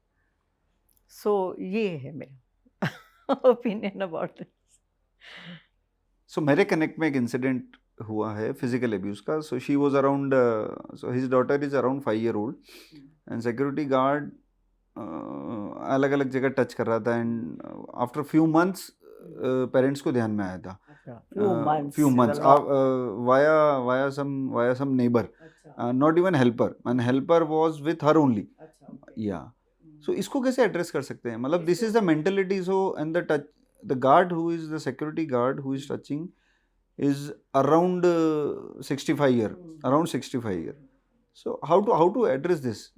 So ये है मेरा opinion about this. सो मेरे कनेक्ट में एक इंसिडेंट हुआ है फिजिकल अब्यूज का. So she was around, so his daughter is around 5 year old and security guard अलग अलग जगह टच कर रहा था. And after few months parents को ध्यान में आया था. few months via some neighbor, not even helper, and helper was with her only. Yeah. So इसको कैसे एड्रेस कर सकते हैं? मतलब this is the mentality. So and the guard who is the security guard who is touching is around 65 year. So how to address this?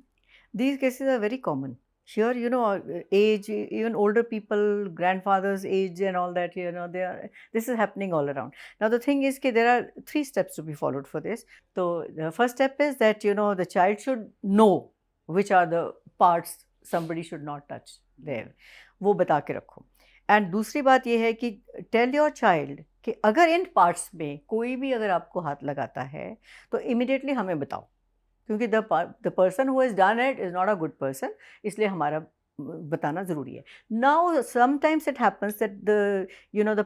These cases are very common. Here, you know, age, even older people, grandfathers' age and all that, you know, this is happening all around. Now, the thing is that there are 3 steps to be followed for this. So, the first step is that, you know, the child should know which are the parts somebody should not touch there. वो बता के रखो. And दूसरी बात ये है कि tell your child कि अगर इन parts में कोई भी अगर आपको हाथ लगाता है तो immediately हमें बताओ, क्योंकि the person who has done it is not a good person, इसलिए हमारा बताना ज़रूरी है. Now sometimes it happens that the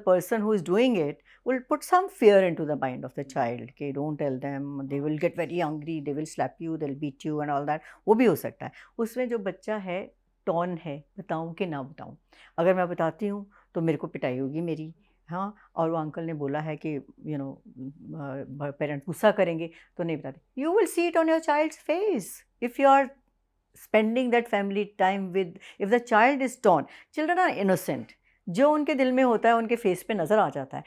person who is doing it will put some fear into the mind of the child कि don't tell them, they will get very angry, they will slap you, they'll beat you and all that. वो भी हो सकता है. उसमें जो बच्चा है टॉन है, बताऊँ कि ना बताऊँ. अगर मैं बताती हूँ तो मेरे को पिटाई होगी मेरी. हाँ, और वो अंकल ने बोला है कि पेरेंट्स गुस्सा करेंगे तो नहीं बताते. You will see it on your child's face if you are spending that family time with. If the child is torn, children are innocent, जो उनके दिल में होता है उनके फेस पे नज़र आ जाता है.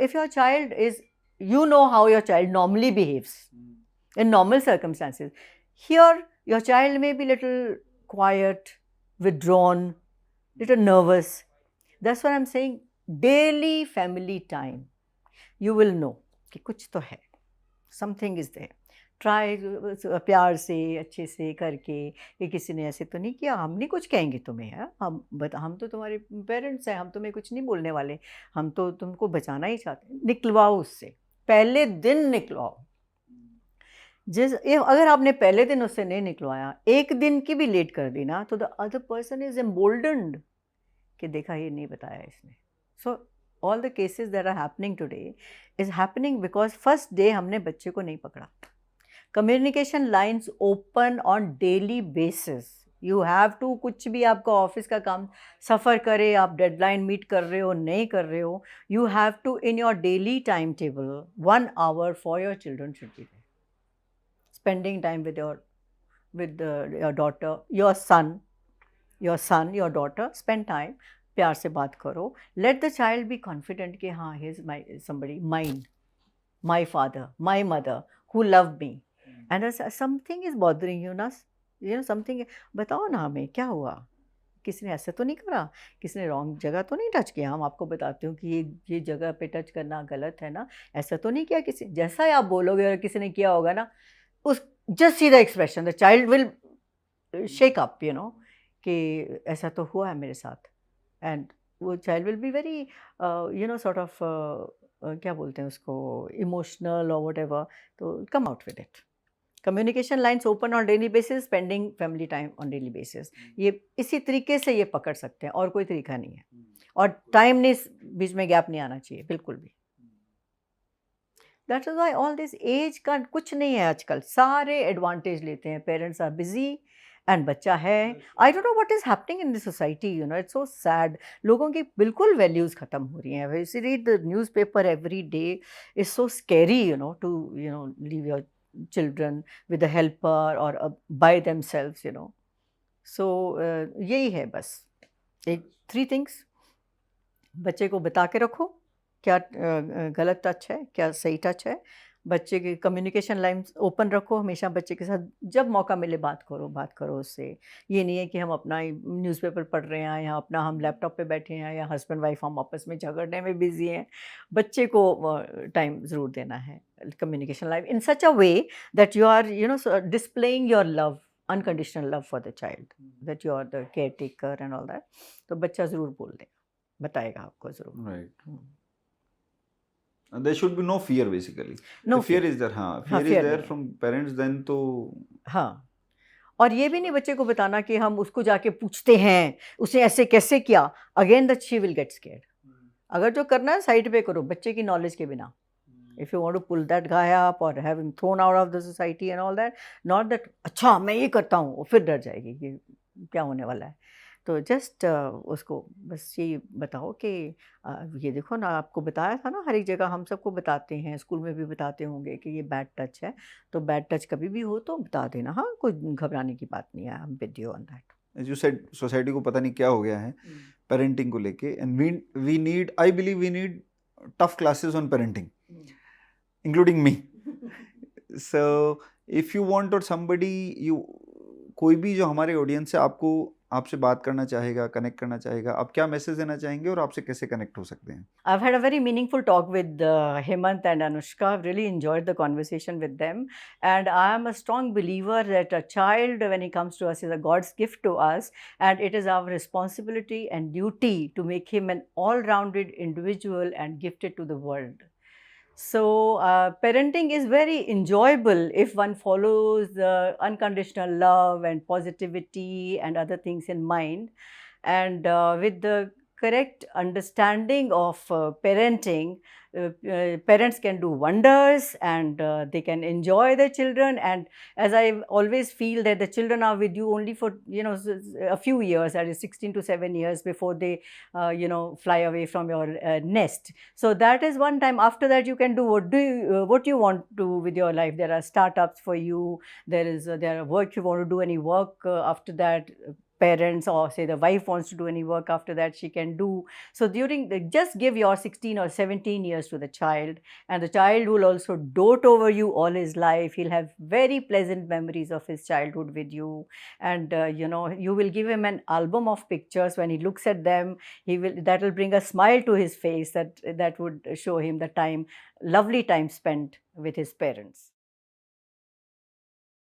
If your child is, you know how your child normally behaves in normal circumstances. Here your child may be little quiet, withdrawn, little nervous. That's what I'm saying. Daily family time, you will know कि कुछ तो है, something is there. ट्राई प्यार से अच्छे से करके कि किसी ने ऐसे तो नहीं किया, हम नहीं कुछ कहेंगे तुम्हें. है हम तो तुम्हारे पेरेंट्स हैं, हम तुम्हें कुछ नहीं बोलने वाले, हम तो तुमको बचाना ही चाहते हैं. निकलवाओ उससे, पहले दिन निकलवाओ. अगर आपने पहले दिन उससे नहीं निकलवाया, एक दिन की भी लेट कर दी ना, तो the other person is emboldened कि देखा ये नहीं बताया इसने. So all the cases that are happening today is happening because first day हमने बच्चे को नहीं पकड़ा. Communication lines open on daily basis. You have to, कुछ भी आपका ऑफिस का काम सफ़र करे, आप डेडलाइन मीट कर रहे हो नहीं कर रहे हो, you have to in your daily time table 1 hour for your children should be there. Spending time with your daughter, your daughter, spend time, प्यार से बात करो. Let the child be confident कि हाँ, he is my somebody, my father, my mother who love me. And something is bothering you ना, something, बताओ ना हमें क्या हुआ, किसी ने ऐसे तो नहीं करा, किसी ने रॉन्ग जगह तो नहीं टच किया, हम आपको बताते हो कि ये जगह पे टच करना गलत है ना, ऐसा तो नहीं किया किसी. जैसा ही आप बोलोगे और किसी ने किया होगा ना, उस just see the expression, the child will shake up, कि ऐसा तो हुआ है मेरे साथ. एंड वो child will be very sort of क्या बोलते हैं उसको, इमोशनल और वट एवर. तो कम out with it. Communication lines open on daily basis, spending family time on daily basis. ये इसी तरीके से ये पकड़ सकते हैं, और कोई तरीका नहीं है. और टाइम नहीं, बीच में गैप नहीं आना चाहिए बिल्कुल भी. That is why all this age का कुछ नहीं है आजकल. सारे एडवांटेज लेते हैं. पेरेंट्स आर बिजी एंड बच्चा है. I don't know what is happening in this society, it's so sad. लोगों की बिल्कुल वैल्यूज़ ख़त्म हो रही हैं. If you read the newspaper every day, it's so scary to leave your children with a helper और बाय देमसेल्व्स. सो यही है बस. एक 3 थिंग्स. बच्चे को बता के रखो क्या गलत टच है, क्या सही टच है. बच्चे की कम्युनिकेशन लाइन ओपन रखो, हमेशा बच्चे के साथ जब मौका मिले बात करो उससे। ये नहीं है कि हम अपना न्यूज़पेपर पढ़ रहे हैं या अपना हम लैपटॉप पे बैठे हैं या हस्बैंड वाइफ हम आपस में झगड़ने में बिजी हैं। बच्चे को टाइम ज़रूर देना है, communication life in such a way that you are displaying your love, unconditional love for the child, that you are the caretaker and all that. तो बच्चा ज़रूर बोल देगा, बताएगा आपको ज़रूर। Right. There should be no fear basically. No If fear fear. is there, हाँ, हाँ, fear fear is there नहीं है। from parents, then तो हाँ, और ये भी नहीं बच्चे को बताना कि हम उसको जाके पूछते हैं, उसने ऐसे कैसे किया, again that she will get scared. अगर जो करना है साइड पे करो, बच्चे की नॉलेज के बिना। If you want to pull that guy up और have him thrown out of the society and all that, not that अच्छा मैं ये करता हूँ, और फिर डर जाएगी कि क्या होने वाला है। तो जस्ट उसको बस ये बताओ कि ये देखो ना, आपको बताया था ना, हर एक जगह हम सबको बताते हैं, स्कूल में भी बताते होंगे कि ये बैड टच है, तो बैड टच कभी भी हो तो बता देना, हाँ, कोई घबराने की बात नहीं है, हम with you on that. as you said, society को पता नहीं क्या हो गया है पेरेंटिंग को लेके, and we need, I believe we need tough classes on parenting, including me. So if you want, और समबडी, यू, कोई भी जो हमारे ऑडियंस है आपको, आपसे बात करना चाहेगा, कनेक्ट करना चाहेगा, आप क्या मैसेज देना चाहेंगे और आपसे कैसे कनेक्ट हो सकते हैं? I've had a very meaningful talk with Hemant and Anushka. I've really enjoyed the conversation with them. And I am a strong believer that a child, when he comes to us, is a God's gift to us. And it is our responsibility and duty to make him an all-rounded individual and gifted to the world. So, parenting is very enjoyable if one follows the unconditional love and positivity and other things in mind. And with the correct understanding of parenting, parents can do wonders, and they can enjoy their children. And as I always feel that the children are with you only for a few years, that is 16 to 7 years before they fly away from your nest. So that is one time. After that you can do what you want to with your life. There are startups for you, there are work, you want to do any work after that, parents, or say the wife wants to do any work after that, she can do. So just give your 16 or 17 years to the child, and the child will also dote over you all his life. He'll have very pleasant memories of his childhood with you, and you will give him an album of pictures. When he looks at them, that will bring a smile to his face, that would show him the lovely time spent with his parents.